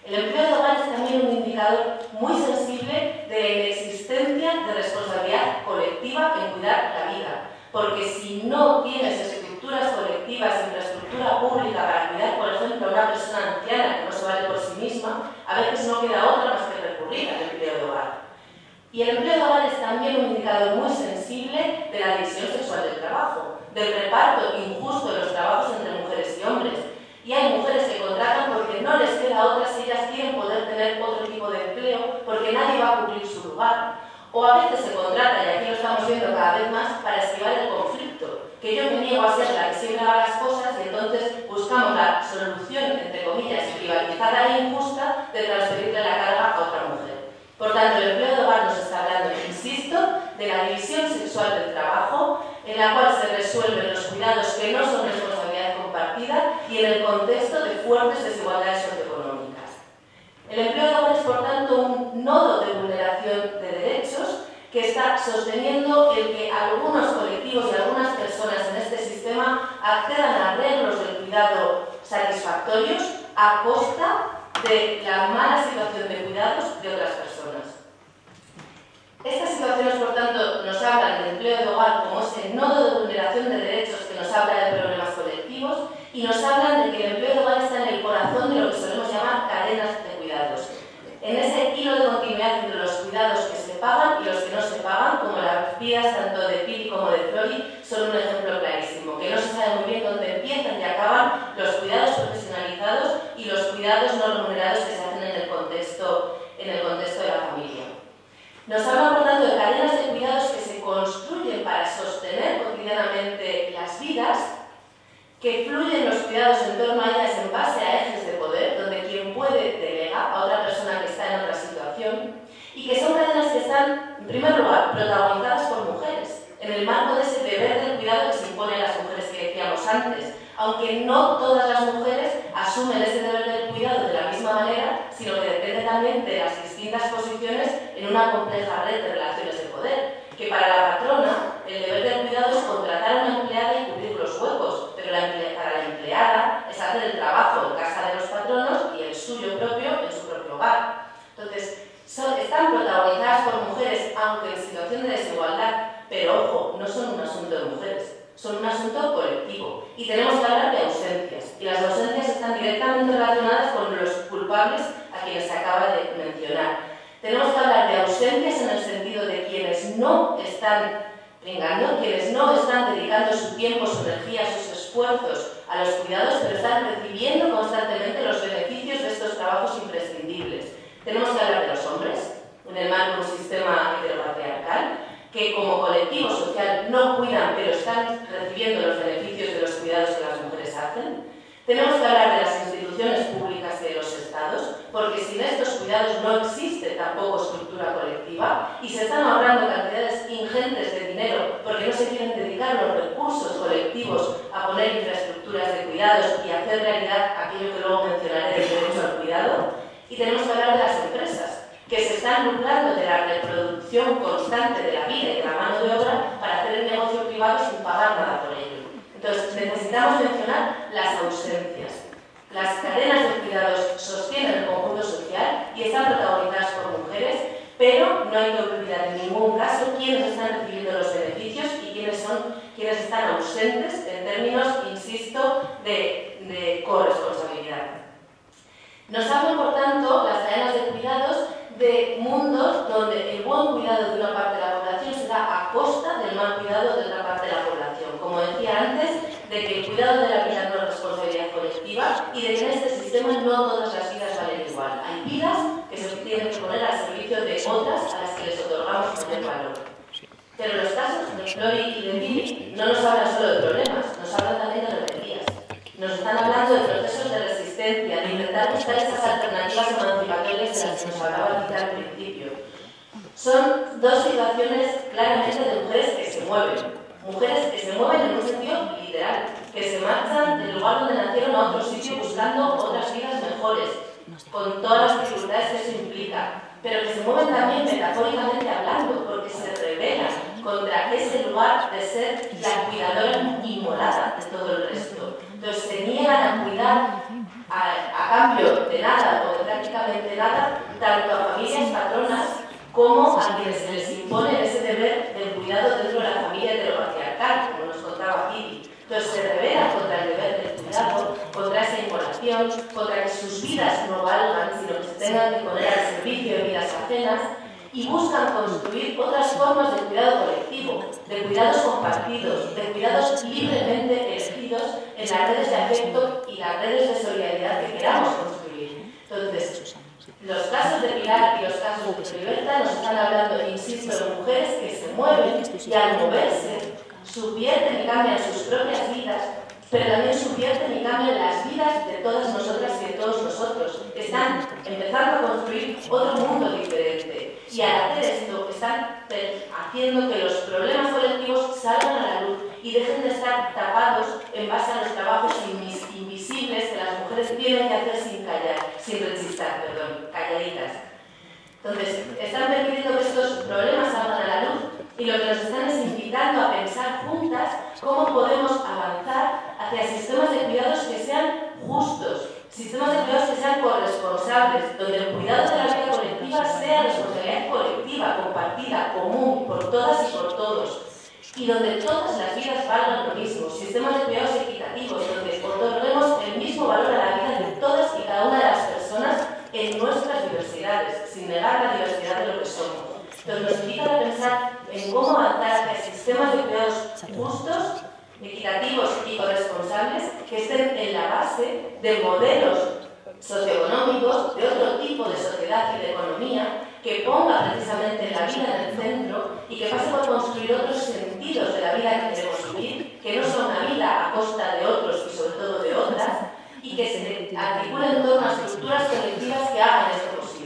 [SPEAKER 15] El empleo de hogar es también un indicador muy sensible de la inexistencia de responsabilidad colectiva en cuidar la vida, porque si no tienes estructuras colectivas, infraestructura pública para cuidar, por ejemplo, a una persona anciana que no se vale por sí misma, a veces no queda otra más que recurrir al empleo de hogar. Y el empleo de hogar es también un indicador muy sensible de la división sexual del trabajo, del reparto injusto de los trabajos entre mujeres y hombres. Y hay mujeres que contratan porque no les queda otra si ellas quieren poder tener otro tipo de empleo, porque nadie va a cubrir su lugar. O a veces se contrata, y aquí lo estamos viendo cada vez más, para esquivar el conflicto, que yo me niego a ser la que siempre haga las cosas y entonces buscamos la solución, entre comillas, privatizada e injusta de transferirle la carga a otra mujer. Por tanto, el empleo de hogar nos está hablando, insisto, de la división sexual del trabajo, en la cual se resuelven los cuidados que no son responsabilidad compartida y en el contexto de fuertes desigualdades socioeconómicas. El empleo de hogar es, por tanto, un nodo de vulneración de derechos que está sosteniendo el que algunos colectivos y algunas personas en este sistema accedan a arreglos del cuidado satisfactorios a costa de la mala situación de cuidados de otras personas. Estas situaciones, por tanto, nos hablan del empleo de hogar como ese nodo de vulneración de derechos que nos habla de problemas colectivos y nos hablan de que el empleo de hogar está en el corazón de lo que solemos llamar cadenas de cuidados. En ese hilo de continuidad entre los cuidados que se pagan y los que no se pagan, como las vidas tanto de Pili como de Flori, son un ejemplo clarísimo, que no se sabe muy bien dónde empiezan y acaban los cuidados profesionalizados y los cuidados no remunerados que se hacen en el contexto de la familia. Nos hablan, por tanto, de cadenas de cuidados que se construyen para sostener cotidianamente las vidas, que fluyen los cuidados en torno a ellas en base a ejes de poder, donde quien puede delega a otra persona que está en otra situación, y que son cadenas que están, en primer lugar, protagonizadas por mujeres, en el marco de ese deber del cuidado que se impone a las mujeres que decíamos antes, aunque no todas las mujeres asumen ese deber del cuidado de la misma manera, sino que depende también de las distintas posiciones en una compleja red de relaciones de poder, que para la patrona el deber del cuidado es contratar a una empleada y cubrir los huecos, pero para la empleada es hacer el trabajo en casa de los patronos y el suyo propio en su propio hogar. Entonces, están protagonizadas por mujeres, aunque en situación de desigualdad, pero ojo, no son un asunto de mujeres, son un asunto colectivo. Y tenemos que hablar de ausencias, y las ausencias están directamente relacionadas con los culpables a quienes se acaba de mencionar. Tenemos que hablar de ausencias en el sentido de quienes no están pringando, quienes no están dedicando su tiempo, su energía, sus esfuerzos a los cuidados, pero están recibiendo constantemente los beneficios de estos trabajos imprescindibles. Tenemos que hablar de los hombres, en el marco de un sistema heteropatriarcal, que como colectivo social no cuidan, pero están recibiendo los beneficios de los cuidados que las mujeres hacen. Tenemos que hablar de las instituciones cuidados no existe tampoco estructura colectiva y se están ahorrando cantidades ingentes de dinero porque no se quieren dedicar los recursos colectivos a poner infraestructuras de cuidados y hacer realidad aquello que luego mencionaré del derecho al cuidado. Y tenemos que hablar de las empresas, que se están lucrando de la reproducción constante de la vida y de la mano de obra para hacer el negocio privado sin pagar nada por ello. Entonces, necesitamos mencionar las ausencias. Las cadenas de cuidados sostienen el conjunto social y están protagonizadas por mujeres, pero no hay que olvidar en ningún caso quiénes están recibiendo los beneficios y quiénes están ausentes en términos, insisto, de corresponsabilidad. Nos hablan, por tanto, las cadenas de cuidados de mundos donde el buen cuidado de una parte de la población se da a costa del mal cuidado de otra parte de la población. Como decía antes, de que el cuidado de la vida no es responsabilidad colectiva y de que en este sistema no todas las vidas valen igual. Hay vidas que se tienen que poner al servicio de otras a las que les otorgamos mayor valor. Pero los casos de Flori y de Billy no nos hablan solo de problemas, nos hablan también de rebeldías. Nos están hablando de procesos de resistencia, de intentar buscar esas alternativas emancipatorias de las que nos hablaba Tita al principio. Son dos situaciones claramente de mujeres que se mueven en un sentido literal, que se marchan del lugar donde nacieron a otro sitio buscando otras vidas mejores, con todas las dificultades que eso implica, pero que se mueven también metafóricamente hablando, porque se rebelan contra ese lugar de ser la cuidadora inmolada de todo el resto. Entonces se niegan a cuidar a cambio de nada o de prácticamente nada, tanto a familias patronas como a quienes se les impone ese deber del cuidado dentro de la familia heteropatriarcal, como nos contaba Giri. Entonces se rebelan contra el deber del cuidado, contra esa imposición, contra que sus vidas no valgan, sino que se tengan que poner al servicio de vidas ajenas, y buscan construir otras formas de cuidado colectivo, de cuidados compartidos, de cuidados libremente elegidos en las redes de afecto y las redes de solidaridad que queramos construir. Entonces, los casos de Pilar y los casos de Floriberta nos están hablando, insisto, de mujeres que se mueven y al moverse subvierten y cambian sus propias vidas, pero también subvierten y cambian las vidas de todas nosotras y de todos nosotros. Están empezando a construir otro mundo diferente y al hacer esto están haciendo que los problemas colectivos salgan a la luz y dejen de estar tapados en base a los trabajos invisibles que las mujeres tienen que hacer sin rechistar, calladitas. Entonces, están permitiendo que estos problemas salgan a la luz y lo que nos están es invitando a pensar juntas cómo podemos avanzar hacia sistemas de cuidados que sean justos, sistemas de cuidados que sean corresponsables, donde el cuidado de la vida colectiva sea responsabilidad colectiva, compartida, común, por todas y por todos, y donde todas las vidas valgan lo mismo, sistemas de cuidados equitativos, donde otorguemos el mismo valor a la vida de todas y cada una de las personas en nuestras diversidades, sin negar la diversidad de lo que somos. Entonces nos invita a pensar en cómo avanzar hacia sistemas de cuidados justos, equitativos y corresponsables que estén en la base de modelos socioeconómicos de otro tipo de sociedad y de economía que ponga precisamente la vida en el centro y que pase por construir otros sentidos de la vida que queremos vivir, que no son la vida a costa de otros y sobre todo de otras, y que se articulen en torno a estructuras colectivas que hagan esto posible.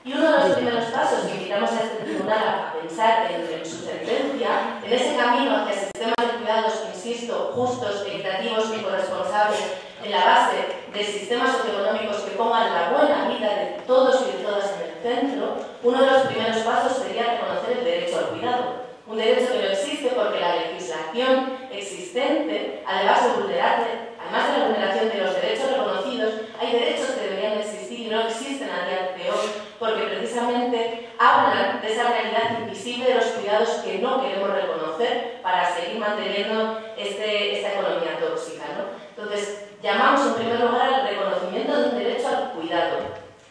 [SPEAKER 15] Y uno de los primeros pasos que invitamos a este tribunal a pensar en su sentencia, en ese camino hacia sistemas de cuidados, insisto, justos, equitativos y corresponsables, en la base de sistemas socioeconómicos que pongan la buena vida de todos y de todas en el centro, uno de los primeros pasos sería reconocer el derecho al cuidado. Un derecho que no existe porque la legislación existente, además de la vulneración de los derechos reconocidos, hay derechos que deberían existir y no existen a día de hoy porque precisamente hablan de esa realidad invisible de los cuidados que no queremos reconocer para seguir manteniendo esta economía tóxica, ¿no? Entonces, llamamos en primer lugar al reconocimiento de un derecho al cuidado.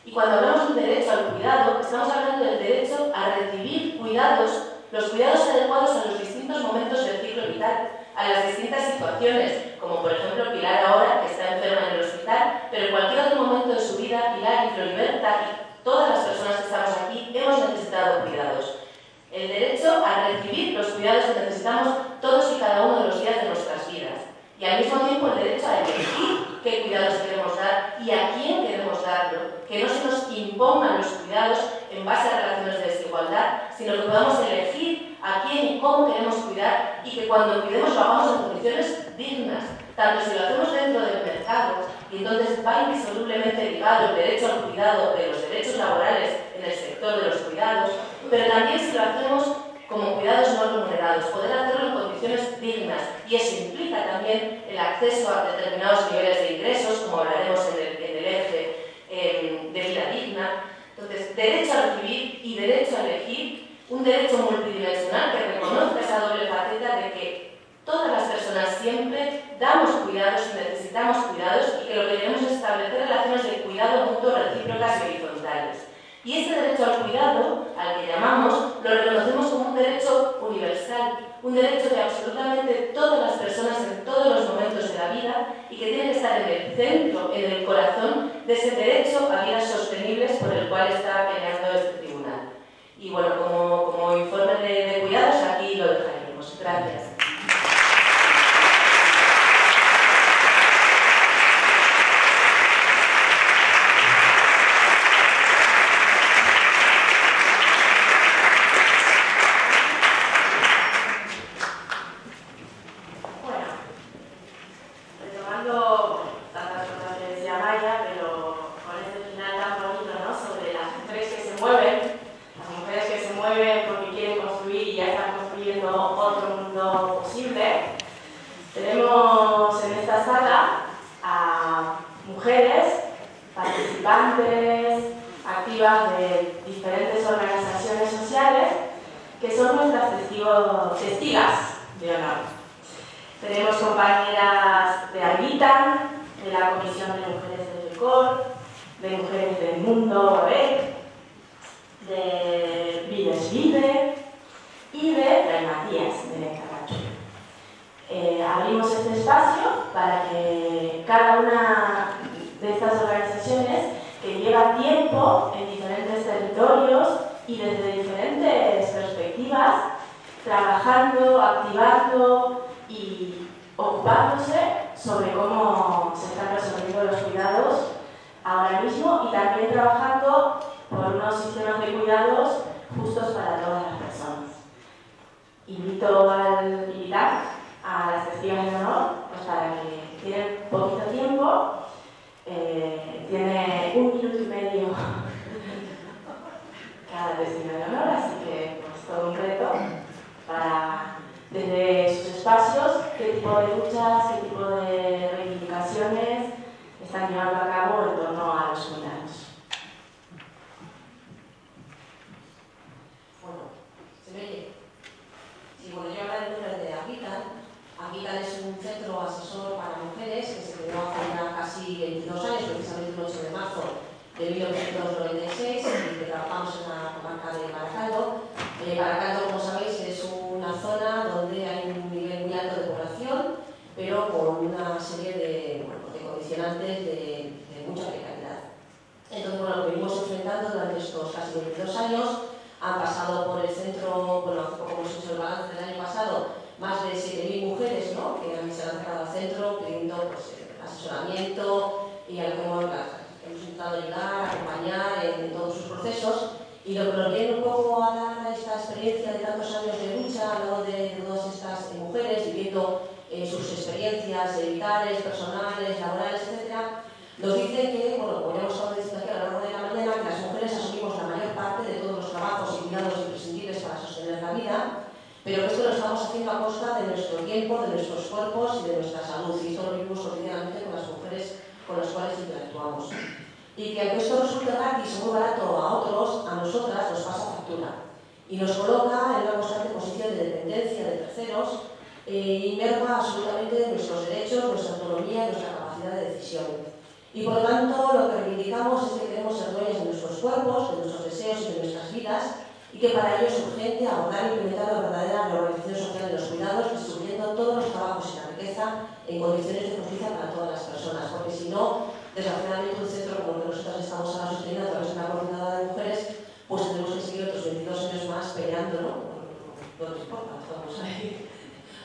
[SPEAKER 15] Y cuando hablamos de un derecho al cuidado, estamos hablando del derecho a recibir cuidados, los cuidados adecuados a los distintos momentos del ciclo vital, a las distintas situaciones, como por ejemplo Pilar ahora, que está enferma en el hospital, pero en cualquier otro momento de su vida, Pilar y Floriberta y todas las personas que estamos aquí hemos necesitado cuidados. El derecho a recibir los cuidados que necesitamos todos y cada uno de los días de nuestras vidas. Y al mismo tiempo el derecho a elegir qué cuidados queremos dar y a quién queremos darlo, que no se nos impida impongan los cuidados en base a relaciones de desigualdad, sino que podamos elegir a quién y cómo queremos cuidar y que cuando cuidemos lo hagamos en condiciones dignas, tanto si lo hacemos dentro del mercado, y entonces va indisolublemente ligado el derecho al cuidado de los derechos laborales en el sector de los cuidados, pero también si lo hacemos como cuidados no remunerados, poder hacerlo en condiciones dignas, y eso implica también el acceso a determinados niveles de ingresos, como hablaremos en el eje de vida digna. Entonces, derecho a recibir y derecho a elegir, un derecho multidimensional que reconozca esa doble faceta de que todas las personas siempre damos cuidados y necesitamos cuidados, y que lo que debemos es establecer relaciones de cuidado mutuo, recíprocas y horizontales. Y este derecho al cuidado, al que llamamos, lo reconocemos como un derecho universal, un derecho de absolutamente todas las personas en todos los momentos de la vida, y que tiene que estar en el centro, en el corazón de ese derecho a vidas sostenibles por el cual está peleando este tribunal. Y bueno, como informe de cuidados, aquí lo dejaremos. Gracias. Tenemos en esta sala a mujeres participantes, activas de diferentes organizaciones sociales, que son nuestras testigas de honor. Tenemos compañeras de Habitan, de la Comisión de Mujeres del RECOR, de Mujeres del Mundo, de Vides Vive y de Fray Matías, de Caracho. Abrimos este espacio para que cada una de estas organizaciones, que lleva tiempo en diferentes territorios y desde diferentes perspectivas, trabajando, activando y ocupándose sobre cómo se están resolviendo los cuidados ahora mismo, y también trabajando por unos sistemas de cuidados justos para todas las personas. Invito a las testigas de honor, pues para que tienen poquito tiempo, tiene 1 minuto y medio cada testigo de honor, así que pues todo un reto para, desde sus espacios, qué tipo de luchas, qué tipo de reivindicaciones están llevando a cabo en torno a los cuidados.
[SPEAKER 16] Bueno, ¿se me oye? Sí, bueno, yo hablaré de Habitan. Habitan es un centro asesor para mujeres que se creó hace ya casi 22 años, precisamente el 8 de marzo de 1996, y que trabajamos en la comarca de Baracaldo. Baracaldo, como sabéis, es una zona donde hay un nivel muy alto de población, pero con una serie de condicionantes de mucha precariedad. Entonces, bueno, lo que venimos enfrentando durante estos casi 22 años, han pasado por el centro, bueno, hace poco hemos hecho el balance del año pasado, más de 7.000 mujeres, ¿no?, que se han acercado al centro pidiendo pues, asesoramiento, y a lo que hemos intentado ayudar, acompañar en todos sus procesos. Y lo que nos viene un poco a dar esta experiencia de tantos años de lucha, hablando de todas estas mujeres, viviendo sus experiencias vitales, personales, laborales, etc., nos dice que, bueno, como ya hemos estado diciendo aquí a lo largo de la mañana, que las mujeres asumimos la mayor parte de todos los trabajos y cuidados imprescindibles para sostener la vida, pero que esto lo estamos haciendo a costa de nuestro tiempo, de nuestros cuerpos y de nuestra salud, y esto lo vivimos cotidianamente con las mujeres con las cuales interactuamos. Y que aunque esto resulte gratis o muy barato a otros, a nosotras nos pasa factura y nos coloca en una constante posición de dependencia de terceros, y merma absolutamente nuestros derechos, nuestra autonomía y nuestra capacidad de decisión. Y por lo tanto, lo que reivindicamos es que queremos ser dueños de nuestros cuerpos, de nuestros deseos y de nuestras vidas, y que para ello es urgente abordar e implementar la verdadera reorganización social de los cuidados, distribuyendo todos los trabajos y la riqueza en condiciones de justicia para todas las personas, porque si no, desgraciadamente un centro como el que nosotros estamos ahora sosteniendo a través de una coordinadora de mujeres, pues tenemos que seguir otros 22 años más peleando, ¿no? No nos importa, estamos ahí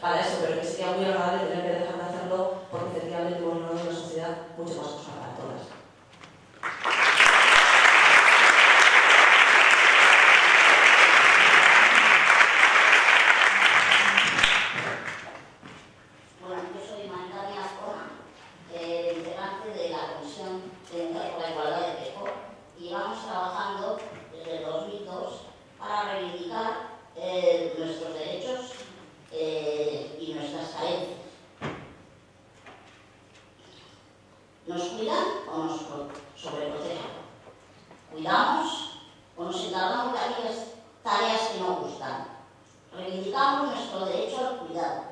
[SPEAKER 16] para eso, pero que sería muy agradable tener que dejar de hacerlo, porque efectivamente hemos logrado una sociedad mucho más justa para todas.
[SPEAKER 11] o nos sobreprotejan. Cuidamos o nos encargamos de aquellas tareas que nos gustan. Reivindicamos nuestro derecho al cuidado,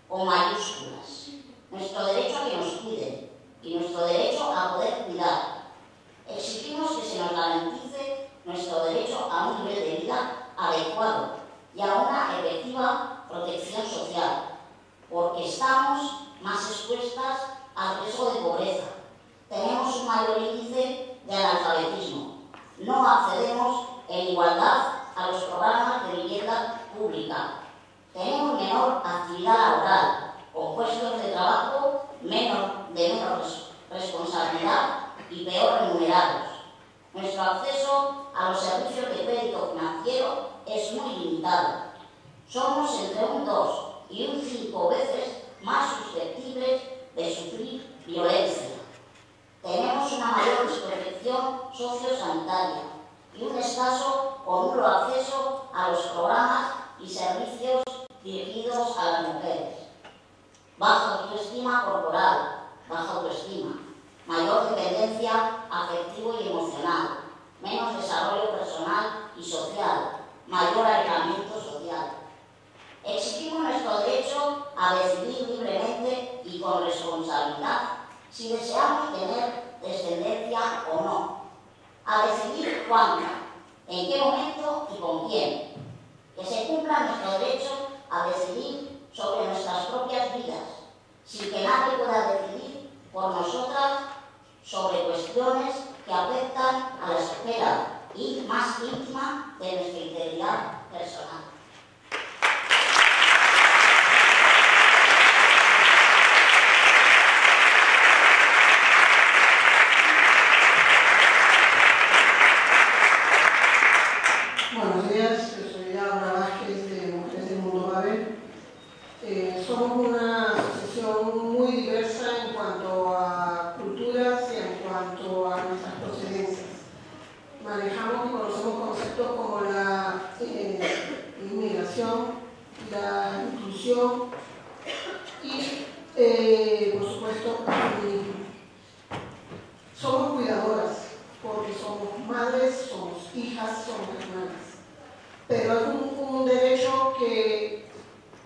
[SPEAKER 11] con mayúsculas, nuestro derecho a que nos cuiden y nuestro derecho a poder cuidar. Exigimos que se nos garantice nuestro derecho a un nivel de vida adecuado y a una efectiva protección social, porque estamos más expuestas al riesgo de pobreza. Tenemos un mayor índice de analfabetismo. No accedemos en igualdad a los programas de vivienda pública. Tenemos menor actividad laboral, con puestos de trabajo de menor responsabilidad y peor remunerados. Nuestro acceso a los servicios de crédito financiero es muy limitado. Somos entre un 2 y un 5 veces más susceptibles de sufrir violencia. Tenemos una mayor desprotección sociosanitaria y un escaso o nulo acceso a los programas y servicios dirigidos a las mujeres. Baja autoestima corporal, baja autoestima, mayor dependencia afectivo y emocional, menos desarrollo personal y social, mayor aislamiento social. Exigimos nuestro derecho a decidir libremente y con responsabilidad si deseamos tener descendencia o no, a decidir cuándo, en qué momento y con quién. Que se cumpla nuestro derecho a decidir sobre nuestras propias vidas, sin que nadie pueda decidir por nosotras sobre cuestiones que afectan a la esfera más íntima de nuestra integridad personal.
[SPEAKER 17] Buenos días, yo soy Laura Vázquez de Mujeres del Mundo Babel. Somos una asociación muy diversa en cuanto a culturas y en cuanto a nuestras procedencias. Manejamos y conocemos conceptos como la inmigración, la inclusión y, por supuesto, el feminismo. Somos cuidadoras porque somos madres, somos hijas, somos hermanas. Pero es un derecho que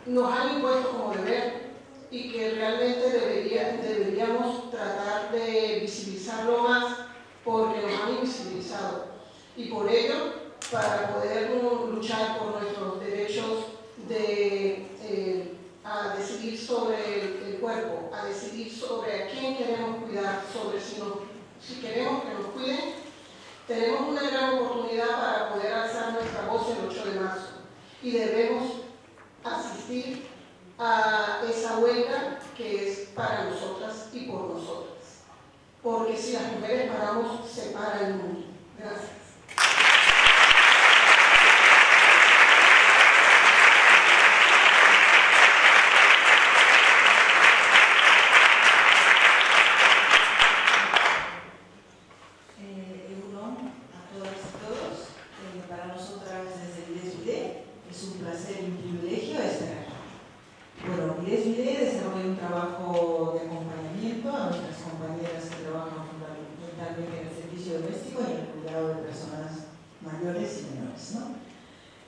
[SPEAKER 17] nos han impuesto como deber y que realmente deberíamos tratar de visibilizarlo más porque nos han invisibilizado. Y por ello, para poder luchar por nuestros derechos a decidir sobre el cuerpo, a decidir sobre a quién queremos cuidar, sobre si queremos que nos cuiden, tenemos una gran oportunidad para poder alzar nuestra voz el 8 de marzo y debemos asistir a esa huelga que es para nosotras y por nosotras. Porque si las mujeres paramos, se para el mundo. Gracias.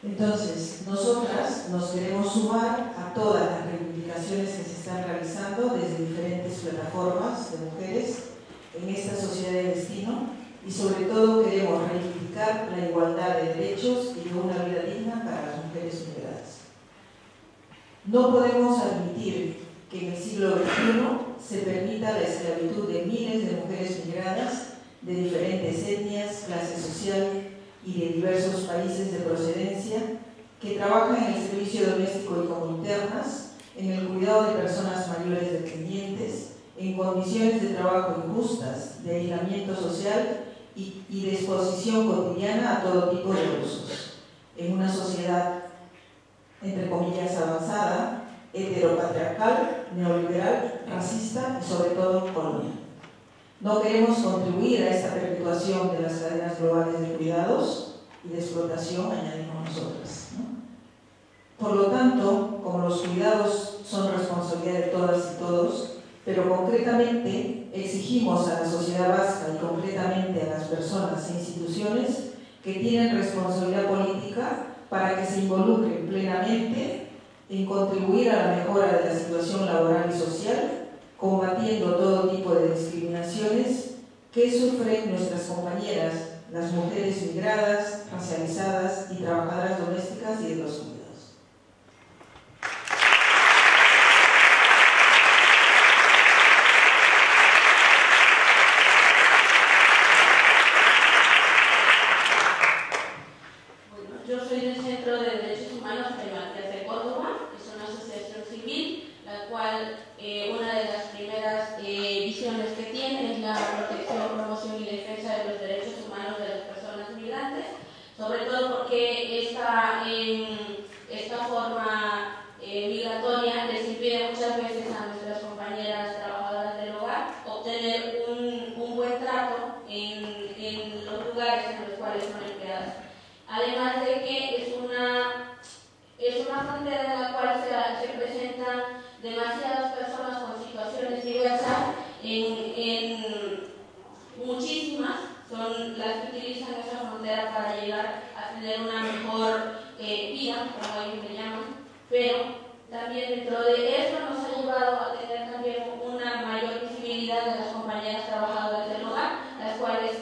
[SPEAKER 18] Entonces, nosotras nos queremos sumar a todas las reivindicaciones que se están realizando desde diferentes plataformas de mujeres en esta sociedad de destino y sobre todo queremos reivindicar la igualdad de derechos y de una vida digna para las mujeres migradas. No podemos admitir que en el siglo XXI se permita la esclavitud de miles de mujeres migradas de diferentes etnias, clase social y de diversos países de procedencia que trabajan en el servicio doméstico y como internas, en el cuidado de personas mayores dependientes, en condiciones de trabajo injustas, de aislamiento social y de exposición cotidiana a todo tipo de abusos, en una sociedad, entre comillas, avanzada, heteropatriarcal, neoliberal, racista y sobre todo colonial. No queremos contribuir a esta perpetuación de las cadenas globales de cuidados y de explotación, añadimos nosotras, ¿no? Por lo tanto, como los cuidados son responsabilidad de todas y todos, pero concretamente exigimos a la sociedad vasca y concretamente a las personas e instituciones que tienen responsabilidad política para que se involucren plenamente en contribuir a la mejora de la situación laboral y social, combatiendo todo tipo de discriminaciones que sufren nuestras compañeras, las mujeres migradas, racializadas y trabajadoras domésticas y de los cuidados.
[SPEAKER 6] Yo soy del Centro de Derechos Humanos de Marqués de Córdoba, que es una asociación civil, la cual una de las primeras visiones que tiene es la protección, promoción y defensa de los derechos humanos de las personas migrantes, sobre todo porque esta forma migratoria les impide muchas veces a nuestras compañeras trabajadoras del hogar obtener un buen trato en los lugares en los cuales son empleadas. Además de que es una frontera en la cual se presentan demasiadas personas con situaciones diversas, muchísimas son las que utilizan esa frontera para llegar a tener una mejor vida, como ellos le llaman, pero también dentro de eso nos ha llevado a tener también una mayor visibilidad de las compañeras trabajadoras del hogar, las cuales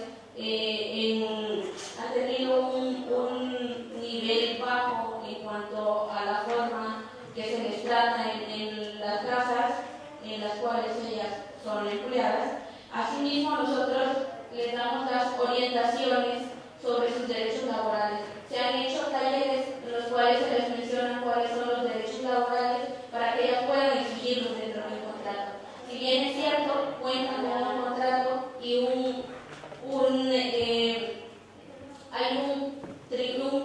[SPEAKER 6] han tenido un nivel bajo en cuanto a la forma que se les trata en las casas en las cuales ellas son empleadas. Asimismo, nosotros les damos las orientaciones sobre sus derechos laborales. Se han hecho talleres en los cuales se les menciona cuáles son los derechos laborales para que ellas puedan exigirlos dentro del contrato. Si bien es cierto, cuentan con un contrato y hay un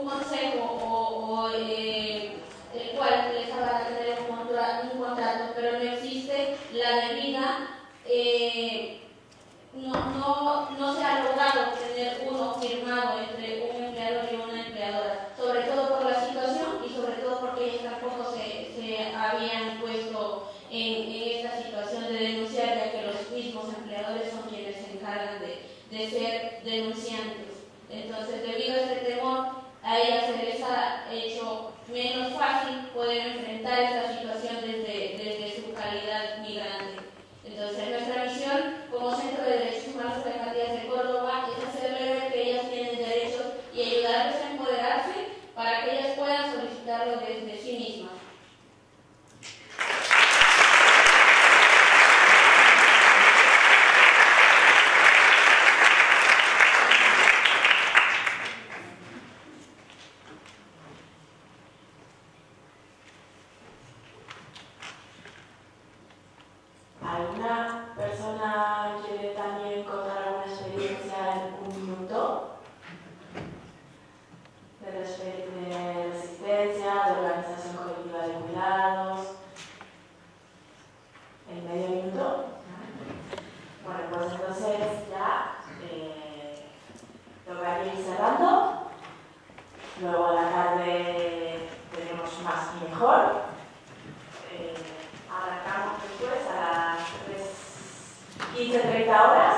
[SPEAKER 6] consejo el cual les haga tener un contrato, pero no existe la debida, no se ha logrado tener uno firmado entre un empleador y una empleadora, sobre todo por la situación y sobre todo porque ellos tampoco se habían puesto en esta situación de denunciar, ya que los mismos empleadores son quienes se encargan de ser denunciantes. Entonces, debido a este temor, a ellas se les ha hecho menos fácil poder enfrentar esta situación desde su calidad migrante. Entonces, nuestra misión como Centro de Derechos Humanos de Matías de Córdoba es hacerles ver que ellas tienen derechos y ayudarles a empoderarse para que ellas puedan solicitarlo desde sí mismas.
[SPEAKER 1] ¿Alguna persona quiere también contar alguna experiencia en un minuto? De resistencia, de organización colectiva de cuidados. ¿En medio minuto? Bueno, pues entonces ya tocaría ir cerrando. Luego a la tarde tenemos más y mejor. Arrancamos después a las 3:15-30 horas.